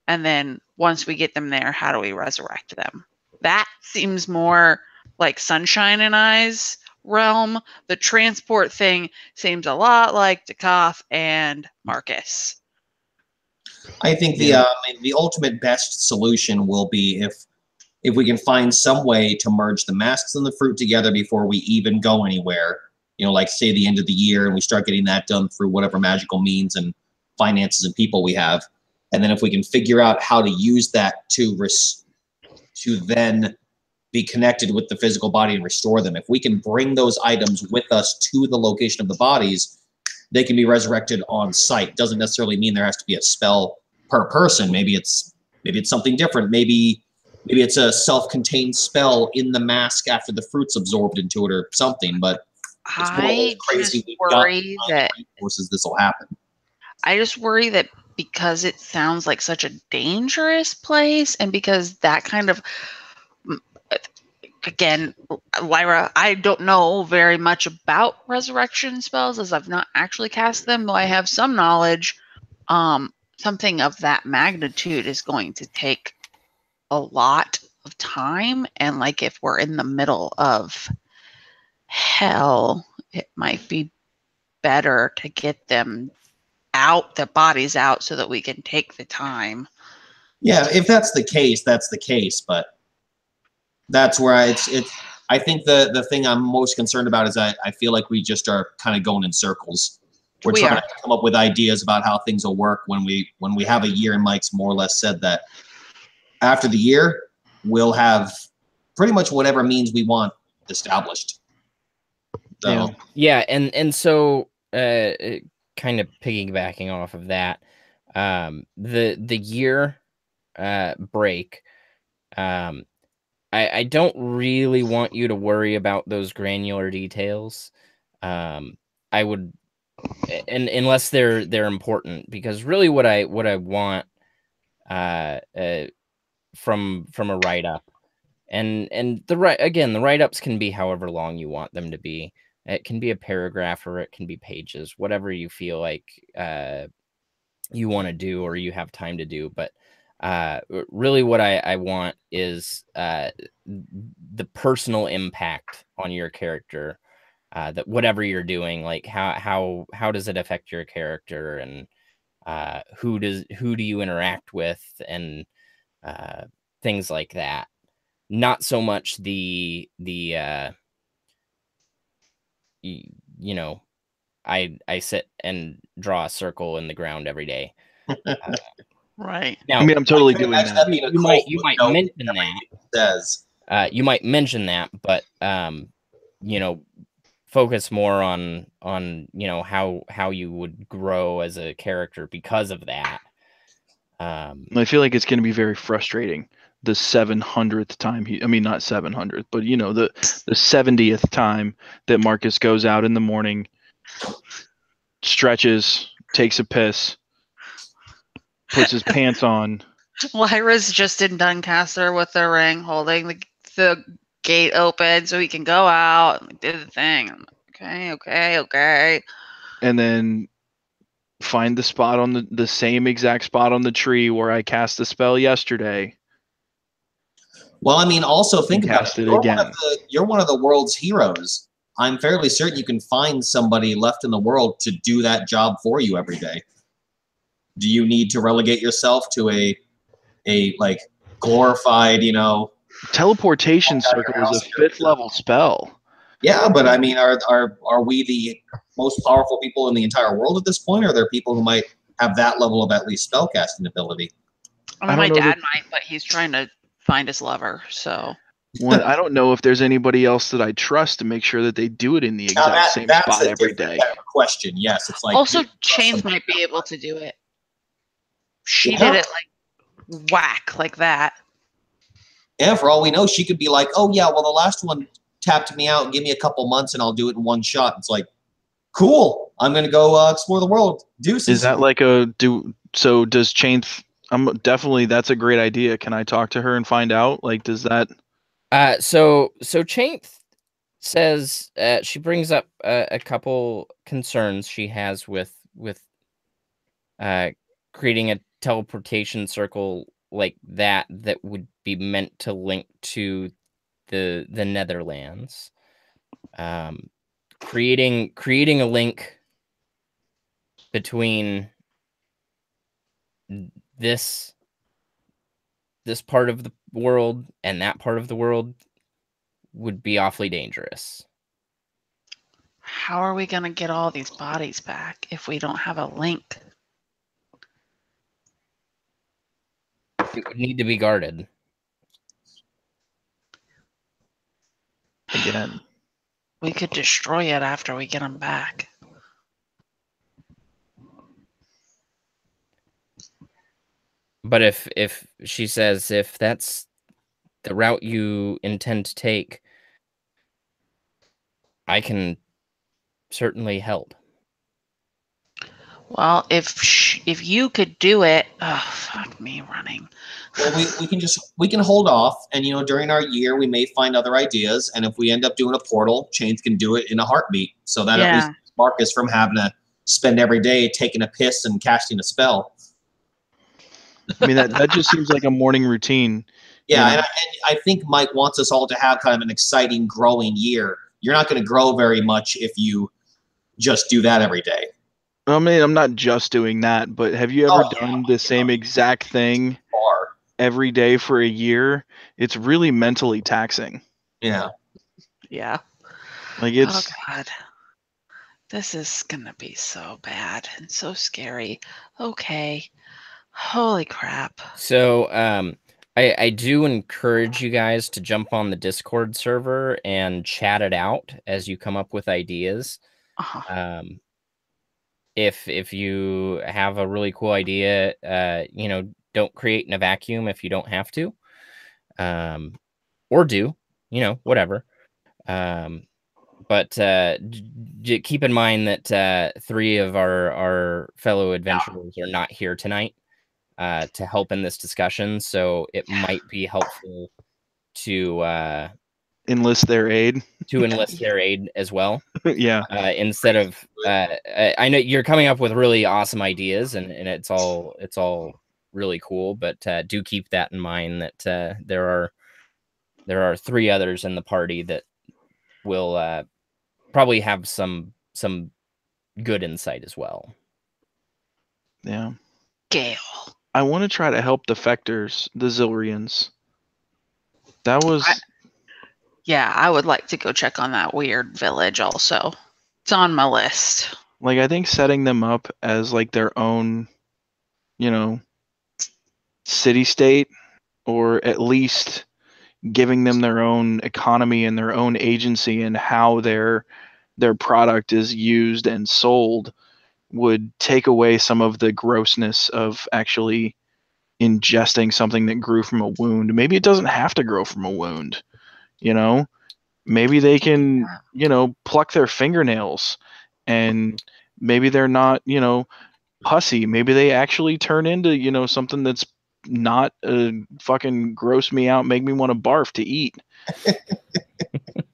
[SPEAKER 4] And then once we get them there, how do we resurrect them? That seems more... like Sunshine and I's realm. The transport thing seems a lot like Dekoff and Marcus.
[SPEAKER 1] I think the ultimate best solution will be if we can find some way to merge the masks and the fruit together before we even go anywhere. Like say the end of the year, and we start getting that done through whatever magical means and finances and people we have. And then if we can figure out how to use that to then be connected with the physical body and restore them. If we can bring those items with us to the location of the bodies, they can be resurrected on site. Doesn't necessarily mean there has to be a spell per person. Maybe it's something different. Maybe it's a self-contained spell in the mask after the fruit's absorbed into it or something. But it's one of those crazy resources this will happen.
[SPEAKER 4] I just worry that because it sounds like such a dangerous place, and because that kind of... Again, Lyra, I don't know very much about resurrection spells, as I've not actually cast them, though I have some knowledge. Something of that magnitude is going to take a lot of time, and like if we're in the middle of hell, it might be better to get them out, their bodies out, so that we can take the time.
[SPEAKER 1] Yeah, if that's the case, that's the case, but that's where I think the thing I'm most concerned about is I feel like we just are kind of going in circles. We're trying to come up with ideas about how things will work when we have a year, and Mike's more or less said that after the year, we'll have pretty much whatever means we want established. So.
[SPEAKER 2] Yeah, and so kind of piggybacking off of that, the year break, I don't really want you to worry about those granular details. I would, unless they're important, because really what I want from a write-up, and the write-ups can be however long you want them to be. It can be a paragraph, or it can be pages, whatever you feel like you want to do or you have time to do. But really what I want is the personal impact on your character, that whatever you're doing, like how does it affect your character, and who do you interact with, and things like that. Not so much the I sit and draw a circle in the ground every day.
[SPEAKER 4] Right.
[SPEAKER 2] Now,
[SPEAKER 3] I mean, I'm totally doing that.
[SPEAKER 2] You might mention that. You might mention that, but focus more on how you would grow as a character because of that.
[SPEAKER 3] I feel like it's going to be very frustrating. The 700th time not 700th, but the 70th time that Marcus goes out in the morning, stretches, takes a piss, puts his pants on.
[SPEAKER 4] Lyra's just in Duncaster with the ring, holding the gate open so he can go out and do the thing. Okay.
[SPEAKER 3] And then find the spot on the same exact spot on the tree where I cast the spell yesterday.
[SPEAKER 1] Well, I mean, also think about
[SPEAKER 3] cast
[SPEAKER 1] it.
[SPEAKER 3] it again.
[SPEAKER 1] You're one of the world's heroes. I'm fairly certain you can find somebody left in the world to do that job for you every day. Do you need to relegate yourself to a like glorified,
[SPEAKER 3] Teleportation circle is a 5th level spell.
[SPEAKER 1] Yeah, but I mean, are we the most powerful people in the entire world at this point? Or are there people who might have that level of at least spellcasting ability?
[SPEAKER 4] I mean, my dad might, but he's trying to find his lover, so.
[SPEAKER 3] Well, I don't know if there's anybody else that I trust to make sure that they do it in the exact same spot every day.
[SPEAKER 1] Kind of question. Yes, it's like
[SPEAKER 4] also Chains might be able to do it. She did it like whack like that.
[SPEAKER 1] Yeah, for all we know, she could be like, "Oh yeah, well the last one tapped me out. Give me a couple months and I'll do it in one shot." It's like, cool. I'm gonna go explore the world. Deuces.
[SPEAKER 3] Is that like so does Chains? Definitely, that's a great idea. Can I talk to her and find out? Like, does that?
[SPEAKER 2] So Chainth says she brings up a couple concerns she has with creating a teleportation circle like that would be meant to link to the Netherlands. Creating a link between this part of the world and that part of the world would be awfully dangerous.
[SPEAKER 4] How are we going to get all these bodies back if we don't have a link?
[SPEAKER 2] It would need to be guarded.
[SPEAKER 3] Again.
[SPEAKER 4] We could destroy it after we get them back.
[SPEAKER 2] But if she says if that's the route you intend to take, I can certainly help.
[SPEAKER 4] Well, if you could do it, fuck me running.
[SPEAKER 1] Well, we can hold off, and during our year we may find other ideas, and if we end up doing a portal, Chains can do it in a heartbeat, so that at least Marcus from having to spend every day taking a piss and casting a spell.
[SPEAKER 3] I mean that just seems like a morning routine.
[SPEAKER 1] Yeah, and I think Mike wants us all to have kind of an exciting, growing year. You're not going to grow very much if you just do that every day.
[SPEAKER 3] I mean, I'm not just doing that, but have you ever done the same exact thing every day for a year? It's really mentally taxing.
[SPEAKER 1] Yeah.
[SPEAKER 4] Yeah.
[SPEAKER 3] Like it's.
[SPEAKER 4] Oh God. This is gonna be so bad and so scary. Okay. Holy crap.
[SPEAKER 2] So, I do encourage you guys to jump on the Discord server and chat it out as you come up with ideas.
[SPEAKER 4] Uh-huh.
[SPEAKER 2] If you have a really cool idea, don't create in a vacuum if you don't have to, or do, whatever. But keep in mind that 3 of our fellow adventurers are not here tonight to help in this discussion, so it might be helpful to
[SPEAKER 3] enlist their aid.
[SPEAKER 2] Their aid as well.
[SPEAKER 3] Yeah.
[SPEAKER 2] Instead of I know you're coming up with really awesome ideas, and it's all really cool, but do keep that in mind that there are 3 others in the party that will probably have some good insight as well.
[SPEAKER 3] Yeah.
[SPEAKER 4] Gale.
[SPEAKER 3] I want to try to help the Fectors, the Zilrians. That was.
[SPEAKER 4] I would like to go check on that weird village also. It's on my list.
[SPEAKER 3] Like, I think setting them up as like their own, city-state, or at least, giving them their own economy and their own agency and how their product is used and sold would take away some of the grossness of actually ingesting something that grew from a wound. Maybe it doesn't have to grow from a wound, you know? Maybe they can, pluck their fingernails, and maybe they're not, pussy. Maybe they actually turn into, something that's not fucking gross me out, make me want to barf to eat.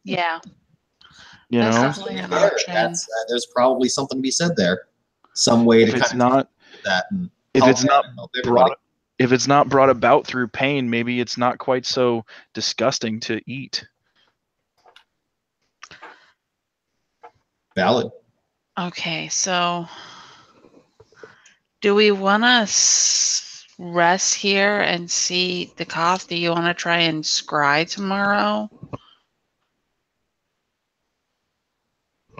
[SPEAKER 4] Yeah.
[SPEAKER 3] That's
[SPEAKER 4] definitely an option.
[SPEAKER 1] There's probably something to be said there. Some way
[SPEAKER 3] if
[SPEAKER 1] to
[SPEAKER 3] it's
[SPEAKER 1] kind
[SPEAKER 3] not
[SPEAKER 1] of that. And
[SPEAKER 3] if it's not
[SPEAKER 1] everybody.
[SPEAKER 3] if it's not brought about through pain, maybe it's not quite so disgusting to eat.
[SPEAKER 1] Valid.
[SPEAKER 4] Okay, so do we want to rest here and see the cough? Do you want to try and scry tomorrow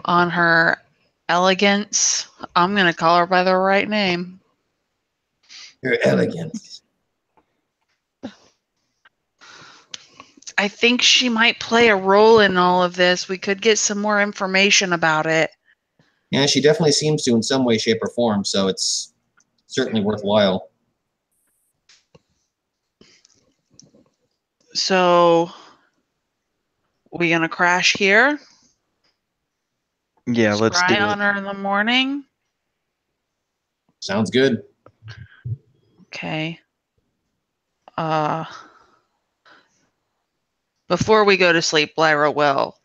[SPEAKER 4] on her elegance? I'm going to call her by the right name.
[SPEAKER 1] You're elegant.
[SPEAKER 4] I think she might play a role in all of this. We could get some more information about it.
[SPEAKER 1] Yeah, she definitely seems to in some way, shape, or form, so it's certainly worthwhile.
[SPEAKER 4] So, we gonna crash here?
[SPEAKER 3] Yeah, let's do
[SPEAKER 4] Scry on
[SPEAKER 3] it.
[SPEAKER 4] her in the morning?
[SPEAKER 1] Sounds good.
[SPEAKER 4] Okay. Before we go to sleep, Lyra will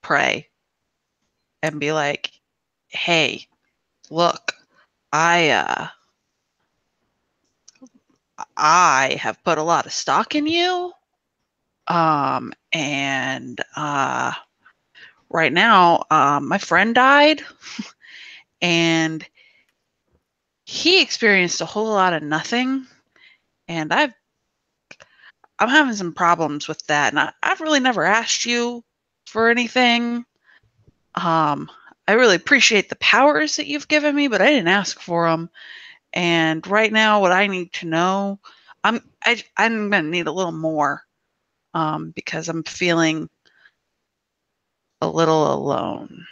[SPEAKER 4] pray and be like, hey, look, I have put a lot of stock in you. And right now, my friend died and he experienced a whole lot of nothing. And I'm having some problems with that. And I've really never asked you for anything. I really appreciate the powers that you've given me, but I didn't ask for them. And right now, what I need to know, I'm gonna need a little more, because I'm feeling a little alone.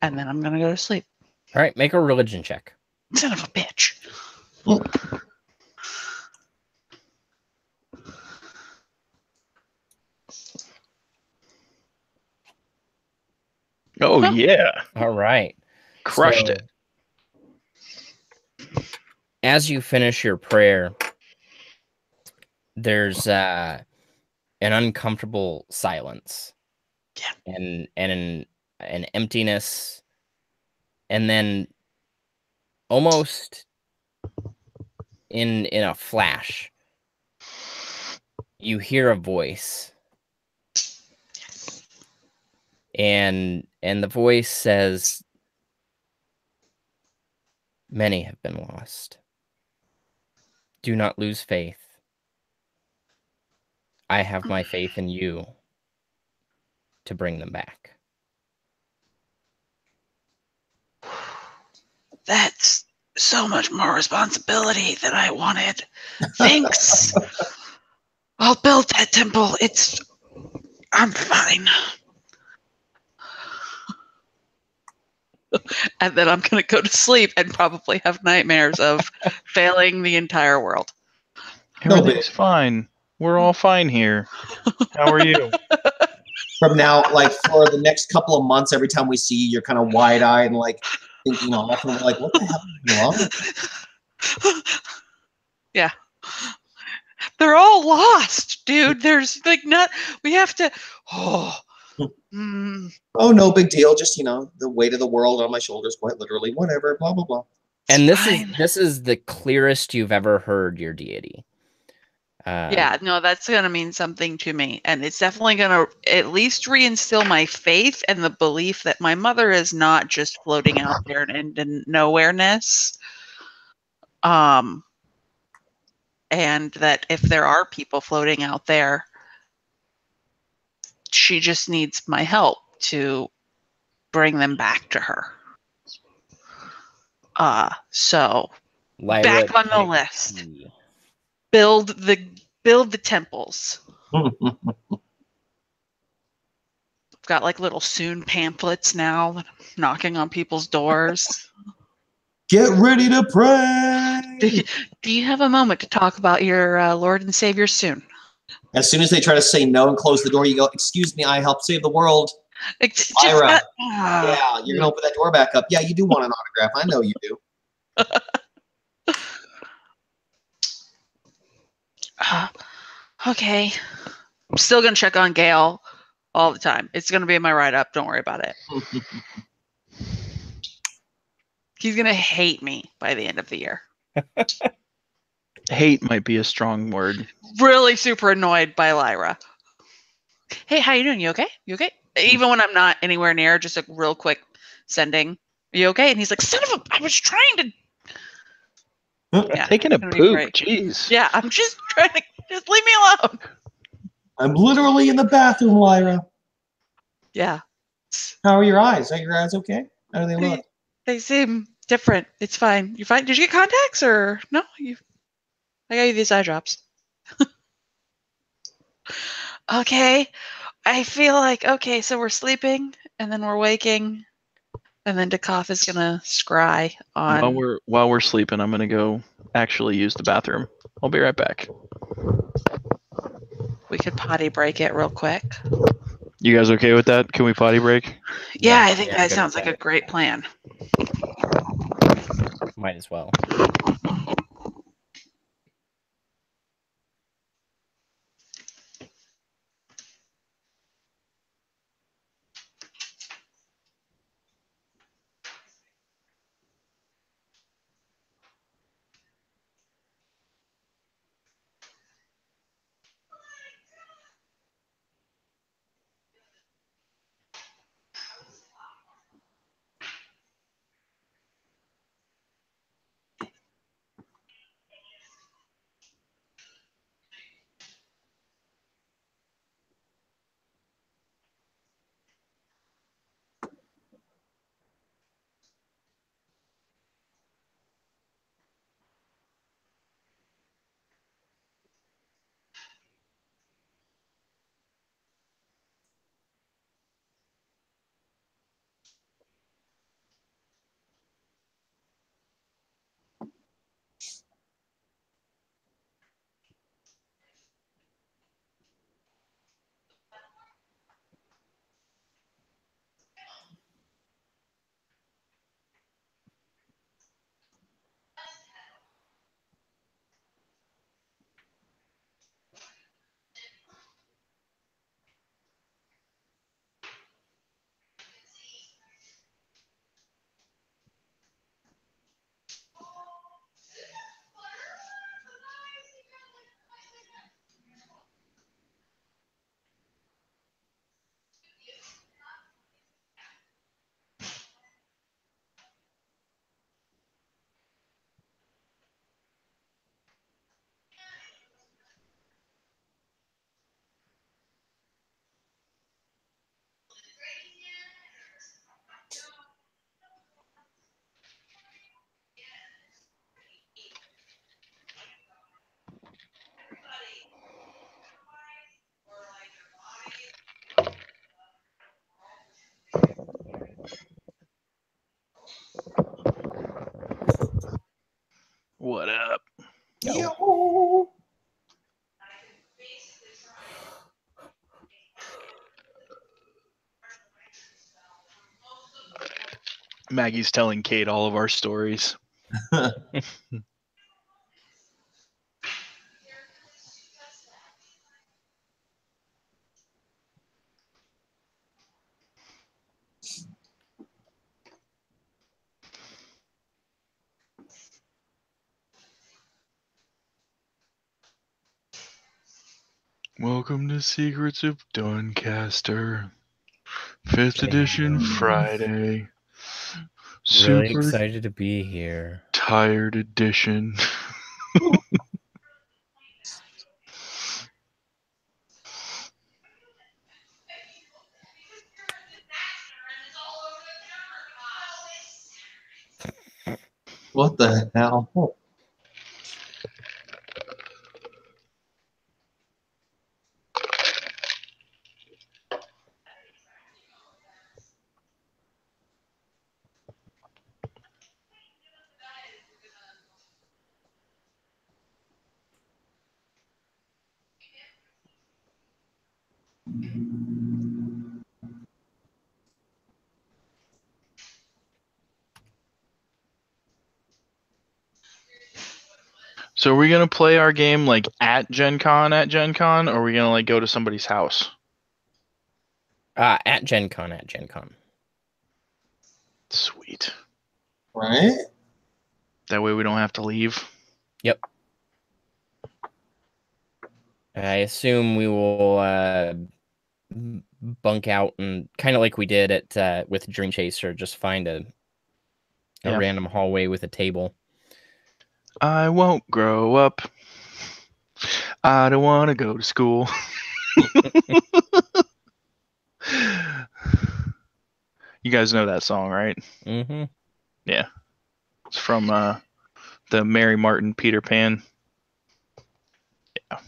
[SPEAKER 4] And then I'm gonna go to sleep.
[SPEAKER 2] All right, make a religion check.
[SPEAKER 4] Son of a bitch.
[SPEAKER 3] Oh yeah,
[SPEAKER 2] All right.
[SPEAKER 3] crushed it.
[SPEAKER 2] As you finish your prayer, there's an uncomfortable silence.
[SPEAKER 4] Yeah.
[SPEAKER 2] And an emptiness, and then almost in a flash, you hear a voice, and the voice says, "Many have been lost. Do not lose faith. I have my faith in you to bring them back."
[SPEAKER 4] That's so much more responsibility than I wanted. Thanks. I'll build that temple. I'm fine. And then I'm going to go to sleep and probably have nightmares of failing the entire world.
[SPEAKER 3] Everything's fine. We're all fine here. How are you?
[SPEAKER 1] From now, like for the next couple of months, every time we see you, you're kind of wide-eyed and like thinking off, and we're like, "What the hell is wrong?"
[SPEAKER 4] Yeah. They're all lost, dude. There's like we have to. Oh.
[SPEAKER 1] Oh, no big deal. Just the weight of the world on my shoulders, quite literally. Whatever. Blah blah blah.
[SPEAKER 2] And this is the clearest you've ever heard your deity.
[SPEAKER 4] Yeah, no, that's going to mean something to me. And it's definitely going to at least reinstill my faith and the belief that my mother is not just floating out there in nowhereness. And that if there are people floating out there, she just needs my help to bring them back to her. So
[SPEAKER 2] Lyra,
[SPEAKER 4] back on the list. Build the build the temples. I've got like little soon pamphlets now that I'm knocking on people's doors.
[SPEAKER 1] Get ready to pray.
[SPEAKER 4] Do you have a moment to talk about your Lord and Savior soon?
[SPEAKER 1] As soon as they try to say no and close the door, you go, "Excuse me, I helped save the world."
[SPEAKER 4] It's just
[SPEAKER 1] Ira. Yeah, you're gonna open that door back up. Yeah, you do want an autograph. I know you do.
[SPEAKER 4] Okay. I'm still gonna check on Gail all the time. It's gonna be in my write-up. Don't worry about it. He's gonna hate me by the end of the year.
[SPEAKER 3] Hate might be a strong word.
[SPEAKER 4] Really super annoyed by Lyra. Hey, how you doing? You okay? You okay? Even when I'm not anywhere near, just a real quick sending. Are you okay? And he's like, son of a, I was trying to. Yeah,
[SPEAKER 3] Taking a
[SPEAKER 4] it's gonna be
[SPEAKER 3] poop.
[SPEAKER 4] great.
[SPEAKER 3] Jeez.
[SPEAKER 4] Yeah, I'm just trying to, just leave me alone.
[SPEAKER 1] I'm literally in the bathroom, Lyra.
[SPEAKER 4] Yeah.
[SPEAKER 1] How are your eyes? Are your eyes okay? How do they look?
[SPEAKER 4] They seem different. It's fine. You fine? Did you get contacts or no? I got you these eye drops. Okay. I feel like, okay, so we're sleeping and then we're waking and then Dakoff is gonna scry on.
[SPEAKER 3] While we're sleeping, I'm gonna go actually use the bathroom. I'll be right back.
[SPEAKER 4] We could potty break it real quick.
[SPEAKER 3] You guys okay with that? Can we potty break?
[SPEAKER 4] Yeah, I think
[SPEAKER 2] yeah,
[SPEAKER 4] that
[SPEAKER 2] good
[SPEAKER 4] sounds
[SPEAKER 2] with
[SPEAKER 4] like a great plan.
[SPEAKER 2] Might as well.
[SPEAKER 3] What up?
[SPEAKER 1] Yo.
[SPEAKER 3] Maggie's telling Kate all of our stories. Welcome to Secrets of Duncaster. 5th edition Friday.
[SPEAKER 2] Really
[SPEAKER 3] Super
[SPEAKER 2] excited to be here.
[SPEAKER 3] tired edition.
[SPEAKER 1] What the hell?
[SPEAKER 3] So are we gonna play our game like at Gen Con, or are we gonna like go to somebody's house?
[SPEAKER 2] At Gen Con, at Gen Con.
[SPEAKER 3] Sweet.
[SPEAKER 1] Right?
[SPEAKER 3] That way we don't have to leave.
[SPEAKER 2] Yep. I assume we will bunk out and kind of like we did at with Dream Chaser, just find a random hallway with a table.
[SPEAKER 3] I won't grow up. I don't want to go to school. You guys know that song, right?
[SPEAKER 2] Mm-hmm.
[SPEAKER 3] Yeah. It's from the Mary Martin Peter Pan. Yeah.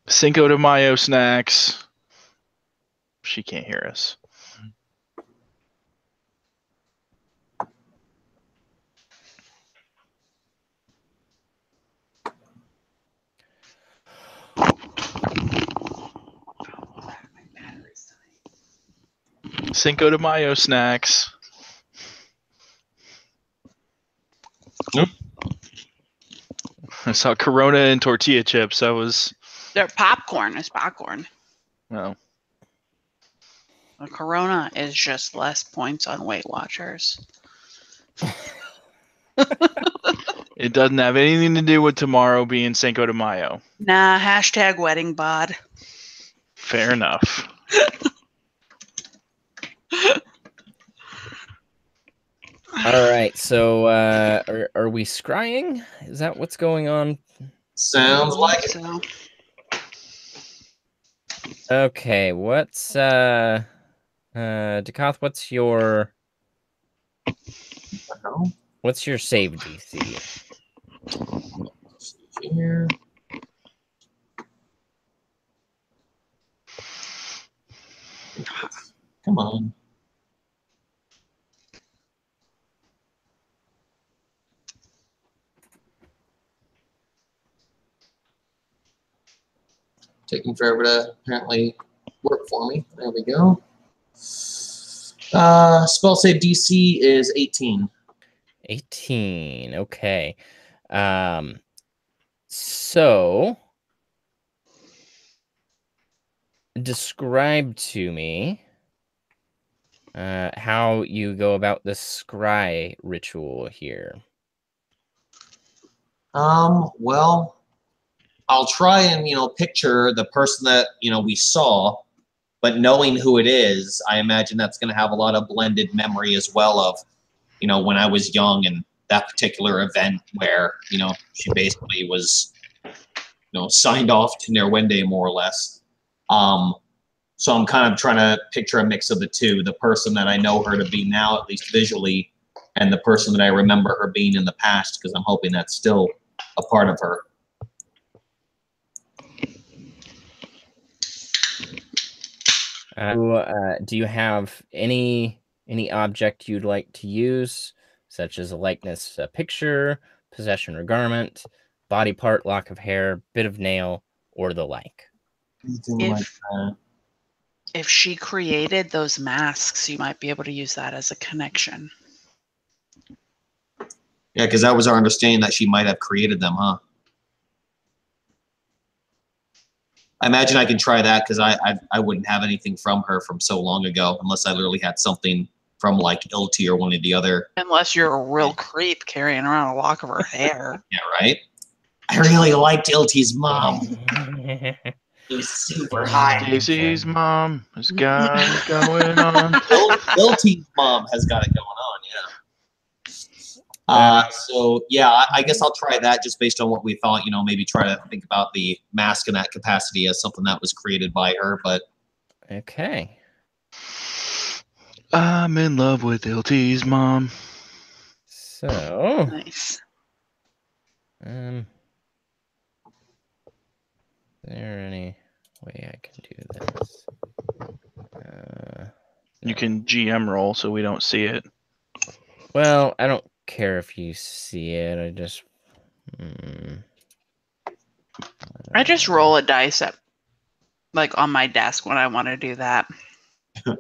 [SPEAKER 3] Cinco de Mayo snacks. She can't hear us. Cinco de Mayo snacks.
[SPEAKER 1] Nope.
[SPEAKER 3] I saw Corona and tortilla chips. That was...
[SPEAKER 4] They're popcorn. It's popcorn.
[SPEAKER 3] Oh.
[SPEAKER 4] The Corona is just less points on Weight Watchers.
[SPEAKER 3] It doesn't have anything to do with tomorrow being Cinco de Mayo.
[SPEAKER 4] Nah, hashtag wedding bod.
[SPEAKER 3] Fair enough.
[SPEAKER 2] All right, so are we scrying? Is that what's going on?
[SPEAKER 1] Sounds like it.
[SPEAKER 4] So,
[SPEAKER 2] Okay, what's Dekoth, what's your save DC?
[SPEAKER 1] Here. Come on. Taking forever to apparently work for me. There we go. Spell save DC is 18.
[SPEAKER 2] 18. Okay. So describe to me how you go about the scry ritual here.
[SPEAKER 1] Well, I'll try and, picture the person that, we saw, but knowing who it is, I imagine that's going to have a lot of blended memory as well of, when I was young and that particular event where, she basically was, signed off to Nerwende more or less. So I'm kind of trying to picture a mix of the two, the person that I know her to be now, at least visually, and the person that I remember her being in the past, because I'm hoping that's still a part of her.
[SPEAKER 2] Do you have any object you'd like to use, such as a likeness, a picture, possession or garment, body part, lock of hair, bit of nail, or the like?
[SPEAKER 1] Anything like that.
[SPEAKER 4] if she created those masks, you might be able to use that as a connection.
[SPEAKER 1] Yeah, because that was our understanding that she might have created them, huh? I imagine I can try that because I wouldn't have anything from her from so long ago unless I literally had something from like Ilti or one of the other.
[SPEAKER 4] Unless you're a real creep carrying around a lock of her hair.
[SPEAKER 1] Yeah, right? I really liked Ilti's mom. He's super high.
[SPEAKER 3] Stacy's mom has got it going on.
[SPEAKER 1] Ilti's mom has got it going on, yeah. So yeah, I guess I'll try that just based on what we thought, maybe try to think about the mask in that capacity as something that was created by her, but
[SPEAKER 2] okay.
[SPEAKER 3] I'm in love with Ilti's mom.
[SPEAKER 2] So
[SPEAKER 4] Nice.
[SPEAKER 2] is there any way I can do this?
[SPEAKER 3] You can GM roll so we don't see it.
[SPEAKER 2] Well, I don't care if you see it. I just
[SPEAKER 4] I just roll a dice at, like, on my desk when I want to do that. I'm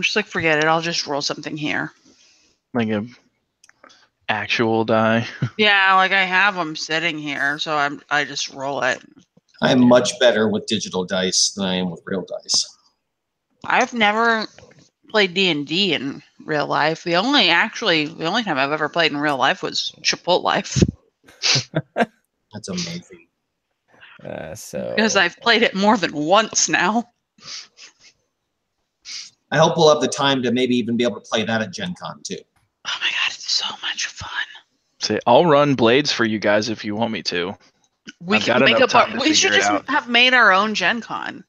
[SPEAKER 4] just like, forget it. I'll just roll something here.
[SPEAKER 3] Like a actual die.
[SPEAKER 4] Yeah, like I have them sitting here, so I just roll it.
[SPEAKER 1] I'm much better with digital dice than I am with real dice.
[SPEAKER 4] I've never played D&D in real life. The only time I've ever played in real life was Chipotle.
[SPEAKER 1] That's amazing.
[SPEAKER 4] Because I've played it more than once now.
[SPEAKER 1] I hope we'll have the time to maybe even be able to play that at Gen Con too.
[SPEAKER 4] Oh my god, it's so much fun.
[SPEAKER 3] Say, I'll run Blades for you guys if you want me to.
[SPEAKER 4] We
[SPEAKER 3] I've
[SPEAKER 4] can
[SPEAKER 3] got
[SPEAKER 4] make
[SPEAKER 3] enough
[SPEAKER 4] up
[SPEAKER 3] time to
[SPEAKER 4] we should
[SPEAKER 3] figure it
[SPEAKER 4] just
[SPEAKER 3] out.
[SPEAKER 4] have made our own Gen Con.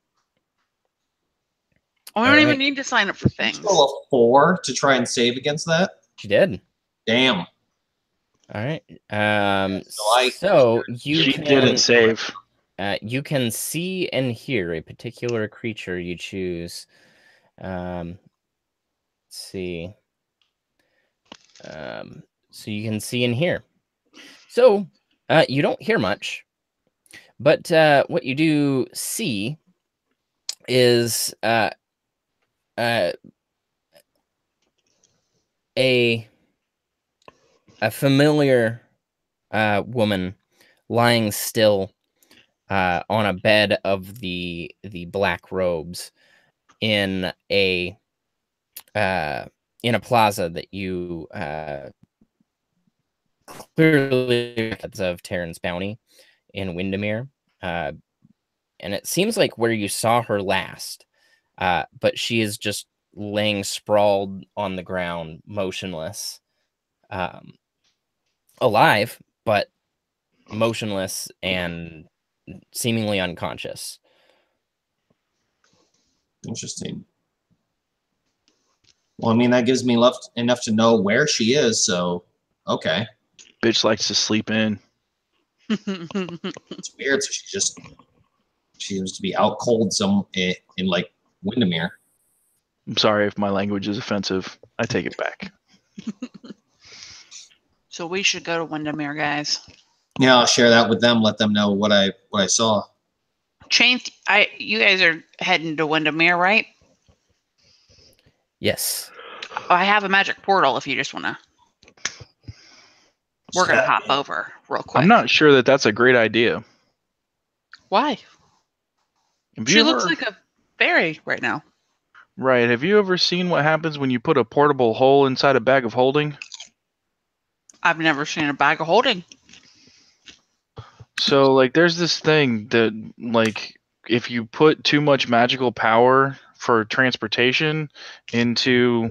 [SPEAKER 4] We don't even need to sign up for things.
[SPEAKER 1] Roll a 4 to try and save against that.
[SPEAKER 2] She did.
[SPEAKER 1] Damn.
[SPEAKER 2] All right.
[SPEAKER 3] So she didn't save.
[SPEAKER 2] You can see and hear a particular creature you choose. Let's see. So you can see and hear. So you don't hear much, but what you do see is a familiar woman lying still on a bed of the black robes in a plaza that you clearly of Terran's Bounty in Windermere, and it seems like where you saw her last, but she is just laying sprawled on the ground, motionless, alive, but motionless and seemingly unconscious.
[SPEAKER 1] Interesting. Well, I mean, that gives me enough to know where she is, so okay.
[SPEAKER 3] Bitch likes to sleep in.
[SPEAKER 1] It's weird. So she seems to be out cold in like Windermere.
[SPEAKER 3] I'm sorry if my language is offensive. I take it back.
[SPEAKER 4] So we should go to Windermere, guys.
[SPEAKER 1] Yeah, I'll share that with them. Let them know what I saw.
[SPEAKER 4] Chain, you guys are heading to Windermere, right?
[SPEAKER 2] Yes.
[SPEAKER 4] I have a magic portal if you just want to. We're going to hop over real quick.
[SPEAKER 3] I'm not sure that that's a great idea.
[SPEAKER 4] Why?
[SPEAKER 3] Have
[SPEAKER 4] She
[SPEAKER 3] you
[SPEAKER 4] looks
[SPEAKER 3] ever-
[SPEAKER 4] like a fairy right now.
[SPEAKER 3] Right. Have you ever seen what happens when you put a portable hole inside a bag of holding?
[SPEAKER 4] I've never seen a bag of holding.
[SPEAKER 3] So, like, there's this thing that, like, if you put too much magical power for transportation into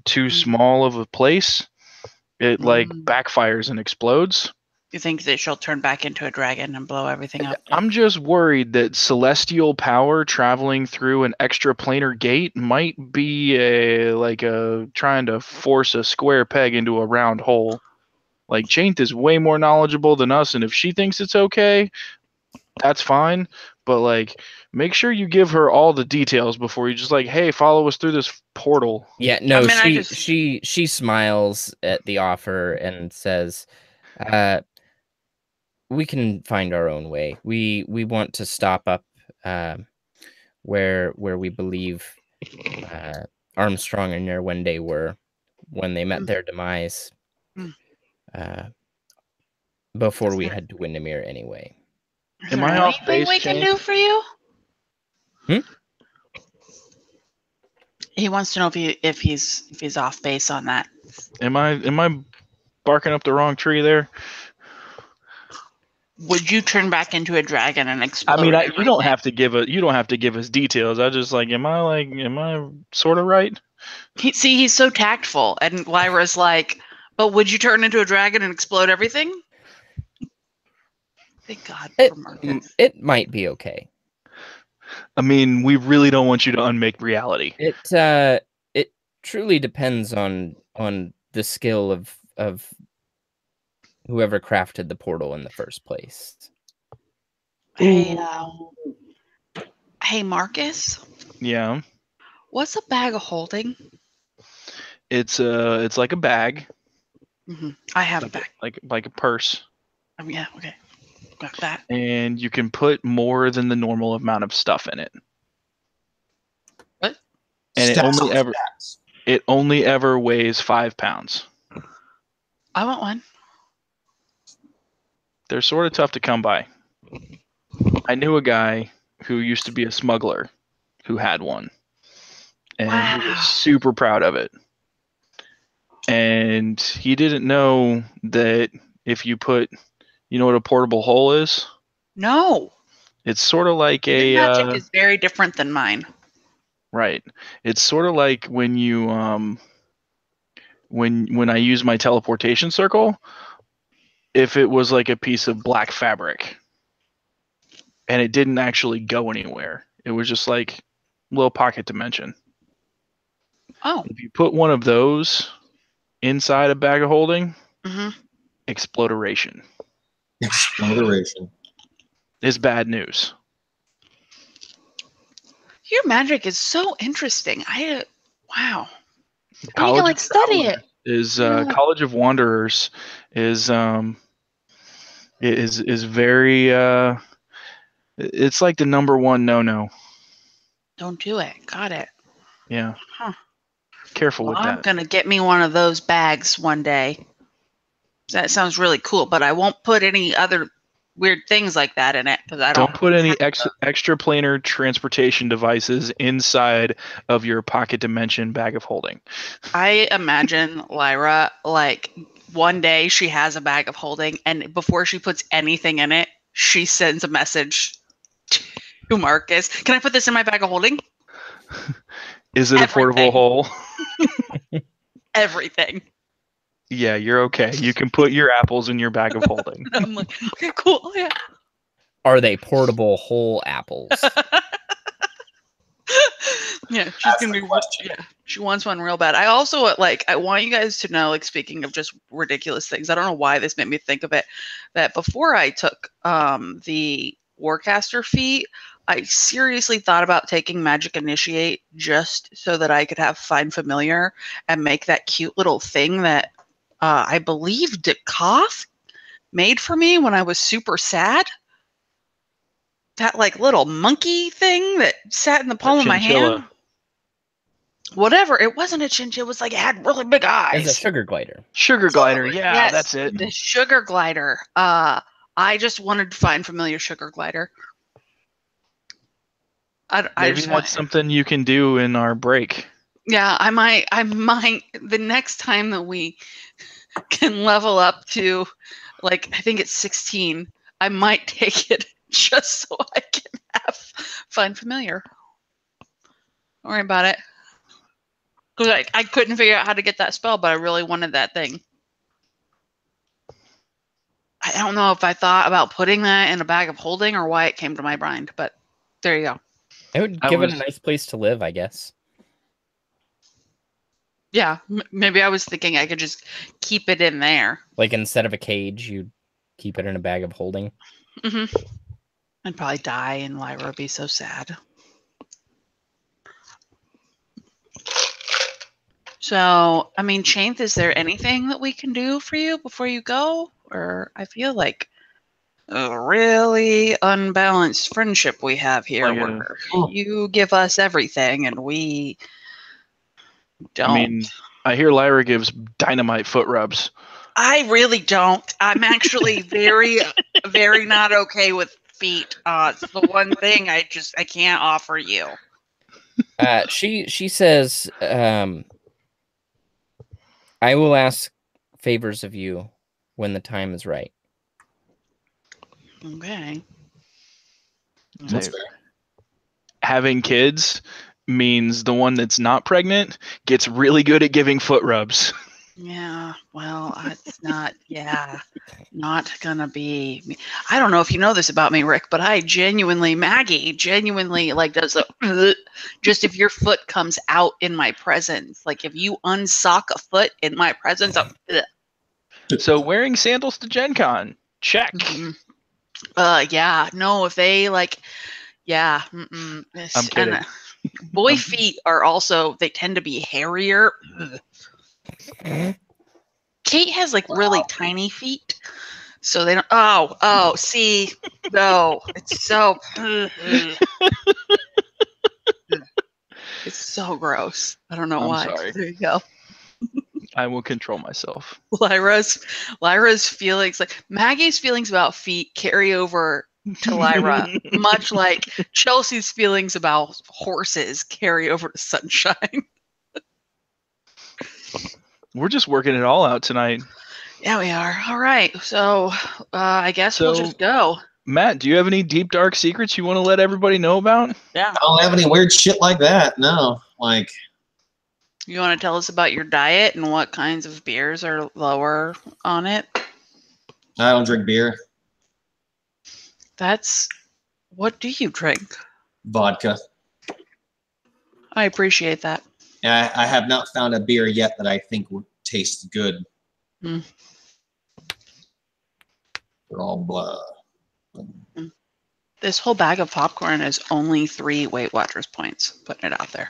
[SPEAKER 3] too small of a place, it, like, backfires and explodes.
[SPEAKER 4] You think that she'll turn back into a dragon and blow everything up?
[SPEAKER 3] I'm just worried that celestial power traveling through an extraplanar gate might be trying to force a square peg into a round hole. Like, Chainth is way more knowledgeable than us, and if she thinks it's okay, that's fine. But, like, make sure you give her all the details before you just like, hey, follow us through this portal.
[SPEAKER 2] Yeah, no,
[SPEAKER 4] I mean,
[SPEAKER 2] she smiles at the offer and says, we can find our own way. We want to stop up where we believe Armstrong and Nerwende were when they met their demise. Before we head to Windermere anyway.
[SPEAKER 4] Is there anything we can do for you? He wants to know if he's off base on that.
[SPEAKER 3] Am I barking up the wrong tree there?
[SPEAKER 4] Would you turn back into a dragon and explode?
[SPEAKER 3] I mean, you don't have to give us details. I just am I sort of right?
[SPEAKER 4] He's so tactful, and Lyra's like, but would you turn into a dragon and explode everything? Thank God for Marcus.
[SPEAKER 2] It might be okay.
[SPEAKER 3] I mean, we really don't want you to unmake reality.
[SPEAKER 2] It truly depends on the skill of whoever crafted the portal in the first place.
[SPEAKER 4] Hey, Marcus.
[SPEAKER 3] Yeah.
[SPEAKER 4] What's a bag of holding?
[SPEAKER 3] It's like a bag.
[SPEAKER 4] Mm-hmm. I have a bag.
[SPEAKER 3] Like a purse.
[SPEAKER 4] Yeah. Okay. Got that.
[SPEAKER 3] and you can put more than the normal amount of stuff in it.
[SPEAKER 4] What?
[SPEAKER 3] And
[SPEAKER 1] Stacks on stacks.
[SPEAKER 3] it only ever weighs 5 pounds.
[SPEAKER 4] I want one.
[SPEAKER 3] They're sort of tough to come by. I knew a guy who used to be a smuggler who had one, and he was
[SPEAKER 4] Wow.
[SPEAKER 3] super proud of it. And he didn't know that if you put, you know what a portable hole is?
[SPEAKER 4] No.
[SPEAKER 3] It's sort of like
[SPEAKER 4] Your magic is very different than mine.
[SPEAKER 3] right. It's sort of like when you when I use my teleportation circle, if it was like a piece of black fabric and it didn't actually go anywhere. It was just like little pocket dimension.
[SPEAKER 4] Oh.
[SPEAKER 3] If you put one of those inside a bag of holding,
[SPEAKER 4] Mm-hmm.
[SPEAKER 3] exploderation
[SPEAKER 1] Exploration.
[SPEAKER 3] is bad news.
[SPEAKER 4] Your magic is so interesting. Wow. And you
[SPEAKER 3] College
[SPEAKER 4] can like
[SPEAKER 3] of
[SPEAKER 4] study
[SPEAKER 3] Travelers
[SPEAKER 4] it.
[SPEAKER 3] is
[SPEAKER 4] Yeah.
[SPEAKER 3] College of Wanderers is very it's like the number one no.
[SPEAKER 4] Don't do it. Got it.
[SPEAKER 3] Yeah.
[SPEAKER 4] Huh.
[SPEAKER 3] Careful
[SPEAKER 4] Well,
[SPEAKER 3] with
[SPEAKER 4] I'm
[SPEAKER 3] that.
[SPEAKER 4] gonna get me one of those bags one day. That sounds really cool, but I won't put any other weird things like that in it because I
[SPEAKER 3] Don't put any
[SPEAKER 4] have to.
[SPEAKER 3] extra planar transportation devices inside of your pocket dimension bag of holding.
[SPEAKER 4] I imagine Lyra, like, one day she has a bag of holding, and before she puts anything in it, she sends a message to Marcus. Can I put this in my bag of holding?
[SPEAKER 3] Is it a portable hole?
[SPEAKER 4] Everything.
[SPEAKER 3] Yeah, you're okay. You can put your apples in your bag of holding.
[SPEAKER 4] And I'm like, okay, cool. Yeah.
[SPEAKER 2] Are they portable whole apples?
[SPEAKER 4] Yeah, she's
[SPEAKER 1] That's
[SPEAKER 4] gonna
[SPEAKER 1] the
[SPEAKER 4] be.
[SPEAKER 1] question.
[SPEAKER 4] Yeah, she wants one real bad. I also I want you guys to know, like, speaking of just ridiculous things, I don't know why this made me think of it. That before I took the Warcaster feat, I seriously thought about taking Magic Initiate just so that I could have Find Familiar and make that cute little thing that I believe Dekoth made for me when I was super sad. That like little monkey thing that sat in the palm of my hand. Whatever. It wasn't a chinchilla. It was like it had really big eyes.
[SPEAKER 2] It's a sugar glider.
[SPEAKER 3] Sugar glider, yeah,
[SPEAKER 4] Yes,
[SPEAKER 3] that's it.
[SPEAKER 4] the sugar glider. I just wanted to find familiar sugar glider. I
[SPEAKER 3] Maybe
[SPEAKER 4] just
[SPEAKER 3] that's
[SPEAKER 4] want.
[SPEAKER 3] something you can do in our break.
[SPEAKER 4] Yeah, I might. The next time that we can level up to, like, I think it's 16, I might take it just so I can have find familiar. Don't worry about it. Because I couldn't figure out how to get that spell, but I really wanted that thing. I don't know if I thought about putting that in a bag of holding or why it came to my mind, but there you go.
[SPEAKER 2] It would give it a nice place to live, I guess.
[SPEAKER 4] Yeah, maybe I was thinking I could just keep it in there.
[SPEAKER 2] Like instead of a cage, you'd keep it in a bag of holding.
[SPEAKER 4] Mm-hmm. I'd probably die and Lyra would be so sad. So, I mean, Chainth, is there anything that we can do for you before you go? Or I feel like a really unbalanced friendship we have here, where you give us everything and we don't.
[SPEAKER 3] I mean, I hear Lyra gives dynamite foot rubs.
[SPEAKER 4] I really don't. I'm actually very, very not okay with feet. It's the one thing I can't offer you.
[SPEAKER 2] She says, I will ask favors of you when the time is right.
[SPEAKER 4] Okay.
[SPEAKER 1] That's fair.
[SPEAKER 3] Having kids means the one that's not pregnant gets really good at giving foot rubs.
[SPEAKER 4] Yeah, well, it's not, not gonna be me. I don't know if you know this about me, Rick, but Maggie genuinely like does a just if your foot comes out in my presence, like if you unsock a foot in my presence,
[SPEAKER 3] So wearing sandals to Gen Con, check.
[SPEAKER 4] Mm-hmm. Yeah, no, if they like, yeah,
[SPEAKER 3] I'm kidding.
[SPEAKER 4] And, boy feet are also, they tend to be hairier. Kate has like really tiny feet, So they don't. Oh, see, no, it's so. It's so gross. I don't know
[SPEAKER 3] I'm
[SPEAKER 4] why.
[SPEAKER 3] sorry.
[SPEAKER 4] There you go.
[SPEAKER 3] I will control myself.
[SPEAKER 4] Lyra's feelings, like Maggie's feelings about feet, carry over to Lyra, much like Chelsea's feelings about horses carry over to Sunshine.
[SPEAKER 3] We're just working it all out tonight.
[SPEAKER 4] Yeah, we are. All right, so I guess we'll just go.
[SPEAKER 3] Matt, do you have any deep dark secrets you want to let everybody know about?
[SPEAKER 4] Yeah.
[SPEAKER 1] I don't have any weird shit like that. No, like.
[SPEAKER 4] You want to tell us about your diet and what kinds of beers are lower on it?
[SPEAKER 1] I don't drink beer.
[SPEAKER 4] What do you drink?
[SPEAKER 1] Vodka.
[SPEAKER 4] I appreciate that.
[SPEAKER 1] And I have not found a beer yet that I think would taste good.
[SPEAKER 4] Mm.
[SPEAKER 1] They're all blah.
[SPEAKER 4] This whole bag of popcorn is only 3 Weight Watchers points. Putting it out there.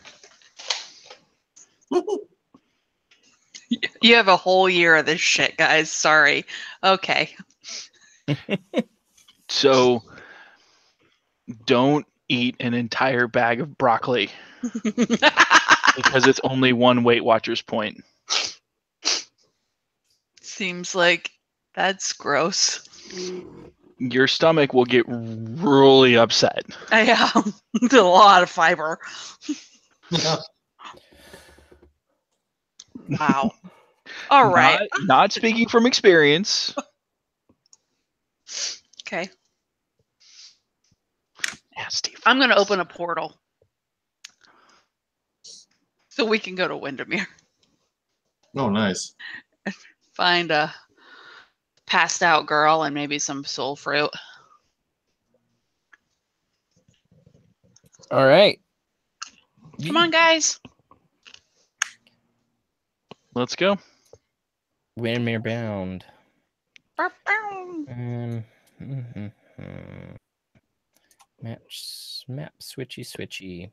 [SPEAKER 4] You have a whole year of this shit, guys. Sorry. Okay.
[SPEAKER 3] So don't eat an entire bag of broccoli because it's only 1 Weight Watchers point.
[SPEAKER 4] Seems like that's gross.
[SPEAKER 3] Your stomach will get really upset.
[SPEAKER 4] Yeah, it's a lot of fiber. Wow. All right.
[SPEAKER 3] Not speaking from experience.
[SPEAKER 4] Okay.
[SPEAKER 3] Nasty.
[SPEAKER 4] I'm going to open a portal so we can go to Windermere.
[SPEAKER 1] Oh, nice.
[SPEAKER 4] Find a passed out girl and maybe some soul fruit.
[SPEAKER 2] All right.
[SPEAKER 4] Come on, guys.
[SPEAKER 3] Let's go.
[SPEAKER 2] Windermere bound.
[SPEAKER 4] Bow-bow.
[SPEAKER 2] Map switchy.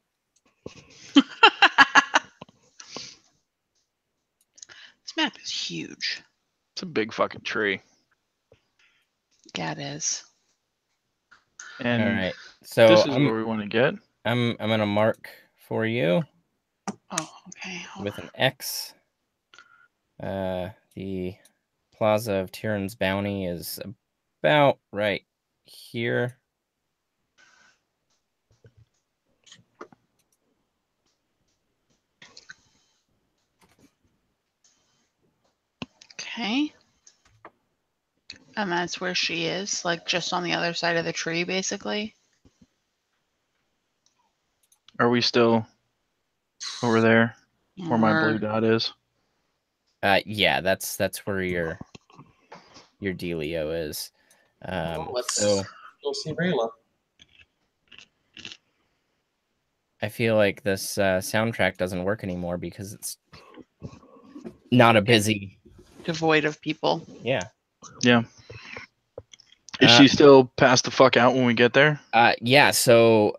[SPEAKER 4] This map is huge.
[SPEAKER 3] It's a big fucking tree.
[SPEAKER 4] Yeah, it is.
[SPEAKER 3] And
[SPEAKER 2] all right. So
[SPEAKER 3] this is where we want to get.
[SPEAKER 2] I'm gonna mark for you.
[SPEAKER 4] Oh, okay.
[SPEAKER 2] With an X. The Plaza of Tyrann's Bounty is about right here.
[SPEAKER 4] Okay. And that's where she is, like just on the other side of the tree, basically.
[SPEAKER 3] Are we still over there where my blue dot is?
[SPEAKER 2] Yeah, that's where your dealio is.
[SPEAKER 1] Let's
[SPEAKER 2] So
[SPEAKER 1] go see Rayla.
[SPEAKER 2] I feel like this soundtrack doesn't work anymore because it's not a busy.
[SPEAKER 4] Devoid of people.
[SPEAKER 2] Yeah.
[SPEAKER 3] Yeah. Is she still passed the fuck out when we get there?
[SPEAKER 2] Yeah. So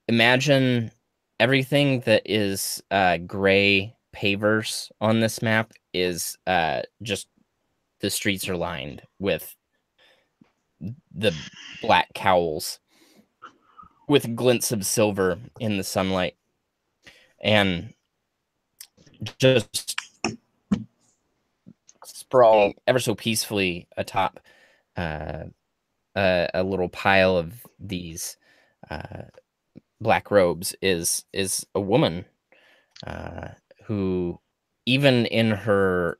[SPEAKER 2] imagine everything that is gray pavers on this map is just the streets are lined with the black cowls with glints of silver in the sunlight and just sprawl ever so peacefully atop a little pile of these black robes is a woman who, even in her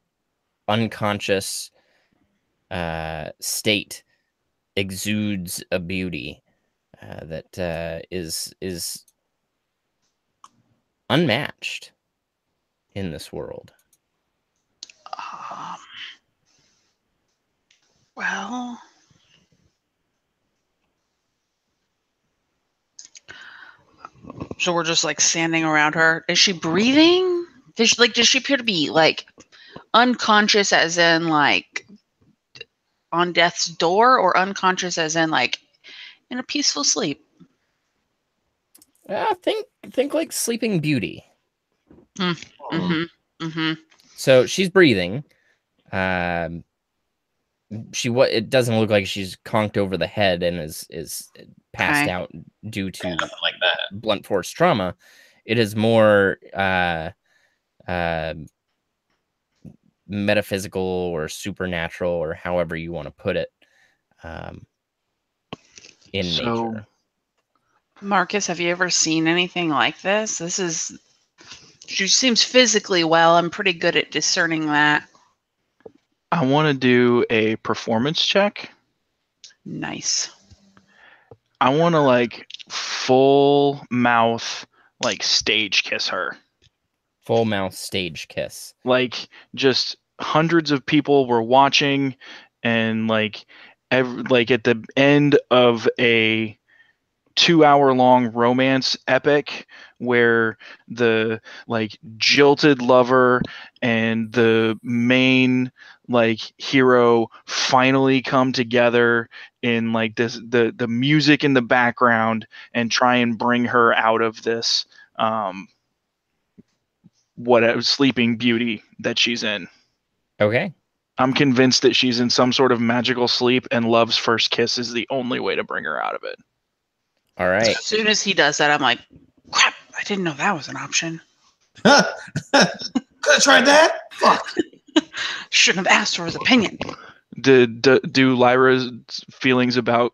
[SPEAKER 2] unconscious state, exudes a beauty that is unmatched in this world.
[SPEAKER 4] Well, so we're just like standing around her. Is she breathing? Does she appear to be like unconscious, as in like on death's door, or unconscious as in like in a peaceful sleep?
[SPEAKER 2] Think like Sleeping Beauty.
[SPEAKER 4] Mm-hmm.
[SPEAKER 2] So she's breathing, it doesn't look like she's conked over the head and is passed out due to
[SPEAKER 1] Nothing like that.
[SPEAKER 2] blunt force trauma. It is more metaphysical or supernatural, or however you want to put it, in nature.
[SPEAKER 4] Marcus, have you ever seen anything like this? She seems physically well. I'm pretty good at discerning that.
[SPEAKER 3] I want to do a performance check.
[SPEAKER 4] Nice.
[SPEAKER 3] I want to like full mouth, like stage kiss her.
[SPEAKER 2] Full mouth stage kiss.
[SPEAKER 3] Like just hundreds of people were watching, and like at the end of a 2-hour-long romance epic where the like jilted lover and the main like hero finally come together in like this the music in the background and try and bring her out of this sleeping beauty that she's in.
[SPEAKER 2] Okay.
[SPEAKER 3] I'm convinced that she's in some sort of magical sleep, and love's first kiss is the only way to bring her out of it.
[SPEAKER 2] All right.
[SPEAKER 4] As soon as he does that, I'm like, crap, I didn't know that was an option.
[SPEAKER 1] Could have tried that? Fuck.
[SPEAKER 4] Shouldn't have asked for his opinion.
[SPEAKER 3] Do Lyra's feelings about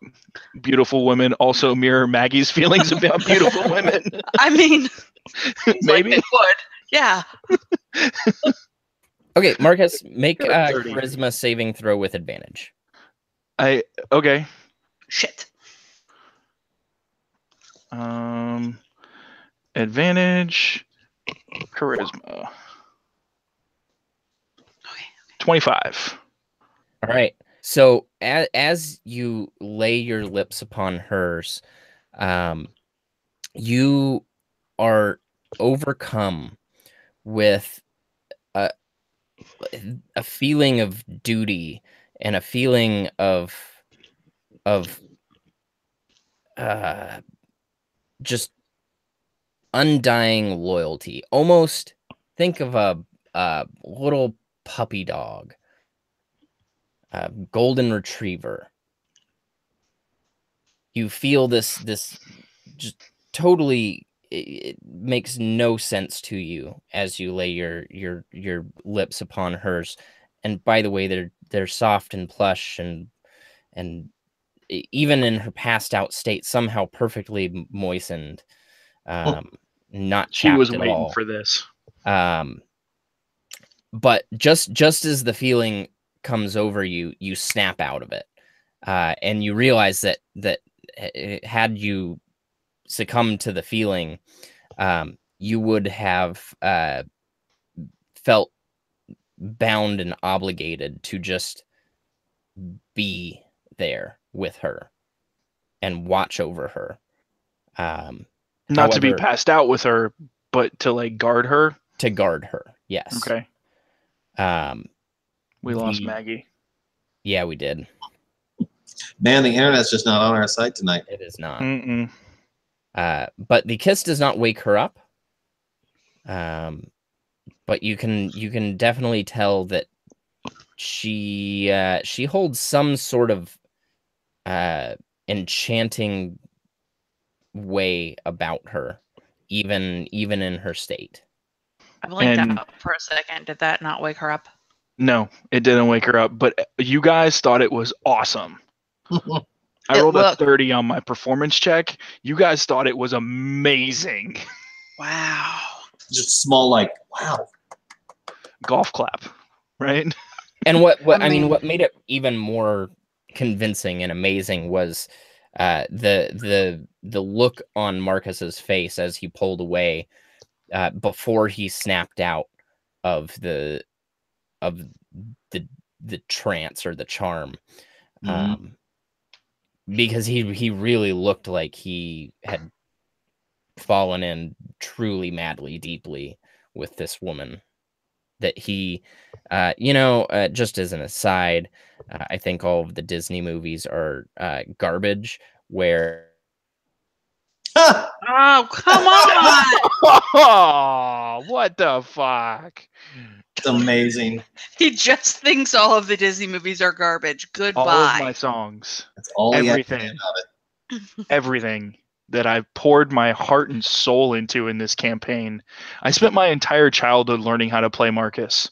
[SPEAKER 3] beautiful women also mirror Maggie's feelings about beautiful women?
[SPEAKER 4] I mean,
[SPEAKER 3] maybe.
[SPEAKER 4] like they would. Yeah.
[SPEAKER 2] Okay, Marcus, make a
[SPEAKER 3] 30.
[SPEAKER 2] charisma saving throw with advantage.
[SPEAKER 3] Okay.
[SPEAKER 4] Shit.
[SPEAKER 3] Advantage, charisma.
[SPEAKER 4] Okay.
[SPEAKER 3] 25.
[SPEAKER 2] All right. So as you lay your lips upon hers, you are overcome with a feeling of duty and a feeling of just undying loyalty. Almost think of a little puppy dog, a golden retriever. You feel this just totally. It makes no sense to you as you lay your lips upon hers. And by the way, they're soft and plush and even in her passed out state, somehow perfectly moistened. Not
[SPEAKER 3] She was
[SPEAKER 2] chapped at
[SPEAKER 3] waiting
[SPEAKER 2] all.
[SPEAKER 3] for this.
[SPEAKER 2] But just as the feeling comes over you, you snap out of it, and you realize that had you succumbed to the feeling, you would have felt bound and obligated to just be there with her and watch over her.
[SPEAKER 3] Not to be passed out with her, but to like guard her.
[SPEAKER 2] To guard her, yes.
[SPEAKER 3] Okay. We lost Maggie.
[SPEAKER 2] Yeah, we did.
[SPEAKER 1] Man, the internet's just not on our side tonight.
[SPEAKER 2] It is not.
[SPEAKER 3] Mm-mm.
[SPEAKER 2] But the kiss does not wake her up. But you can definitely tell that she holds some sort of enchanting way about her, even in her state.
[SPEAKER 4] I blinked out for a second. Did that not wake her up?
[SPEAKER 3] No, it didn't wake her up. But you guys thought it was awesome. I rolled a 30 on my performance check. You guys thought it was amazing.
[SPEAKER 4] Wow.
[SPEAKER 1] Just small, like, wow.
[SPEAKER 3] Golf clap, right?
[SPEAKER 2] And what made it even more convincing and amazing was the look on Marcus's face as he pulled away before he snapped out of the trance or the charm. Because he really looked like he had fallen in truly madly deeply with this woman that he just as an aside, I think all of the Disney movies are garbage where
[SPEAKER 4] Oh, come on!
[SPEAKER 3] Oh, what the fuck?
[SPEAKER 1] It's amazing.
[SPEAKER 4] He just thinks all of the Disney movies are garbage. Goodbye.
[SPEAKER 3] All of my songs,
[SPEAKER 1] That's all he had to say
[SPEAKER 3] everything,
[SPEAKER 1] about it.
[SPEAKER 3] everything that I've poured my heart and soul into in this campaign. I spent my entire childhood learning how to play Marcus.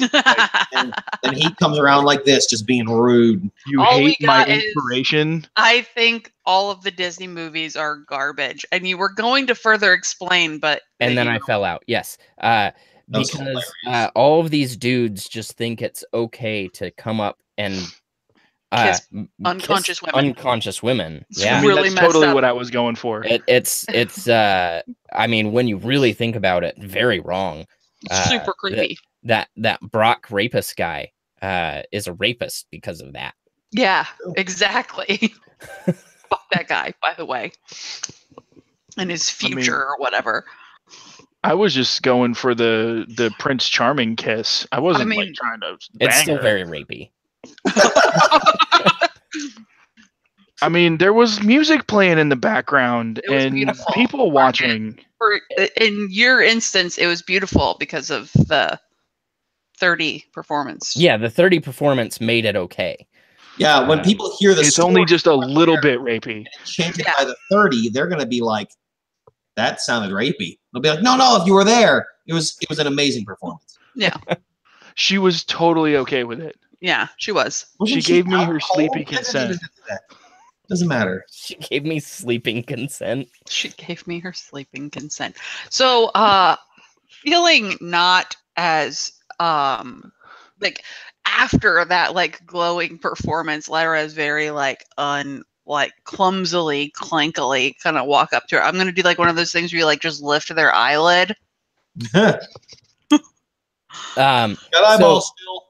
[SPEAKER 1] And he comes around like this, just being rude.
[SPEAKER 3] You
[SPEAKER 4] All we
[SPEAKER 3] hate my
[SPEAKER 4] got is-
[SPEAKER 3] inspiration.
[SPEAKER 4] I think all of the Disney movies are garbage. And you were going to further explain, but
[SPEAKER 2] And then
[SPEAKER 4] you
[SPEAKER 2] I fell out. Yes.
[SPEAKER 1] was
[SPEAKER 2] Because
[SPEAKER 1] hilarious.
[SPEAKER 2] all of these dudes just think it's okay to come up and
[SPEAKER 4] Kiss
[SPEAKER 2] kiss
[SPEAKER 4] unconscious women.
[SPEAKER 2] unconscious women.
[SPEAKER 4] It's
[SPEAKER 2] Yeah.
[SPEAKER 3] I mean,
[SPEAKER 4] really
[SPEAKER 3] that's
[SPEAKER 4] messed
[SPEAKER 3] totally
[SPEAKER 4] up.
[SPEAKER 3] what I was going for.
[SPEAKER 2] It's I mean, when you really think about it, very wrong.
[SPEAKER 4] Super creepy.
[SPEAKER 2] That Brock rapist guy is a rapist because of that.
[SPEAKER 4] Yeah, exactly. Fuck that guy, by the way. And his future or whatever.
[SPEAKER 3] I was just going for the Prince Charming kiss. I wasn't like
[SPEAKER 4] mean,
[SPEAKER 3] trying to
[SPEAKER 2] It's
[SPEAKER 3] bang
[SPEAKER 2] still
[SPEAKER 3] her.
[SPEAKER 2] very rapey.
[SPEAKER 3] I mean, there was music playing in the background
[SPEAKER 4] It was
[SPEAKER 3] and
[SPEAKER 4] beautiful.
[SPEAKER 3] people watching.
[SPEAKER 4] In your instance, it was beautiful because of the 30 performance.
[SPEAKER 2] Yeah, the 30 performance made it okay.
[SPEAKER 1] Yeah, when people hear the
[SPEAKER 3] It's
[SPEAKER 1] story
[SPEAKER 3] only just a little bit rapey.
[SPEAKER 1] and change it
[SPEAKER 4] Yeah.
[SPEAKER 1] by the 30, they're gonna be like, that sounded rapey. They'll be like, no, if you were there, it was an amazing performance.
[SPEAKER 3] She was totally okay with it.
[SPEAKER 4] Yeah, she was.
[SPEAKER 1] Wasn't
[SPEAKER 3] She gave me her
[SPEAKER 1] out
[SPEAKER 3] sleepy
[SPEAKER 1] cold?
[SPEAKER 3] consent.
[SPEAKER 1] Doesn't matter.
[SPEAKER 2] She gave me sleeping consent.
[SPEAKER 4] She gave me her sleeping consent. So, feeling not as like after that like glowing performance, Lyra is very like clumsily, clankily kind of walk up to her. I'm gonna do like one of those things where you like just lift their eyelid.
[SPEAKER 1] Got
[SPEAKER 2] Um,
[SPEAKER 1] eyeballs still.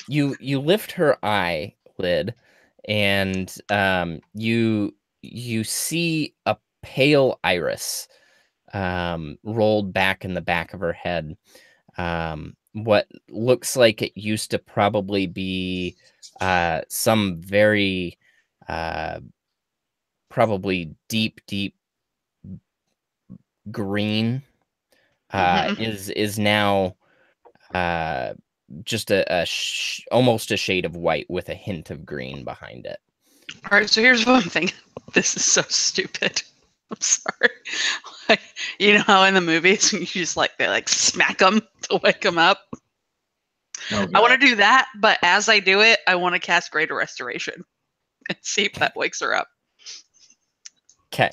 [SPEAKER 2] you lift her eyelid, and you see a pale iris rolled back in the back of her head. What looks like it used to probably be some very probably deep green is now just almost a shade of white with a hint of green behind it.
[SPEAKER 4] All right, so here's one thing. This is so stupid. I'm sorry. Like, you know how in the movies you just like they like smack them to wake them up.
[SPEAKER 1] Oh,
[SPEAKER 4] I want to
[SPEAKER 1] God.
[SPEAKER 4] do that, but as I do it, I want to cast Greater Restoration and see if that wakes her up.
[SPEAKER 2] Okay.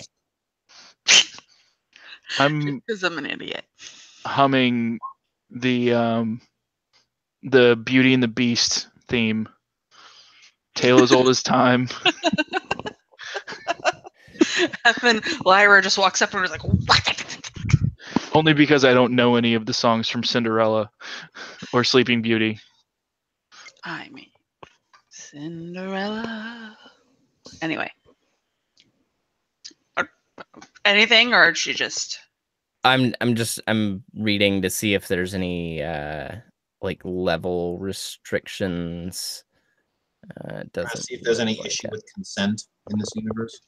[SPEAKER 3] I'm
[SPEAKER 4] Because I'm an idiot.
[SPEAKER 3] humming the Beauty and the Beast theme. Tale as old as time.
[SPEAKER 4] And then Lyra just walks up and is like, "What?"
[SPEAKER 3] Only because I don't know any of the songs from Cinderella or Sleeping Beauty.
[SPEAKER 4] I mean, Cinderella. Anyway. Anything, or she just...
[SPEAKER 2] I'm reading to see if there's any like level restrictions. It
[SPEAKER 1] Trying
[SPEAKER 2] doesn't
[SPEAKER 1] to see if there's any
[SPEAKER 2] look like
[SPEAKER 1] issue
[SPEAKER 2] it.
[SPEAKER 1] with consent in this universe.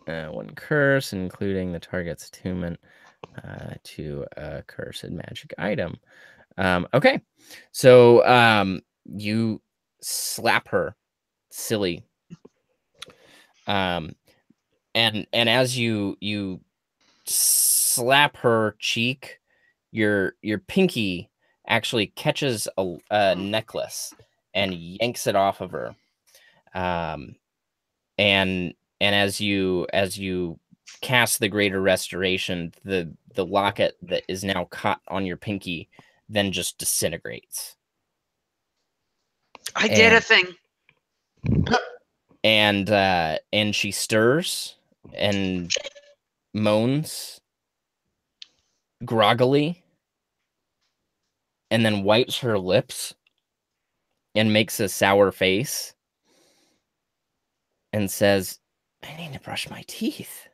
[SPEAKER 2] One curse, including the target's attunement to a cursed magic item. Okay, so you slap her, silly. And as you slap her cheek, your pinky actually catches a necklace and yanks it off of her. And as you cast the Greater Restoration, the locket that is now caught on your pinky then just disintegrates.
[SPEAKER 4] I did a
[SPEAKER 2] And-
[SPEAKER 4] thing.
[SPEAKER 2] And she stirs and moans groggily, and then wipes her lips and makes a sour face and says, "I need to brush my teeth."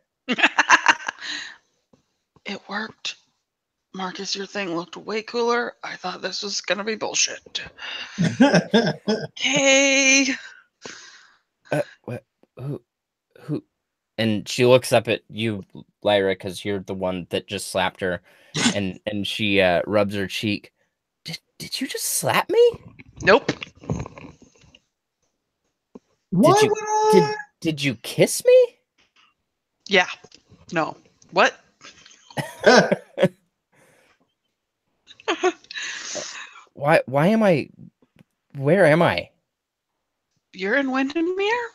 [SPEAKER 4] It worked. Marcus, your thing looked way cooler. I thought this was going to be bullshit. Okay.
[SPEAKER 2] who, and she looks up at you, Lyra, because you're the one that just slapped her, and she rubs her cheek. Did you just slap me?
[SPEAKER 4] Nope.
[SPEAKER 1] What?
[SPEAKER 2] Did you kiss me?
[SPEAKER 4] Yeah. No. What?
[SPEAKER 2] Why am I? Where am I?
[SPEAKER 4] You're in Windermere?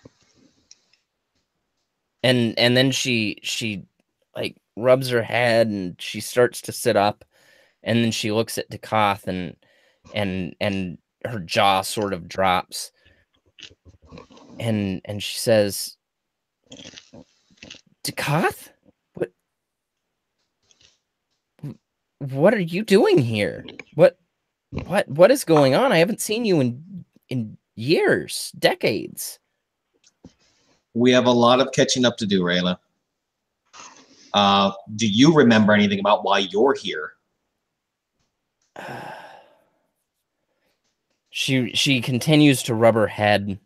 [SPEAKER 2] And then she like rubs her head and she starts to sit up, and then she looks at Dakath and her jaw sort of drops, and she says, Dakath? What are you doing here? What is going on? I haven't seen you in years, decades.
[SPEAKER 1] We have a lot of catching up to do, Rayla. Do you remember anything about why you're here?
[SPEAKER 2] She continues to rub her head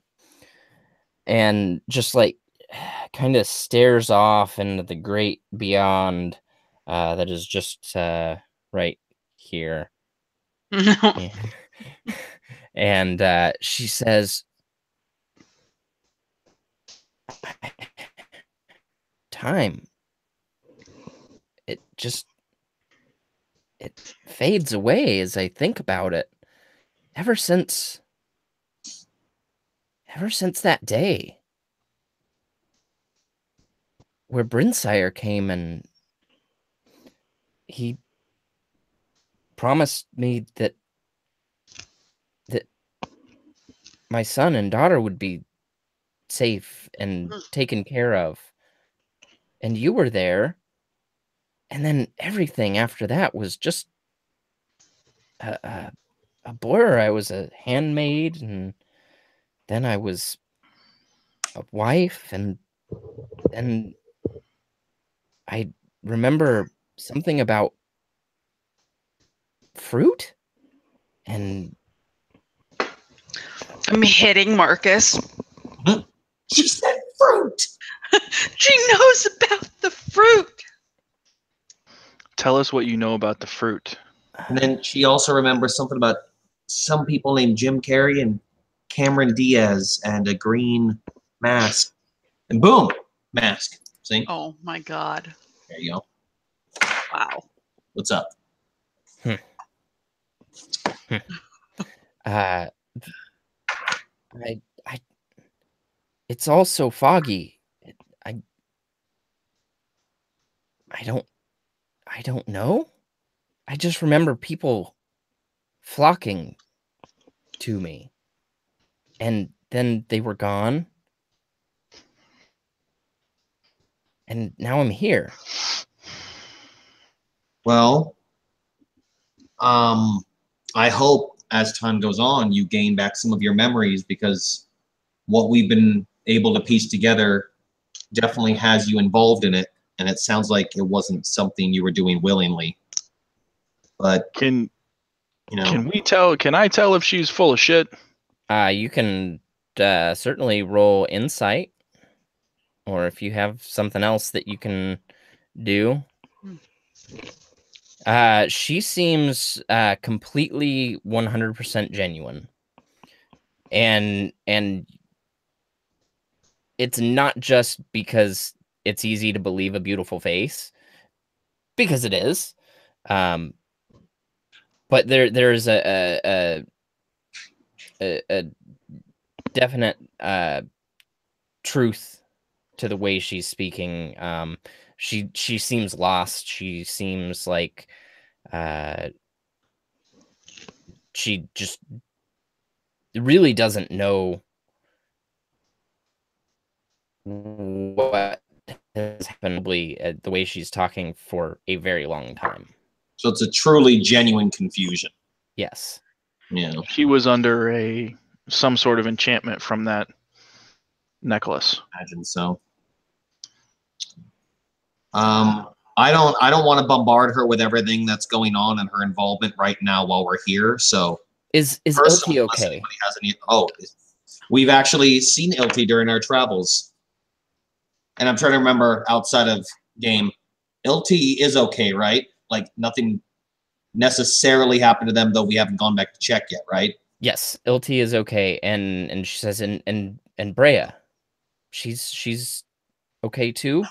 [SPEAKER 2] and just like kind of stares off into the great beyond that is just right here.
[SPEAKER 4] No.
[SPEAKER 2] And she says, time, it fades away as I think about it. Ever since that day where Brinsire came and he promised me that my son and daughter would be safe and taken care of. And you were there. And then everything after that was just a blur. I was a handmaid, and then I was a wife, and then I remember something about fruit, and
[SPEAKER 4] I'm hitting Marcus.
[SPEAKER 1] She said fruit.
[SPEAKER 4] She knows about the fruit.
[SPEAKER 3] Tell us what you know about the fruit.
[SPEAKER 1] And then she also remembers something about some people named Jim Carrey and Cameron Diaz and a green mask. And boom, mask. See?
[SPEAKER 4] Oh my god.
[SPEAKER 1] There you go.
[SPEAKER 4] Wow.
[SPEAKER 1] What's up?
[SPEAKER 2] I it's all so foggy. I don't know. I just remember people flocking to me, and then they were gone, and now I'm here.
[SPEAKER 1] Well, I hope as time goes on, you gain back some of your memories, because what we've been able to piece together definitely has you involved in it. And it sounds like it wasn't something you were doing willingly. But
[SPEAKER 3] Can
[SPEAKER 1] you know,
[SPEAKER 3] Can I tell if she's full of shit?
[SPEAKER 2] You can certainly roll insight, or if you have something else that you can do. She seems completely 100% genuine, and it's not just because it's easy to believe a beautiful face, because it is, but there's a definite truth to the way she's speaking. She seems lost. She seems like she just really doesn't know what has happened the way she's talking for a very long time.
[SPEAKER 1] so it's a truly genuine confusion.
[SPEAKER 2] Yes.
[SPEAKER 1] Yeah.
[SPEAKER 3] She was under some sort of enchantment from that necklace.
[SPEAKER 1] Imagine so. I don't want to bombard her with everything that's going on and her involvement right now while we're here. So
[SPEAKER 2] Is
[SPEAKER 1] personally,
[SPEAKER 2] Ilti
[SPEAKER 1] unless
[SPEAKER 2] okay?
[SPEAKER 1] anybody has any, we've actually seen Ilti during our travels. And I'm trying to remember outside of game, LT is okay, right? Like nothing necessarily happened to them, though we haven't gone back to check yet, right?
[SPEAKER 2] Yes, LT is okay, and she says, and Brea, she's okay too.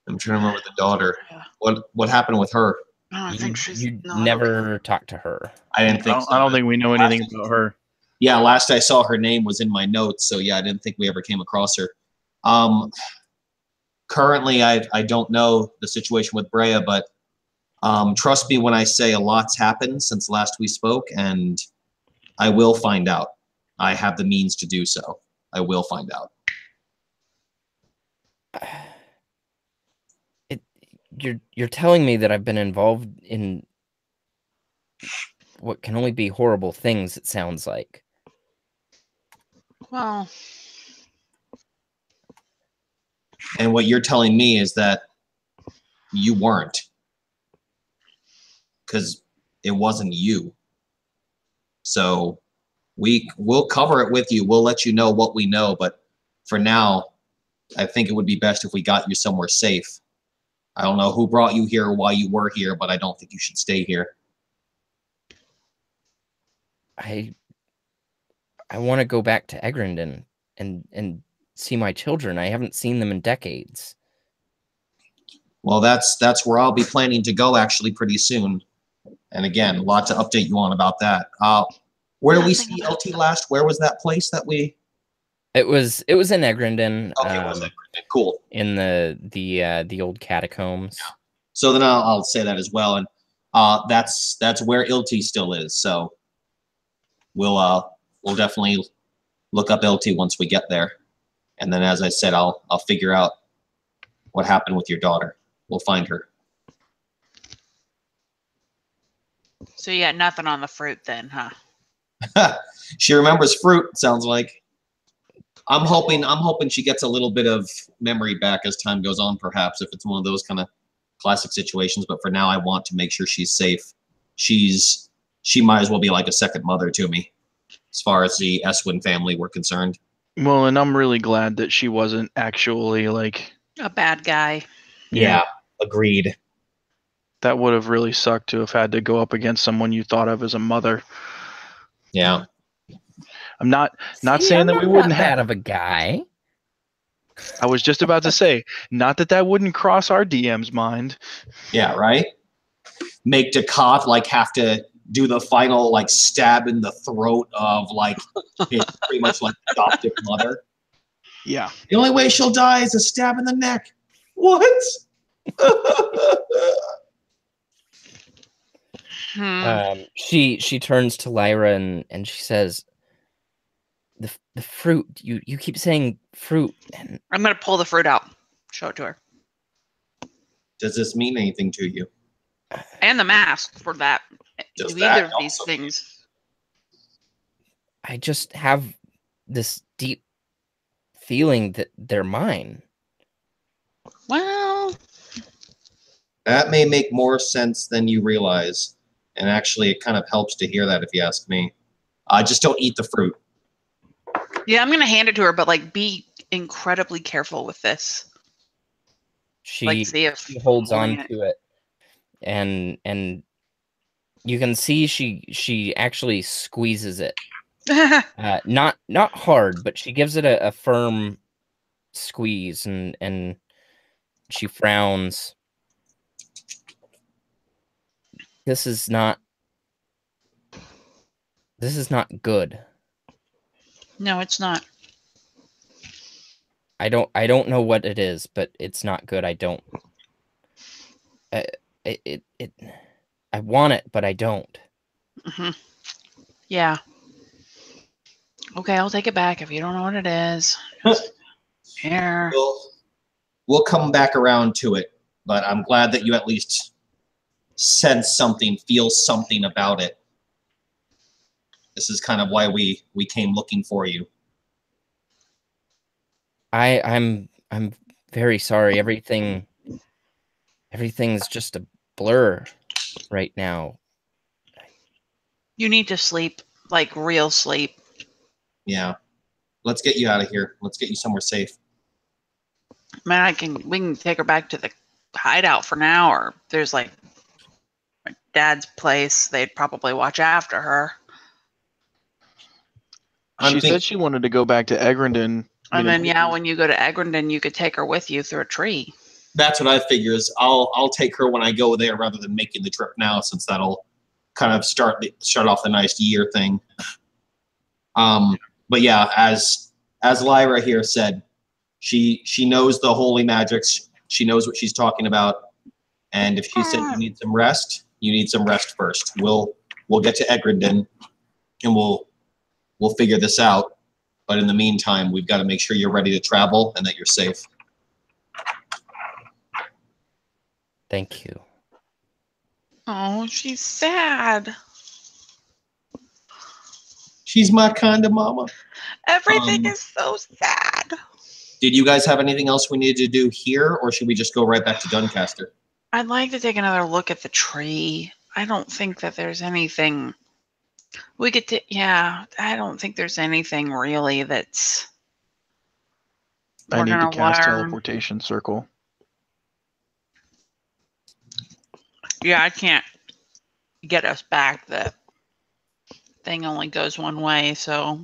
[SPEAKER 1] I'm trying to remember the daughter.
[SPEAKER 4] Yeah.
[SPEAKER 1] What happened with her?
[SPEAKER 4] I think she's
[SPEAKER 2] You
[SPEAKER 4] not
[SPEAKER 2] never talked to her.
[SPEAKER 1] I didn't think so.
[SPEAKER 3] I don't think we know anything about her.
[SPEAKER 1] Yeah, last I saw her name was in my notes, so yeah, I didn't think we ever came across her. Currently, I don't know the situation with Brea, but trust me when I say a lot's happened since last we spoke, and I will find out. I have the means to do so. I will find out.
[SPEAKER 2] You're telling me that I've been involved in what can only be horrible things, it sounds like.
[SPEAKER 4] Well,
[SPEAKER 1] And what you're telling me is that you weren't. Because it wasn't you. So we'll cover it with you. We'll let you know what we know. But for now, I think it would be best if we got you somewhere safe. I don't know who brought you here or why you were here, but I don't think you should stay here.
[SPEAKER 2] I want to go back to Egrindon and see my children. I haven't seen them in decades.
[SPEAKER 1] Well, that's where I'll be planning to go actually pretty soon. And again, a lot to update you on about that. Where did we see LT last? Where was that place that we?
[SPEAKER 2] It was in Egrindon.
[SPEAKER 1] Okay, it was Egrindon. Cool.
[SPEAKER 2] In the old catacombs.
[SPEAKER 1] Yeah. So then I'll say that as well, and that's where LT still is. So we'll definitely look up LT once we get there, and then as I said, I'll figure out what happened with your daughter. We'll find her.
[SPEAKER 4] so you got nothing on the fruit then, huh?
[SPEAKER 1] She remembers fruit. Sounds like. I'm hoping she gets a little bit of memory back as time goes on, perhaps, if it's one of those kind of classic situations. But for now, I want to make sure she's safe. She might as well be like a second mother to me, as far as the Eswin family were concerned.
[SPEAKER 3] Well, and I'm really glad that she wasn't actually like
[SPEAKER 4] A bad guy.
[SPEAKER 1] Yeah, agreed.
[SPEAKER 3] That would have really sucked to have had to go up against someone you thought of as a mother.
[SPEAKER 1] Yeah.
[SPEAKER 3] I'm not saying that we wouldn't
[SPEAKER 2] have that
[SPEAKER 3] have.
[SPEAKER 2] of a guy.
[SPEAKER 3] I was just about to say, not that wouldn't cross our DM's mind.
[SPEAKER 1] Yeah, right? Make Ducat like have to do the final like stab in the throat of like his pretty much like adoptive mother.
[SPEAKER 3] Yeah.
[SPEAKER 1] The only way she'll die is a stab in the neck. What?
[SPEAKER 2] She turns to Lyra and she says, the fruit, you keep saying fruit, and
[SPEAKER 4] I'm gonna pull the fruit out. Show it to her.
[SPEAKER 1] Does this mean anything to you?
[SPEAKER 4] And the mask for that.
[SPEAKER 1] Does
[SPEAKER 4] Do
[SPEAKER 1] that
[SPEAKER 4] either of these
[SPEAKER 1] also-
[SPEAKER 4] things.
[SPEAKER 2] I just have this deep feeling that they're mine.
[SPEAKER 4] Well,
[SPEAKER 1] That may make more sense than you realize. And actually, it kind of helps to hear that if you ask me. Just don't eat the fruit.
[SPEAKER 4] yeah, I'm gonna hand it to her, but like be incredibly careful with this.
[SPEAKER 2] She
[SPEAKER 4] See if
[SPEAKER 2] she holds
[SPEAKER 4] holding
[SPEAKER 2] on to it, and you can see she actually squeezes it. Not hard, but she gives it a firm squeeze, and she frowns. This is not good.
[SPEAKER 4] No, it's not.
[SPEAKER 2] I don't know what it is, but it's not good. I don't. I want it, but I don't.
[SPEAKER 4] Mm-hmm. Yeah. Okay, I'll take it back if you don't know what it is. Here.
[SPEAKER 1] We'll come back around to it, but I'm glad that you at least sense something, feel something about it. This is kind of why we came looking for you.
[SPEAKER 2] I'm very sorry. Everything's just a blur right now.
[SPEAKER 4] You need to sleep, like real sleep.
[SPEAKER 1] Yeah. Let's get you out of here. Let's get you somewhere safe.
[SPEAKER 4] Man, we can take her back to the hideout for now, or there's like my dad's place. They'd probably watch after her.
[SPEAKER 3] She said she wanted to go back to Egrendon.
[SPEAKER 4] And then, yeah, when you go to Egrendon, you could take her with you through a tree.
[SPEAKER 1] That's what I figure is I'll take her when I go there rather than making the trip now, since that'll kind of start off the nice year thing. But yeah, as Lyra here said, she knows the holy magics. She knows what she's talking about. And if she said you need some rest first. We'll get to Egrendon and we'll figure this out. But in the meantime, we've got to make sure you're ready to travel and that you're safe.
[SPEAKER 2] Thank you.
[SPEAKER 4] Oh, she's sad.
[SPEAKER 1] She's my kind of mama.
[SPEAKER 4] Everything is so sad.
[SPEAKER 1] Did you guys have anything else we needed to do here, or should we just go right back to Duncaster?
[SPEAKER 4] I'd like to take another look at the tree. I don't think that there's anything we could I don't think there's anything really that's
[SPEAKER 3] I need to cast teleportation circle.
[SPEAKER 4] Yeah, I can't get us back. The thing only goes one way, so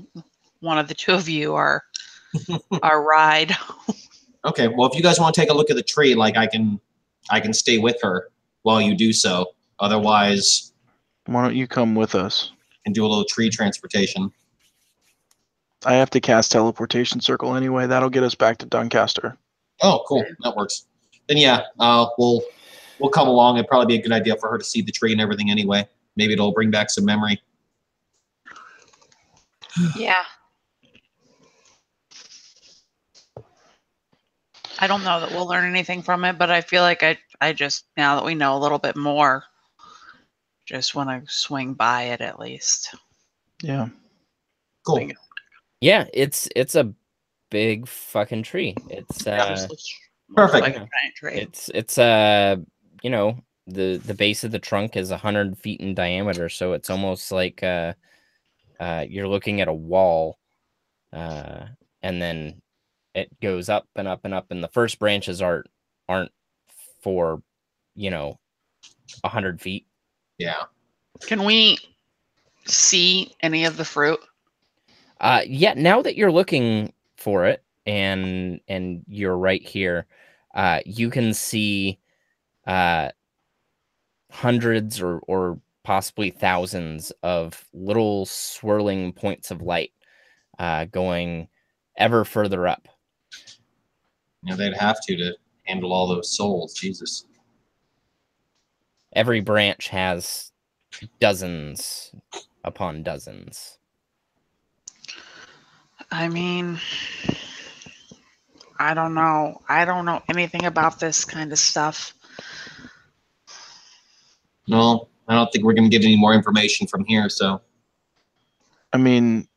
[SPEAKER 4] one of the two of you are our ride.
[SPEAKER 1] Okay, well, if you guys want to take a look at the tree, like I can stay with her while you do so. Otherwise,
[SPEAKER 3] why don't you come with us
[SPEAKER 1] and do a little tree transportation?
[SPEAKER 3] I have to cast teleportation circle anyway. That'll get us back to Duncaster.
[SPEAKER 1] Oh, cool. That works. Then yeah, we'll come along. It'd probably be a good idea for her to see the tree and everything anyway. Maybe it'll bring back some memory.
[SPEAKER 4] Yeah. I don't know that we'll learn anything from it, but I feel like I just, now that we know a little bit more, just want to swing by it at least.
[SPEAKER 3] Yeah.
[SPEAKER 1] Cool.
[SPEAKER 2] Yeah, it's a big fucking tree. It's
[SPEAKER 1] perfect.
[SPEAKER 2] It's you know, the base of the trunk is 100 feet in diameter, so it's almost like you're looking at a wall, and then it goes up and up and up, and the first branches aren't for 100 feet.
[SPEAKER 1] Yeah.
[SPEAKER 4] Can we see any of the fruit?
[SPEAKER 2] Yeah. Now that you're looking for it, and you're right here, you can see hundreds or possibly thousands of little swirling points of light going ever further up.
[SPEAKER 1] Yeah, they'd have to handle all those souls. Jesus.
[SPEAKER 2] Every branch has dozens upon dozens.
[SPEAKER 4] I mean, I don't know. I don't know anything about this kind of stuff.
[SPEAKER 1] No, I don't think we're going to get any more information from here, so.
[SPEAKER 3] I mean,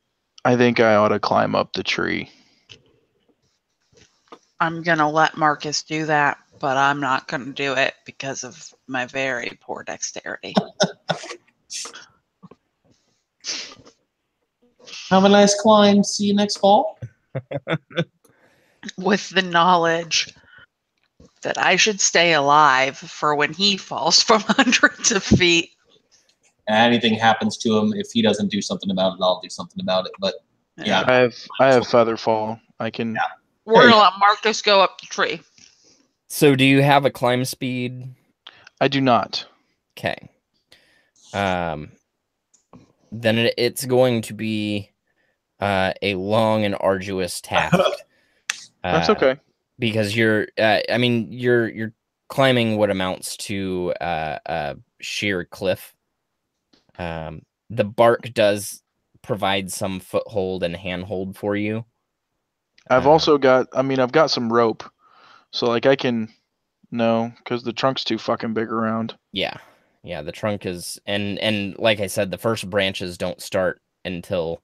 [SPEAKER 3] I think I ought to climb up the tree.
[SPEAKER 4] I'm going to let Marcus do that, but I'm not going to do it because of my very poor dexterity.
[SPEAKER 1] Have a nice climb. See you next fall.
[SPEAKER 4] With the knowledge that I should stay alive for when he falls from hundreds of feet.
[SPEAKER 1] Anything happens to him, if he doesn't do something about it, I'll do something about it. But yeah,
[SPEAKER 3] I have feather fall. I can. Yeah.
[SPEAKER 4] We're gonna let Marcus go up the tree.
[SPEAKER 2] So, do you have a climb speed?
[SPEAKER 3] I do not.
[SPEAKER 2] Okay. Then it's going to be a long and arduous task.
[SPEAKER 3] That's okay.
[SPEAKER 2] Because you're climbing what amounts to a sheer cliff. The bark does provide some foothold and handhold for you.
[SPEAKER 3] I've also got, I've got some rope, so like I can, because the trunk's too fucking big around.
[SPEAKER 2] Yeah, the trunk is, and like I said, the first branches don't start until,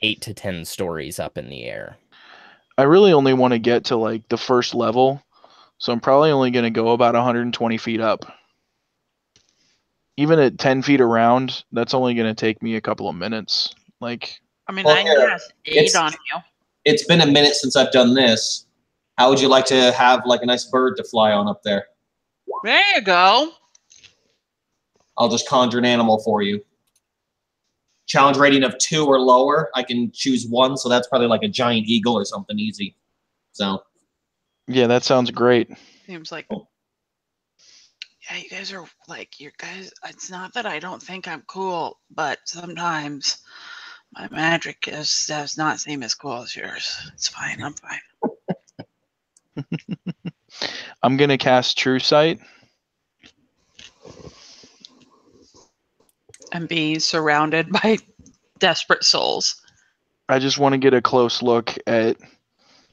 [SPEAKER 2] 8 to 10 stories up in the air.
[SPEAKER 3] I really only want to get to like the first level, so I'm probably only going to go about 120 feet up. Even at 10 feet around, that's only going to take me a couple of minutes. Like,
[SPEAKER 4] I can cast 8 on you.
[SPEAKER 1] it's been a minute since I've done this. How would you like to have like a nice bird to fly on up there?
[SPEAKER 4] There you go.
[SPEAKER 1] I'll just conjure an animal for you. Challenge rating of 2 or lower. I can choose one, so that's probably like a giant eagle or something easy. So.
[SPEAKER 3] Yeah, that sounds great.
[SPEAKER 4] Seems like. Yeah, you guys are like, you guys. It's not that I don't think I'm cool, but sometimes my magic does not seem as cool as yours. It's fine. I'm fine.
[SPEAKER 3] I'm gonna cast True Sight.
[SPEAKER 4] And be surrounded by desperate souls.
[SPEAKER 3] I just want to get a close look at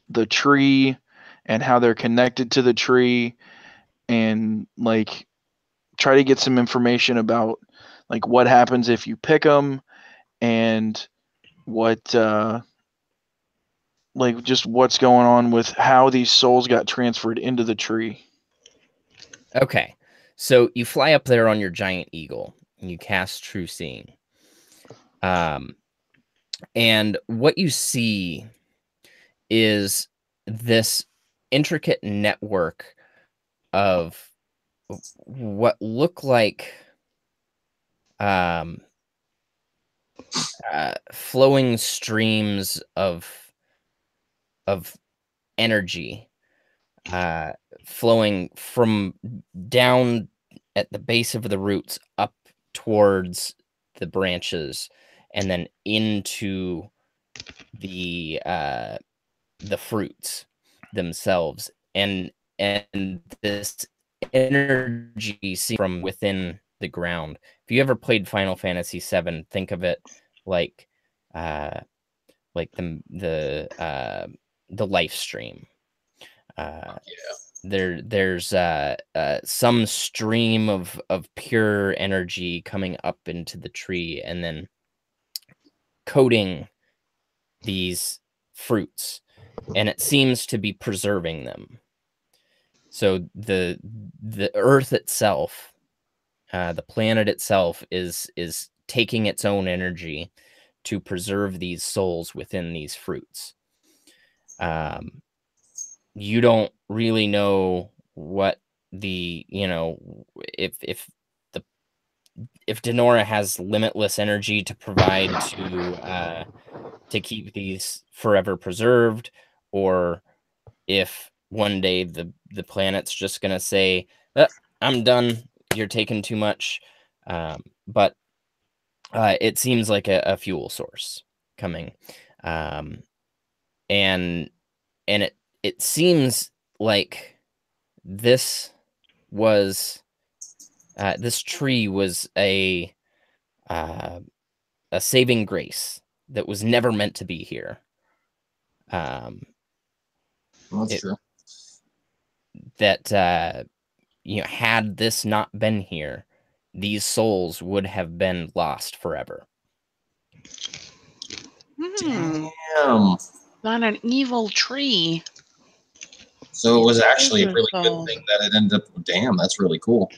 [SPEAKER 3] the tree and how they're connected to the tree, and like try to get some information about like what happens if you pick them, and what like just what's going on with how these souls got transferred into the tree.
[SPEAKER 2] Okay, so you fly up there on your giant eagle and you cast True Seeing. And what you see is this intricate network of what look like flowing streams of energy flowing from down at the base of the roots up towards the branches and then into the fruits themselves, and this energy from within the ground. If you ever played Final Fantasy VII, think of it like the life stream. There's some stream of pure energy coming up into the tree and then coating these fruits, and it seems to be preserving them. So the earth itself, the planet itself is taking its own energy to preserve these souls within these fruits. You don't really know what the, if Denora has limitless energy to provide to keep these forever preserved, or if one day the planet's just gonna say, I'm done, you're taking too much. But it seems like a fuel source coming. And it seems like this tree was a saving grace that was never meant to be here.
[SPEAKER 1] That's true.
[SPEAKER 2] That had this not been here, these souls would have been lost forever.
[SPEAKER 1] Damn.
[SPEAKER 4] Not an evil tree.
[SPEAKER 1] So it was actually a really good thing that it ended up. Damn, that's really cool.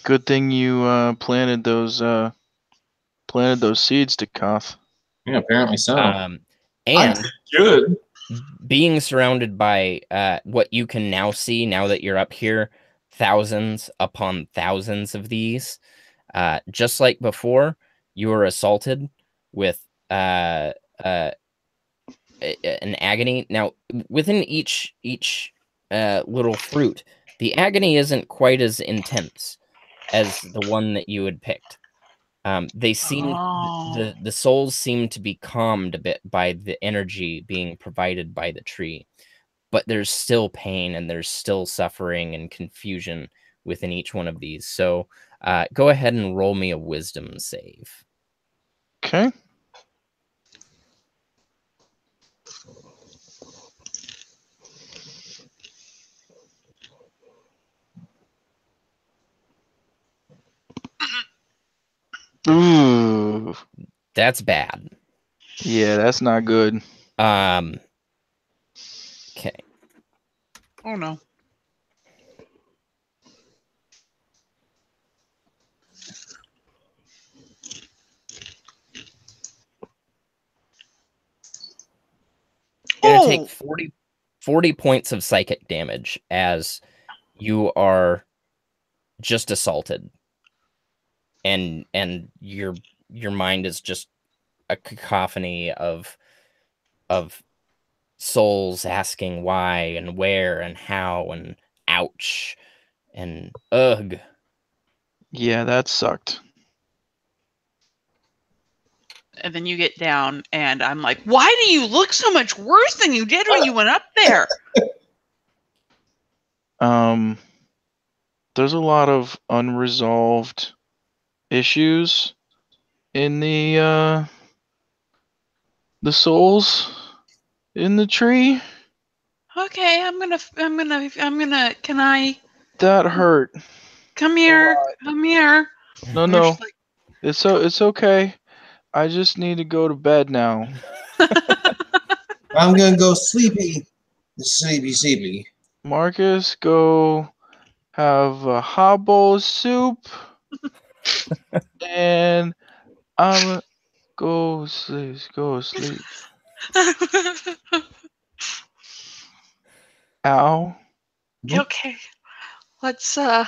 [SPEAKER 3] Good thing you planted those seeds, Koth.
[SPEAKER 1] Yeah, apparently so.
[SPEAKER 2] And
[SPEAKER 1] good.
[SPEAKER 2] Being surrounded by what you can now see, now that you're up here, thousands upon thousands of these, just like before, you were assaulted with an agony. Now, within each little fruit, the agony isn't quite as intense as the one that you had picked. They seem the souls seem to be calmed a bit by the energy being provided by the tree, but there's still pain and there's still suffering and confusion within each one of these. So go ahead and roll me a wisdom save.
[SPEAKER 3] Okay. Ooh.
[SPEAKER 2] That's bad.
[SPEAKER 3] Yeah, that's not good.
[SPEAKER 2] Okay.
[SPEAKER 4] Oh no.
[SPEAKER 2] take 40 points of psychic damage as you are just assaulted, and your mind is just a cacophony of souls asking why and where and how and ouch and ugh.
[SPEAKER 3] Yeah, that sucked.
[SPEAKER 4] And then you get down, and I'm like, why do you look so much worse than you did when you went up there?
[SPEAKER 3] There's a lot of unresolved issues in the souls in the tree.
[SPEAKER 4] Okay, can I
[SPEAKER 3] That hurt.
[SPEAKER 4] come here? Come here.
[SPEAKER 3] No,
[SPEAKER 4] And
[SPEAKER 3] no.
[SPEAKER 4] she's like,
[SPEAKER 3] It's okay. I just need to go to bed now.
[SPEAKER 1] I'm gonna go sleepy. Sleepy.
[SPEAKER 3] Marcus, go have a hot bowl of soup. And I'm go sleep. Go sleep. Ow.
[SPEAKER 4] okay, let's
[SPEAKER 1] Our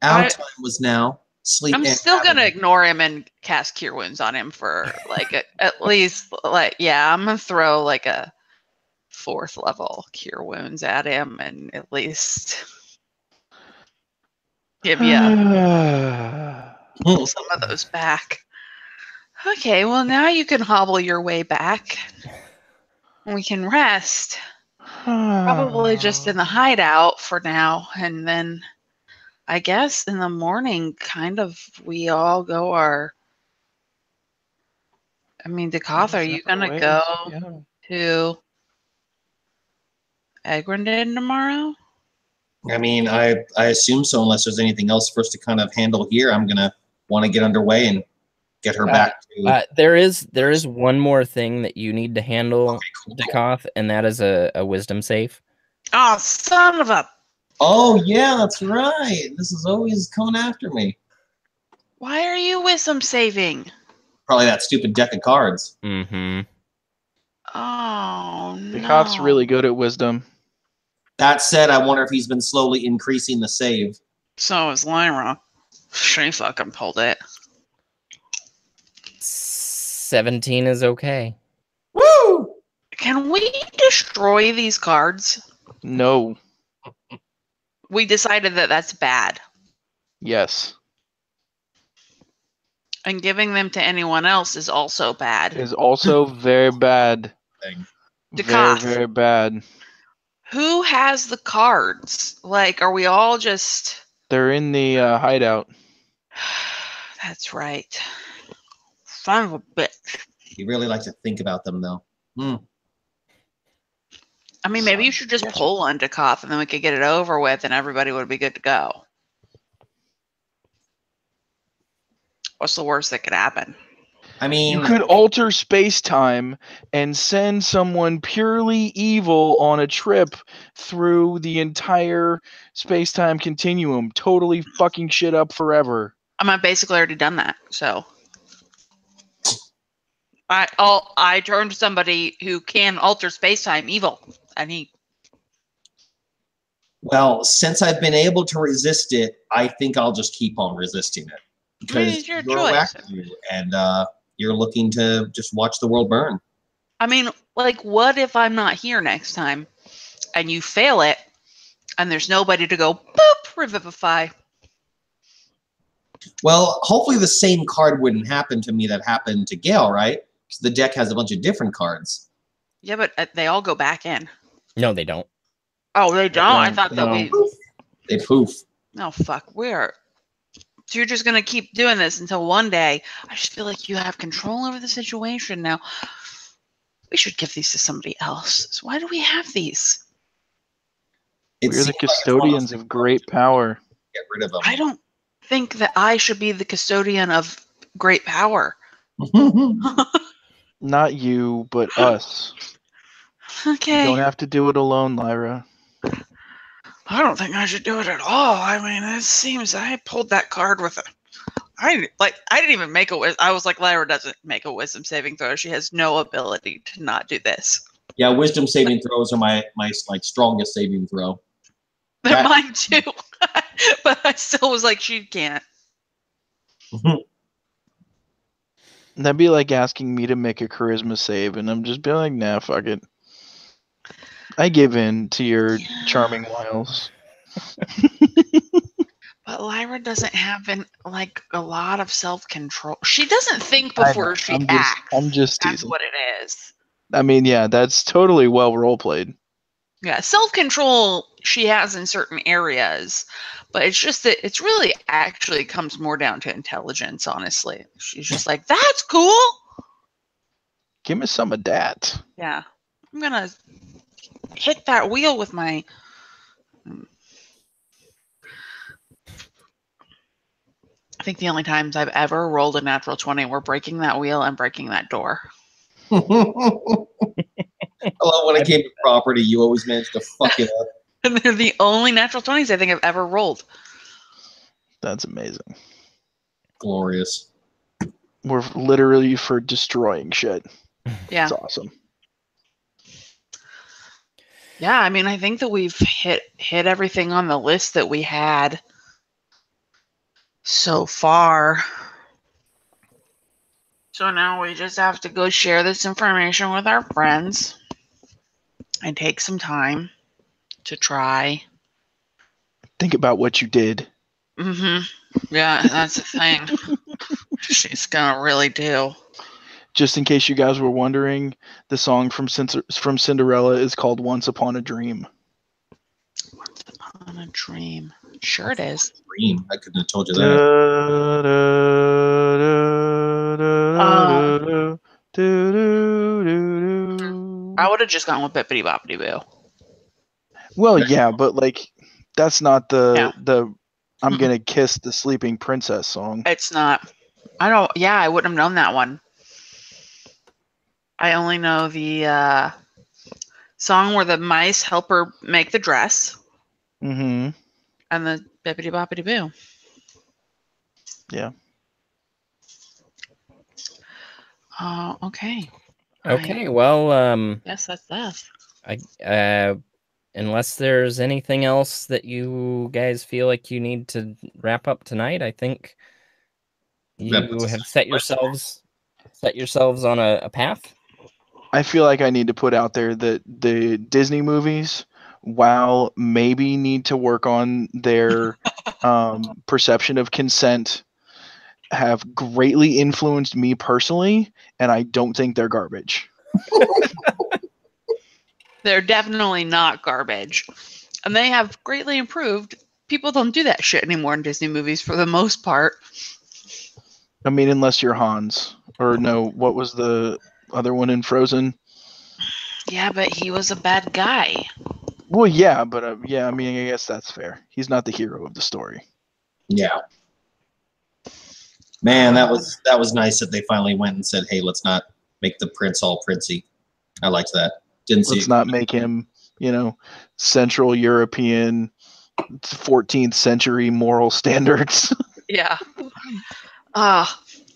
[SPEAKER 4] I-
[SPEAKER 1] time was now. Sleep.
[SPEAKER 4] I'm
[SPEAKER 1] and
[SPEAKER 4] still
[SPEAKER 1] having-
[SPEAKER 4] gonna ignore him and cast Cure Wounds on him for like at least like I'm gonna throw like a 4th level Cure Wounds at him and at least give you pull some of those back. Okay, well now you can hobble your way back. We can rest. Probably just in the hideout for now, and then I guess in the morning, kind of, we all go our. I mean, Dekoth, are you gonna go to Egrindin tomorrow?
[SPEAKER 1] I mean, I assume so. Unless there's anything else for us to kind of handle here, I'm gonna want to get underway and get her back to.
[SPEAKER 2] There is one more thing that you need to handle,
[SPEAKER 1] Okay, cool.
[SPEAKER 2] Dekoth, and that is a wisdom save.
[SPEAKER 4] Oh, son of a!
[SPEAKER 1] Oh yeah, that's right. This is always coming after me.
[SPEAKER 4] Why are you wisdom saving?
[SPEAKER 1] Probably that stupid deck of cards.
[SPEAKER 2] Mm-hmm.
[SPEAKER 4] Oh no!
[SPEAKER 3] Dekoth's really good at wisdom.
[SPEAKER 1] That said, I wonder if he's been slowly increasing the save.
[SPEAKER 4] So is Lyra. She fucking pulled it.
[SPEAKER 2] 17 is okay.
[SPEAKER 1] Woo!
[SPEAKER 4] Can we destroy these cards?
[SPEAKER 3] No.
[SPEAKER 4] We decided that that's bad.
[SPEAKER 3] Yes.
[SPEAKER 4] And giving them to anyone else is also bad.
[SPEAKER 3] Is also very bad.
[SPEAKER 1] Thing.
[SPEAKER 3] Very,
[SPEAKER 4] Dekoth.
[SPEAKER 3] very bad.
[SPEAKER 4] Who has the cards? Like, are we all just...
[SPEAKER 3] They're in the hideout.
[SPEAKER 4] That's right. Son of a bitch.
[SPEAKER 1] You really like to think about them, though.
[SPEAKER 4] I mean, maybe you should just pull on Dekoth and then we could get it over with and everybody would be good to go. What's the worst that could happen?
[SPEAKER 1] I mean,
[SPEAKER 3] You could alter space-time and send someone purely evil on a trip through the entire space-time continuum, totally fucking shit up forever.
[SPEAKER 4] I've basically already done that, so... I turned somebody who can alter space-time evil, and he...
[SPEAKER 1] well, since I've been able to resist it, I think I'll just keep on resisting it. Because
[SPEAKER 4] it's your
[SPEAKER 1] you're
[SPEAKER 4] choice.
[SPEAKER 1] wacky and you're looking to just watch the world burn.
[SPEAKER 4] I mean, like, what if I'm not here next time, and you fail it, and there's nobody to go, boop, revivify?
[SPEAKER 1] Well, hopefully the same card wouldn't happen to me that happened to Gail, right? Because the deck has a bunch of different cards.
[SPEAKER 4] Yeah, but they all go back in.
[SPEAKER 2] No, they don't.
[SPEAKER 4] Oh, they don't? I thought that
[SPEAKER 3] No.
[SPEAKER 4] we...
[SPEAKER 1] They poof.
[SPEAKER 4] Oh, fuck. So you're just going to keep doing this until one day, I just feel like you have control over the situation now. We should give these to somebody else. So why do we have these?
[SPEAKER 1] It
[SPEAKER 3] We're the
[SPEAKER 1] seems like it's one
[SPEAKER 3] custodians
[SPEAKER 1] those
[SPEAKER 3] of great power.
[SPEAKER 1] Get rid of them.
[SPEAKER 4] I don't think that I should be the custodian of great power.
[SPEAKER 3] Not you, but us. You
[SPEAKER 4] Okay.
[SPEAKER 3] don't have to do it alone, Lyra.
[SPEAKER 4] I don't think I should do it at all. I mean, it seems I pulled that card with a... I didn't even make a wisdom. I was like, Lyra doesn't make a wisdom saving throw. She has no ability to not do this.
[SPEAKER 1] Yeah, wisdom saving throws are my like strongest saving throw.
[SPEAKER 4] They're mine too. But I still was like, she can't.
[SPEAKER 3] That'd be like asking me to make a charisma save, and I'm just be like, nah, fuck it. I give in to your charming wiles.
[SPEAKER 4] But Lyra doesn't have a lot of self-control. She doesn't think
[SPEAKER 3] I know,
[SPEAKER 4] before she
[SPEAKER 3] I'm
[SPEAKER 4] acts.
[SPEAKER 3] just
[SPEAKER 4] That's
[SPEAKER 3] teasing.
[SPEAKER 4] what it is.
[SPEAKER 3] I mean, yeah, that's totally well role played.
[SPEAKER 4] Yeah, self-control she has in certain areas, but it's just that it's really actually comes more down to intelligence, honestly. She's just like, that's cool.
[SPEAKER 3] Give me some of that.
[SPEAKER 4] Yeah. I'm gonna hit that wheel with my I think the only times I've ever rolled a natural 20 were breaking that wheel and breaking that door.
[SPEAKER 1] I love when it came to property, you always managed to fuck it up.
[SPEAKER 4] And they're the only natural 20s I think I've ever rolled.
[SPEAKER 3] That's amazing.
[SPEAKER 1] Glorious.
[SPEAKER 3] We're literally for destroying shit.
[SPEAKER 4] Yeah.
[SPEAKER 3] It's awesome.
[SPEAKER 4] Yeah, I mean, I think that we've hit everything on the list that we had so far. So now we just have to go share this information with our friends and take some time to try.
[SPEAKER 3] Think about what you did.
[SPEAKER 4] Yeah, that's the thing. She's gonna really do.
[SPEAKER 3] Just in case you guys were wondering, the song from Cinderella is called "Once Upon a Dream."
[SPEAKER 4] Once Upon a Dream. Sure it is.
[SPEAKER 1] Dream. I couldn't have told you that.
[SPEAKER 4] I would have just gone with Bippity Boppity Boo.
[SPEAKER 3] Well, yeah, but like that's not the
[SPEAKER 4] Yeah.
[SPEAKER 3] I'm gonna kiss the sleeping princess song.
[SPEAKER 4] It's not. I wouldn't have known that one. I only know the song where the mice help her make the dress.
[SPEAKER 3] Mm-hmm.
[SPEAKER 4] And the Bippity Boppity Boo.
[SPEAKER 3] Yeah.
[SPEAKER 4] Okay.
[SPEAKER 2] Okay, well,
[SPEAKER 4] yes, that's
[SPEAKER 2] that. Unless there's anything else that you guys feel like you need to wrap up tonight, I think you have set yourselves on a path.
[SPEAKER 3] I feel like I need to put out there that the Disney movies, while maybe need to work on their perception of consent, have greatly influenced me personally, and I don't think they're garbage.
[SPEAKER 4] They're definitely not garbage. And they have greatly improved. People don't do that shit anymore in Disney movies for the most part.
[SPEAKER 3] I mean, unless you're Hans. Or no, what was the other one in Frozen?
[SPEAKER 4] Yeah, but he was a bad guy.
[SPEAKER 3] Well, yeah, but yeah, I mean, I guess that's fair. He's not the hero of the story.
[SPEAKER 1] Yeah. Man, that was nice that they finally went and said, "Hey, let's not make the prince all princey." I liked that.
[SPEAKER 3] Let's not make him, Central European 14th century moral standards.
[SPEAKER 4] Yeah.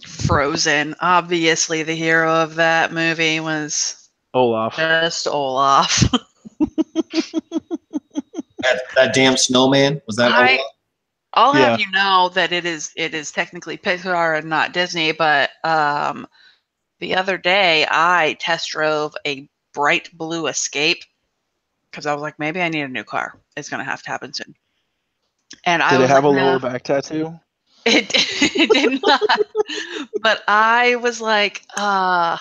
[SPEAKER 4] Frozen. Obviously, the hero of that movie was
[SPEAKER 3] Olaf.
[SPEAKER 4] Just Olaf.
[SPEAKER 1] that damn snowman, was that Olaf?
[SPEAKER 4] I'll have you know that it is technically Pixar and not Disney, but the other day I test drove a bright blue Escape because I was like, maybe I need a new car. It's going to have to happen soon. And
[SPEAKER 3] Did it have a lower back tattoo?
[SPEAKER 4] It did not. But I was like, I'm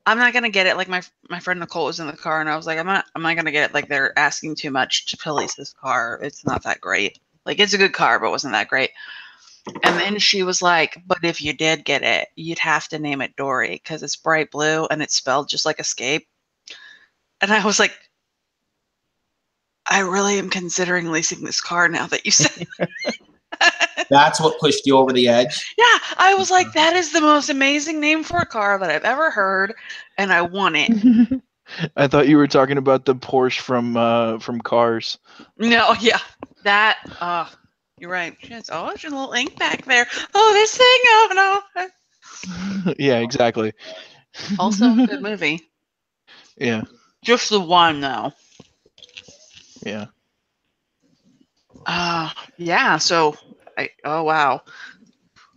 [SPEAKER 4] not gonna get it. Like my friend Nicole was in the car, and I was like, I'm not gonna get it. Like they're asking too much to police this car. It's not that great. Like it's a good car, but it wasn't that great. And then she was like, but if you did get it, you'd have to name it Dory because it's bright blue and it's spelled just like Escape. And I was like, I really am considering leasing this car now that you said
[SPEAKER 1] That's what pushed you over the edge?
[SPEAKER 4] Yeah, I was like, that is the most amazing name for a car that I've ever heard, and I want it.
[SPEAKER 3] I thought you were talking about the Porsche from Cars.
[SPEAKER 4] No, yeah, that. You're right. There's a little ink back there. Oh, this thing. Oh no.
[SPEAKER 3] Yeah, exactly.
[SPEAKER 4] Also, good movie.
[SPEAKER 3] Yeah.
[SPEAKER 4] Just the one, though.
[SPEAKER 3] Yeah.
[SPEAKER 4] Yeah. So, oh wow.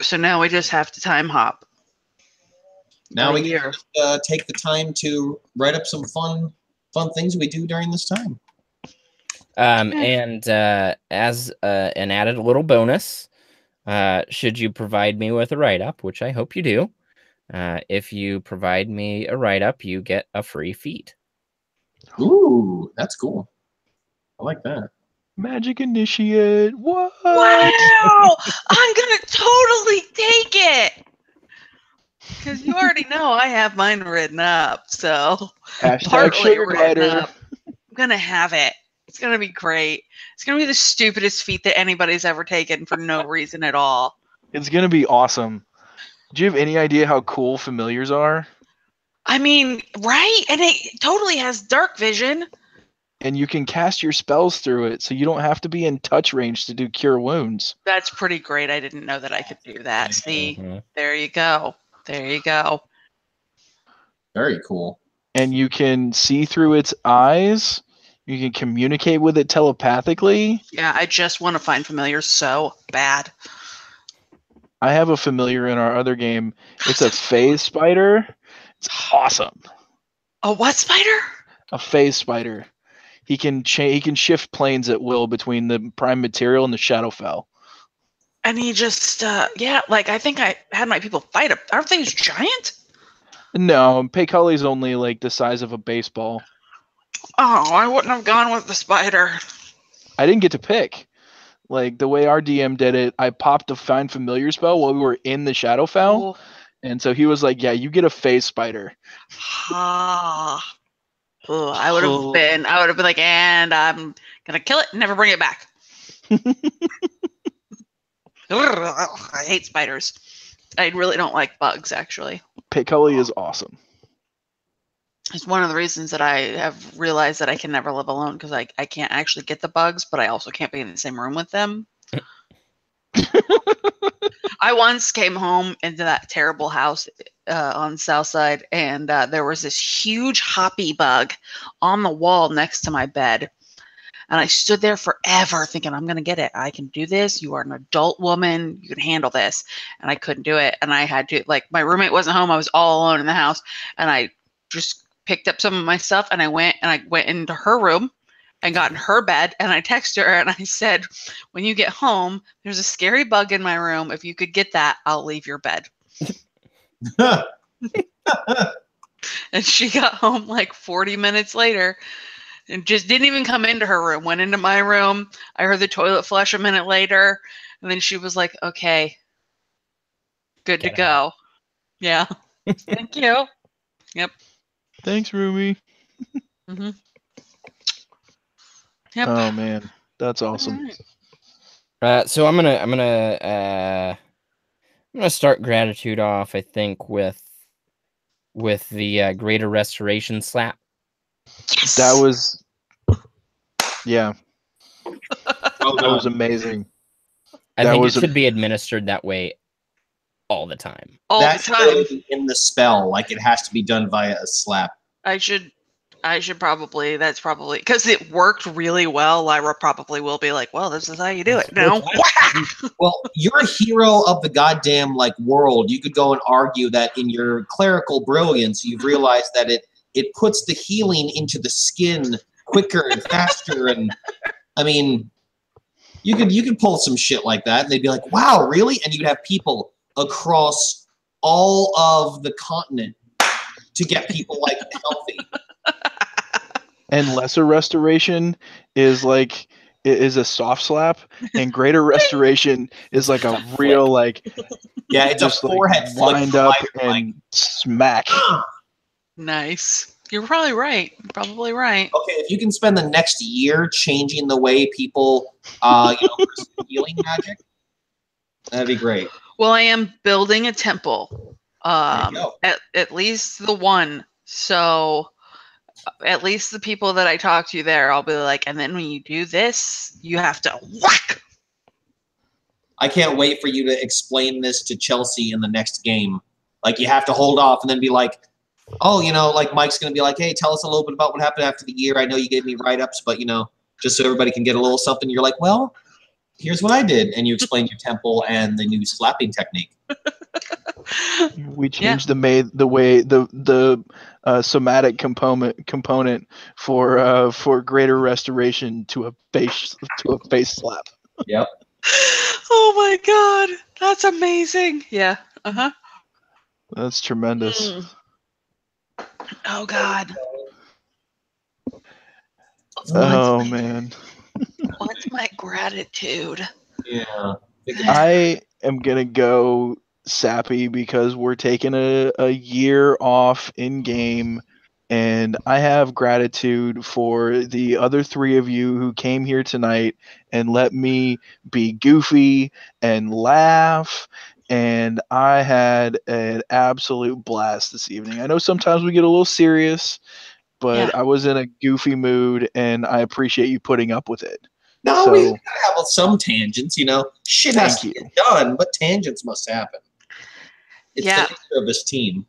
[SPEAKER 4] So now we just have to time hop.
[SPEAKER 1] Now
[SPEAKER 4] A
[SPEAKER 1] we
[SPEAKER 4] year.
[SPEAKER 1] can take the time to write up some fun things we do during this time.
[SPEAKER 2] And as an added little bonus, should you provide me with a write-up, which I hope you do, if you provide me a write-up, you get a free feat.
[SPEAKER 1] Ooh, that's cool. I like that.
[SPEAKER 3] Magic Initiate. What?
[SPEAKER 4] Wow! I'm gonna totally take it. Because you already know I have mine written up, so
[SPEAKER 3] Hashtag
[SPEAKER 4] partly
[SPEAKER 3] sugar
[SPEAKER 4] written
[SPEAKER 3] glider.
[SPEAKER 4] up. I'm gonna have it. It's gonna be great. It's gonna be the stupidest feat that anybody's ever taken for no reason at all.
[SPEAKER 3] It's gonna be awesome. Do you have any idea how cool familiars are?
[SPEAKER 4] I mean, right? And it totally has dark vision.
[SPEAKER 3] And you can cast your spells through it, so you don't have to be in touch range to do cure wounds.
[SPEAKER 4] That's pretty great. I didn't know that I could do that. See,
[SPEAKER 2] Mhm.
[SPEAKER 4] there you go. There you go.
[SPEAKER 1] Very cool.
[SPEAKER 3] And you can see through its eyes. You can communicate with it telepathically.
[SPEAKER 4] Yeah, I just want to find familiars so bad.
[SPEAKER 3] I have a familiar in our other game. It's a phase spider. It's awesome.
[SPEAKER 4] A what spider?
[SPEAKER 3] A phase spider. He can shift planes at will between the prime material and the Shadowfell.
[SPEAKER 4] And he just, yeah, like I think I had my people fight him. Aren't they giant?
[SPEAKER 3] No, Paycully's only like the size of a baseball.
[SPEAKER 4] Oh, I wouldn't have gone with the spider.
[SPEAKER 3] I didn't get to pick. Like the way our DM did it, I popped a find familiar spell while we were in the Shadowfell, and so he was like, "Yeah, you get a phase spider."
[SPEAKER 4] Ah. I would have been like, and I'm gonna kill it and never bring it back. I hate spiders. I really don't like bugs, actually.
[SPEAKER 3] Paycully is awesome.
[SPEAKER 4] It's one of the reasons that I have realized that I can never live alone, because I can't actually get the bugs, but I also can't be in the same room with them. I once came home into that terrible house on the south side, and there was this huge hoppy bug on the wall next to my bed. And I stood there forever thinking, I'm going to get it. I can do this. You are an adult woman. You can handle this. And I couldn't do it. And I had to, like, my roommate wasn't home. I was all alone in the house. And I just picked up some of my stuff and I went into her room and got in her bed. And I texted her and I said, when you get home, there's a scary bug in my room. If you could get that, I'll leave your bed. And she got home like 40 minutes later. And just didn't even come into her room. Went into my room. I heard the toilet flush a minute later. And then she was like, okay, good to go. Yeah. Thank you. Yep.
[SPEAKER 3] Thanks, Rumi.
[SPEAKER 4] Mm-hmm. Yep.
[SPEAKER 3] Oh man, that's awesome.
[SPEAKER 2] Right. So I'm gonna start gratitude off, I think, with the greater restoration slap.
[SPEAKER 4] Yes.
[SPEAKER 3] That was, yeah. That was amazing.
[SPEAKER 2] I think it should be administered that way all the time.
[SPEAKER 4] All the time.
[SPEAKER 1] In the spell, like it has to be done via a slap.
[SPEAKER 4] I should probably, that's probably, because it worked really well. Lyra probably will be like, well, this is how you do it now.
[SPEAKER 1] Well, you're a hero of the goddamn like world. You could go and argue that in your clerical brilliance, you've realized that it puts the healing into the skin quicker and faster. And I mean, you could pull some shit like that, and they'd be like, "Wow, really?" And you'd have people across all of the continent to get people like healthy.
[SPEAKER 3] And lesser restoration is like is a soft slap, and greater restoration is like a real like
[SPEAKER 1] yeah, it's
[SPEAKER 3] just
[SPEAKER 1] a forehead
[SPEAKER 3] like wind up and
[SPEAKER 1] like,
[SPEAKER 3] smack.
[SPEAKER 4] Nice. You're probably right. You're probably right.
[SPEAKER 1] Okay, if you can spend the next year changing the way people, healing magic, that'd be great.
[SPEAKER 4] Well, I am building a temple.
[SPEAKER 1] There you go.
[SPEAKER 4] At least the one. So at least the people that I talk to there, I'll be like, and then when you do this, you have to whack.
[SPEAKER 1] I can't wait for you to explain this to Chelsea in the next game. Like, you have to hold off and then be like, oh, like Mike's going to be like, hey, tell us a little bit about what happened after the year. I know you gave me write-ups, but, just so everybody can get a little something. You're like, well, here's what I did. And you explain your temple and the new slapping technique.
[SPEAKER 3] We changed the somatic component for greater restoration to a face slap.
[SPEAKER 1] Yep.
[SPEAKER 4] Oh my god, that's amazing. Yeah. Uh-huh.
[SPEAKER 3] That's tremendous.
[SPEAKER 4] Oh god.
[SPEAKER 3] Oh man.
[SPEAKER 4] What's my gratitude?
[SPEAKER 1] Yeah.
[SPEAKER 3] I am gonna go sappy because we're taking a year off in game, and I have gratitude for the other three of you who came here tonight and let me be goofy and laugh. And I had an absolute blast this evening. I know sometimes we get a little serious, but I was in a goofy mood, and I appreciate you putting up with it.
[SPEAKER 1] No, we gotta have some tangents, Shit has to get done, but tangents must happen. It's the nature of this team.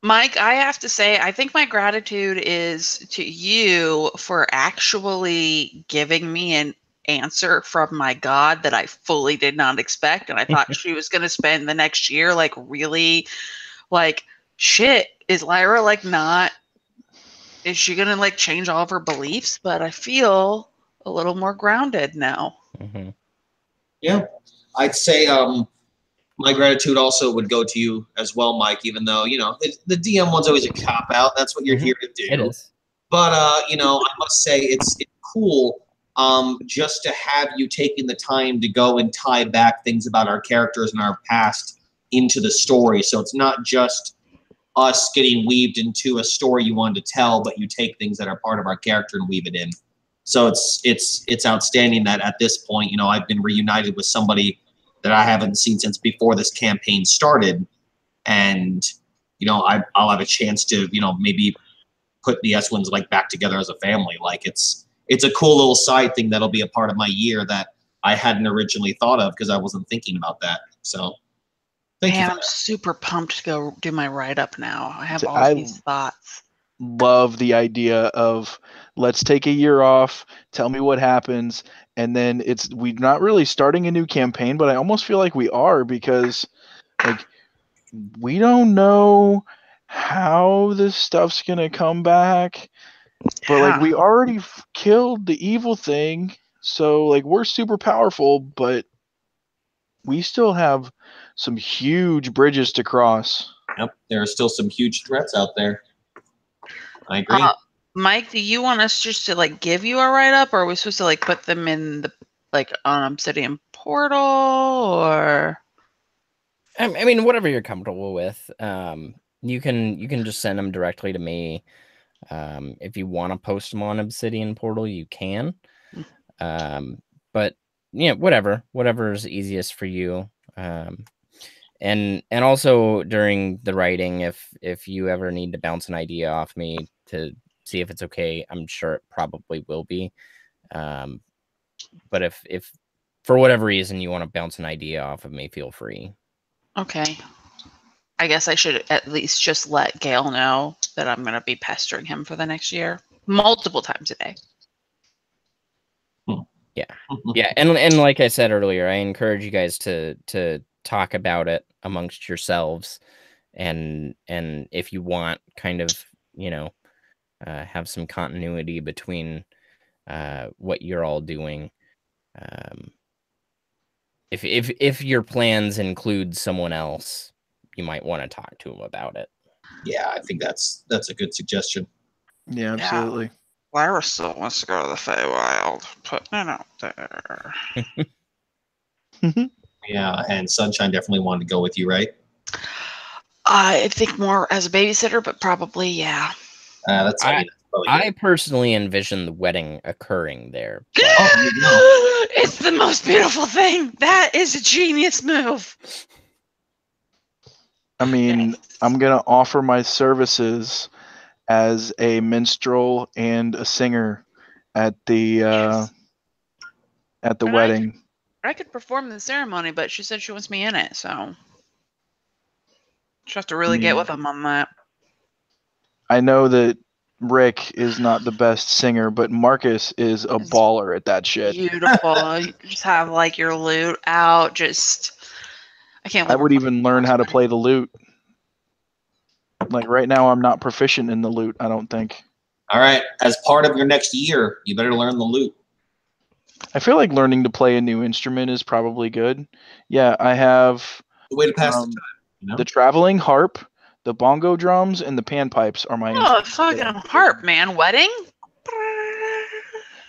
[SPEAKER 4] Mike, I have to say, I think my gratitude is to you for actually giving me an answer from my God that I fully did not expect. And I thought she was going to spend the next year, really, shit, is Lyra, not, is she going to, change all of her beliefs? But I feel a little more grounded now.
[SPEAKER 2] Mm-hmm.
[SPEAKER 1] Yeah. I'd say, my gratitude also would go to you as well, Mike, even though, the DM one's always a cop-out. That's what you're here to do.
[SPEAKER 2] It is.
[SPEAKER 1] But, I must say it's cool just to have you taking the time to go and tie back things about our characters and our past into the story. So it's not just us getting weaved into a story you wanted to tell, but you take things that are part of our character and weave it in. So it's outstanding that at this point, I've been reunited with somebody that I haven't seen since before this campaign started. And, I'll have a chance to, maybe put the S-Wins back together as a family. It's a cool little side thing that'll be a part of my year that I hadn't originally thought of because I wasn't thinking about that. So thank you.
[SPEAKER 4] I'm super pumped to go do my write-up now. I have all these thoughts.
[SPEAKER 3] Love the idea of let's take a year off, tell me what happens, and then we're not really starting a new campaign, but I almost feel like we are because we don't know how this stuff's gonna come back, but we already killed the evil thing, so we're super powerful, but we still have some huge bridges to cross.
[SPEAKER 1] Yep, there are still some huge threats out there. I agree.
[SPEAKER 4] Mike, do you want us just to give you a write-up, or are we supposed to put them in the on Obsidian Portal, or?
[SPEAKER 2] I mean, whatever you're comfortable with. You can just send them directly to me. If you want to post them on Obsidian Portal, you can. But whatever is easiest for you. And also during the writing, if you ever need to bounce an idea off me to see if it's okay, I'm sure it probably will be. But if for whatever reason you want to bounce an idea off of me, feel free.
[SPEAKER 4] Okay. I guess I should at least just let Gale know that I'm going to be pestering him for the next year multiple times a day.
[SPEAKER 2] Yeah. And like I said earlier, I encourage you guys to talk about it amongst yourselves. And if you want kind of, have some continuity between what you're all doing. If your plans include someone else, you might want to talk to them about it.
[SPEAKER 1] Yeah, I think that's a good suggestion.
[SPEAKER 3] Yeah, absolutely.
[SPEAKER 4] Lyra still wants to go to the Feywild, putting it out there.
[SPEAKER 1] Yeah, and Sunshine definitely wanted to go with you, right?
[SPEAKER 4] I think more as a babysitter, but probably, yeah.
[SPEAKER 1] That's
[SPEAKER 2] I personally envision the wedding occurring there.
[SPEAKER 4] It's the most beautiful thing. That is a genius move.
[SPEAKER 3] I mean, I'm going to offer my services as a minstrel and a singer at the wedding.
[SPEAKER 4] I could perform the ceremony, but she said she wants me in it, so she'll have to really get with them on that.
[SPEAKER 3] I know that Rick is not the best singer, but Marcus is a
[SPEAKER 4] It's
[SPEAKER 3] baller at that shit.
[SPEAKER 4] beautiful. You just have like your lute out. Just I can't.
[SPEAKER 3] I
[SPEAKER 4] Wait
[SPEAKER 3] would
[SPEAKER 4] for
[SPEAKER 3] even learn how to play the lute. Like right now, I'm not proficient in the lute. I don't think.
[SPEAKER 1] All right. As part of your next year, you better learn the lute.
[SPEAKER 3] I feel like learning to play a new instrument is probably good. Yeah, I have
[SPEAKER 1] The way to pass the
[SPEAKER 3] um,
[SPEAKER 1] time. You know.
[SPEAKER 3] the traveling harp, the bongo drums, and the panpipes are my
[SPEAKER 4] Oh,
[SPEAKER 3] instruments.
[SPEAKER 4] fucking harp, man! Wedding.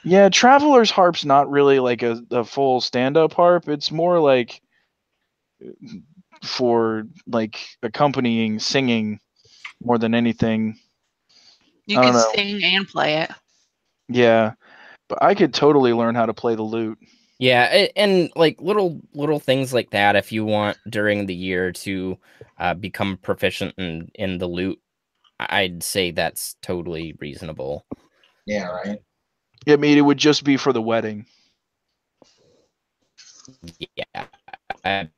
[SPEAKER 3] Yeah, traveler's harp's not really like a full stand-up harp. It's more like for like accompanying singing more than anything.
[SPEAKER 4] You
[SPEAKER 3] I don't
[SPEAKER 4] can
[SPEAKER 3] know.
[SPEAKER 4] sing and play it.
[SPEAKER 3] Yeah, but I could totally learn how to play the lute.
[SPEAKER 2] Yeah, and like little things like that. If you want during the year to become proficient in the lute, I'd say that's totally reasonable.
[SPEAKER 1] Yeah. Right.
[SPEAKER 3] I mean, it would just be for the wedding.
[SPEAKER 2] Yeah, I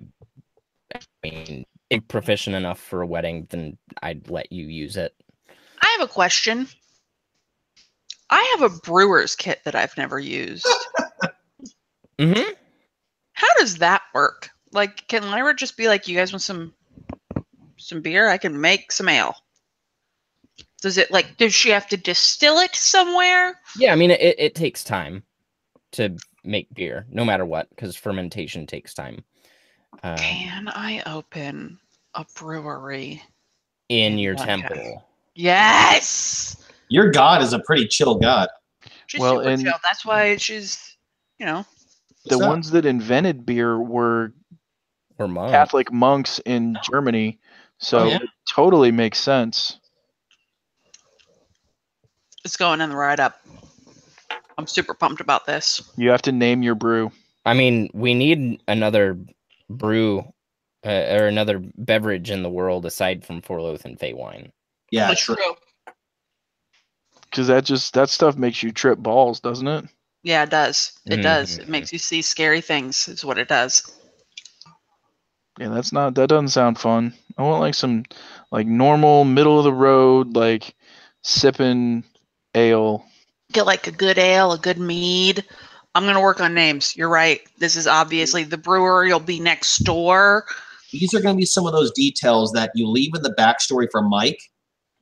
[SPEAKER 2] mean, if proficient enough for a wedding, then I'd let you use it.
[SPEAKER 4] I have a question. I have a brewer's kit that I've never used.
[SPEAKER 2] Mm-hmm.
[SPEAKER 4] How does that work? Like, can Lyra just be like, "You guys want some beer? I can make some ale." Does it like? Does she have to distill it somewhere?
[SPEAKER 2] Yeah, I mean, it takes time to make beer, no matter what, because fermentation takes time.
[SPEAKER 4] Can I open a brewery
[SPEAKER 2] In your
[SPEAKER 4] Duncaster?
[SPEAKER 2] temple.
[SPEAKER 4] Yes.
[SPEAKER 1] Your god is a pretty chill god.
[SPEAKER 4] She's
[SPEAKER 3] Well,
[SPEAKER 4] super
[SPEAKER 3] and
[SPEAKER 4] chill. That's why she's, you know.
[SPEAKER 3] the
[SPEAKER 1] What's up?
[SPEAKER 3] ones that invented beer were
[SPEAKER 2] Or monk.
[SPEAKER 3] Catholic monks in Germany, so
[SPEAKER 1] Oh, yeah.
[SPEAKER 3] it totally makes sense.
[SPEAKER 4] It's going in the write up. I'm super pumped about this.
[SPEAKER 3] You have to name your brew.
[SPEAKER 2] I mean, we need another brew or another beverage in the world aside from Forloth and Feywild.
[SPEAKER 1] Yeah.
[SPEAKER 4] That's
[SPEAKER 1] True.
[SPEAKER 4] true.
[SPEAKER 3] Because that stuff makes you trip balls, doesn't it?
[SPEAKER 4] Yeah, it does. It does. It
[SPEAKER 2] Mhm.
[SPEAKER 4] makes you see scary things. Is what it does.
[SPEAKER 3] Yeah, that doesn't sound fun. I want like some like normal middle of the road like sipping ale.
[SPEAKER 4] Get like a good ale, a good mead. I'm gonna work on names. You're right. This is obviously the brewery will be next door.
[SPEAKER 1] These are going to be some of those details that you leave in the backstory for Mike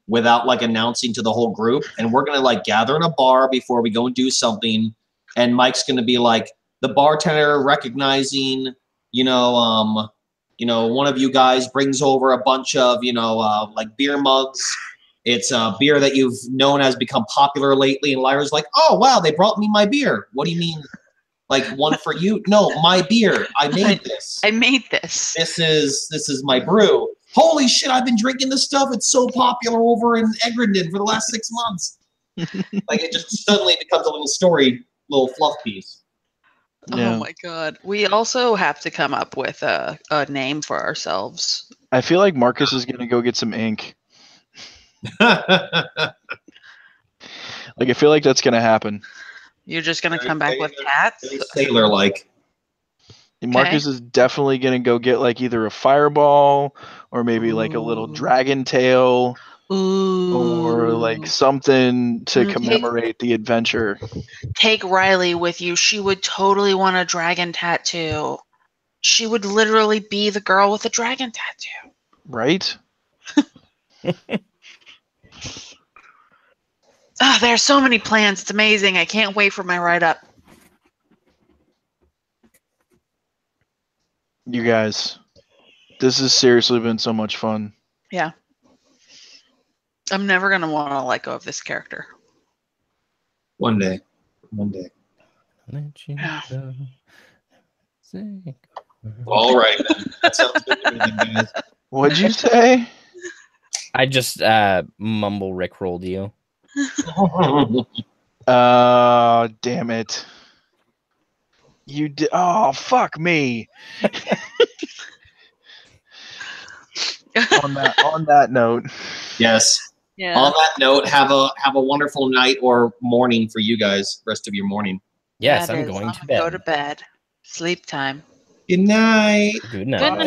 [SPEAKER 1] without like announcing to the whole group. And we're going to like gather in a bar before we go and do something. And Mike's going to be like the bartender recognizing, one of you guys brings over a bunch of, like beer mugs. It's a beer that you've known has become popular lately. And Lyra's like, oh, wow, they brought me my beer. What do you mean? Like one for you? No, my beer. I made this.
[SPEAKER 4] I made this.
[SPEAKER 1] This is my brew. Holy shit, I've been drinking this stuff. It's so popular over in Egrindon for the last 6 months. Like it just suddenly becomes a little story, little fluff piece.
[SPEAKER 3] Yeah.
[SPEAKER 4] Oh my god. We also have to come up with a name for ourselves.
[SPEAKER 3] I feel like Marcus is gonna go get some ink. Like I feel like that's gonna happen.
[SPEAKER 4] You're just gonna
[SPEAKER 1] Very
[SPEAKER 4] come back with cats?
[SPEAKER 1] Very sailor-like.
[SPEAKER 3] And Marcus is definitely gonna go get like either a fireball or maybe like a little
[SPEAKER 4] Ooh.
[SPEAKER 3] dragon tail
[SPEAKER 4] Ooh.
[SPEAKER 3] or like something to commemorate the adventure.
[SPEAKER 4] Take Riley with you. She would totally want a dragon tattoo. She would literally be the girl with a dragon tattoo.
[SPEAKER 3] Right?
[SPEAKER 4] Oh, there are so many plans. It's amazing. I can't wait for my write-up.
[SPEAKER 3] You guys, this has seriously been so much fun.
[SPEAKER 4] Yeah. I'm never going to want to let go of this character.
[SPEAKER 1] One day.
[SPEAKER 2] Let you
[SPEAKER 4] Yeah.
[SPEAKER 2] go. Say
[SPEAKER 1] All right, then. That sounds good to me, then, guys.
[SPEAKER 3] What'd you say?
[SPEAKER 2] I just mumble rickrolled you.
[SPEAKER 3] Damn it. You did. Oh, fuck me. on that note.
[SPEAKER 1] Yes.
[SPEAKER 4] Yeah.
[SPEAKER 1] On that note, have a wonderful night or morning for you guys. Rest of your morning.
[SPEAKER 2] Yes,
[SPEAKER 4] That
[SPEAKER 2] I'm
[SPEAKER 4] is,
[SPEAKER 2] going
[SPEAKER 4] I'm
[SPEAKER 2] to
[SPEAKER 4] gonna
[SPEAKER 2] bed.
[SPEAKER 4] go to bed. Sleep time.
[SPEAKER 1] Good night.
[SPEAKER 2] Good night.
[SPEAKER 4] Good night.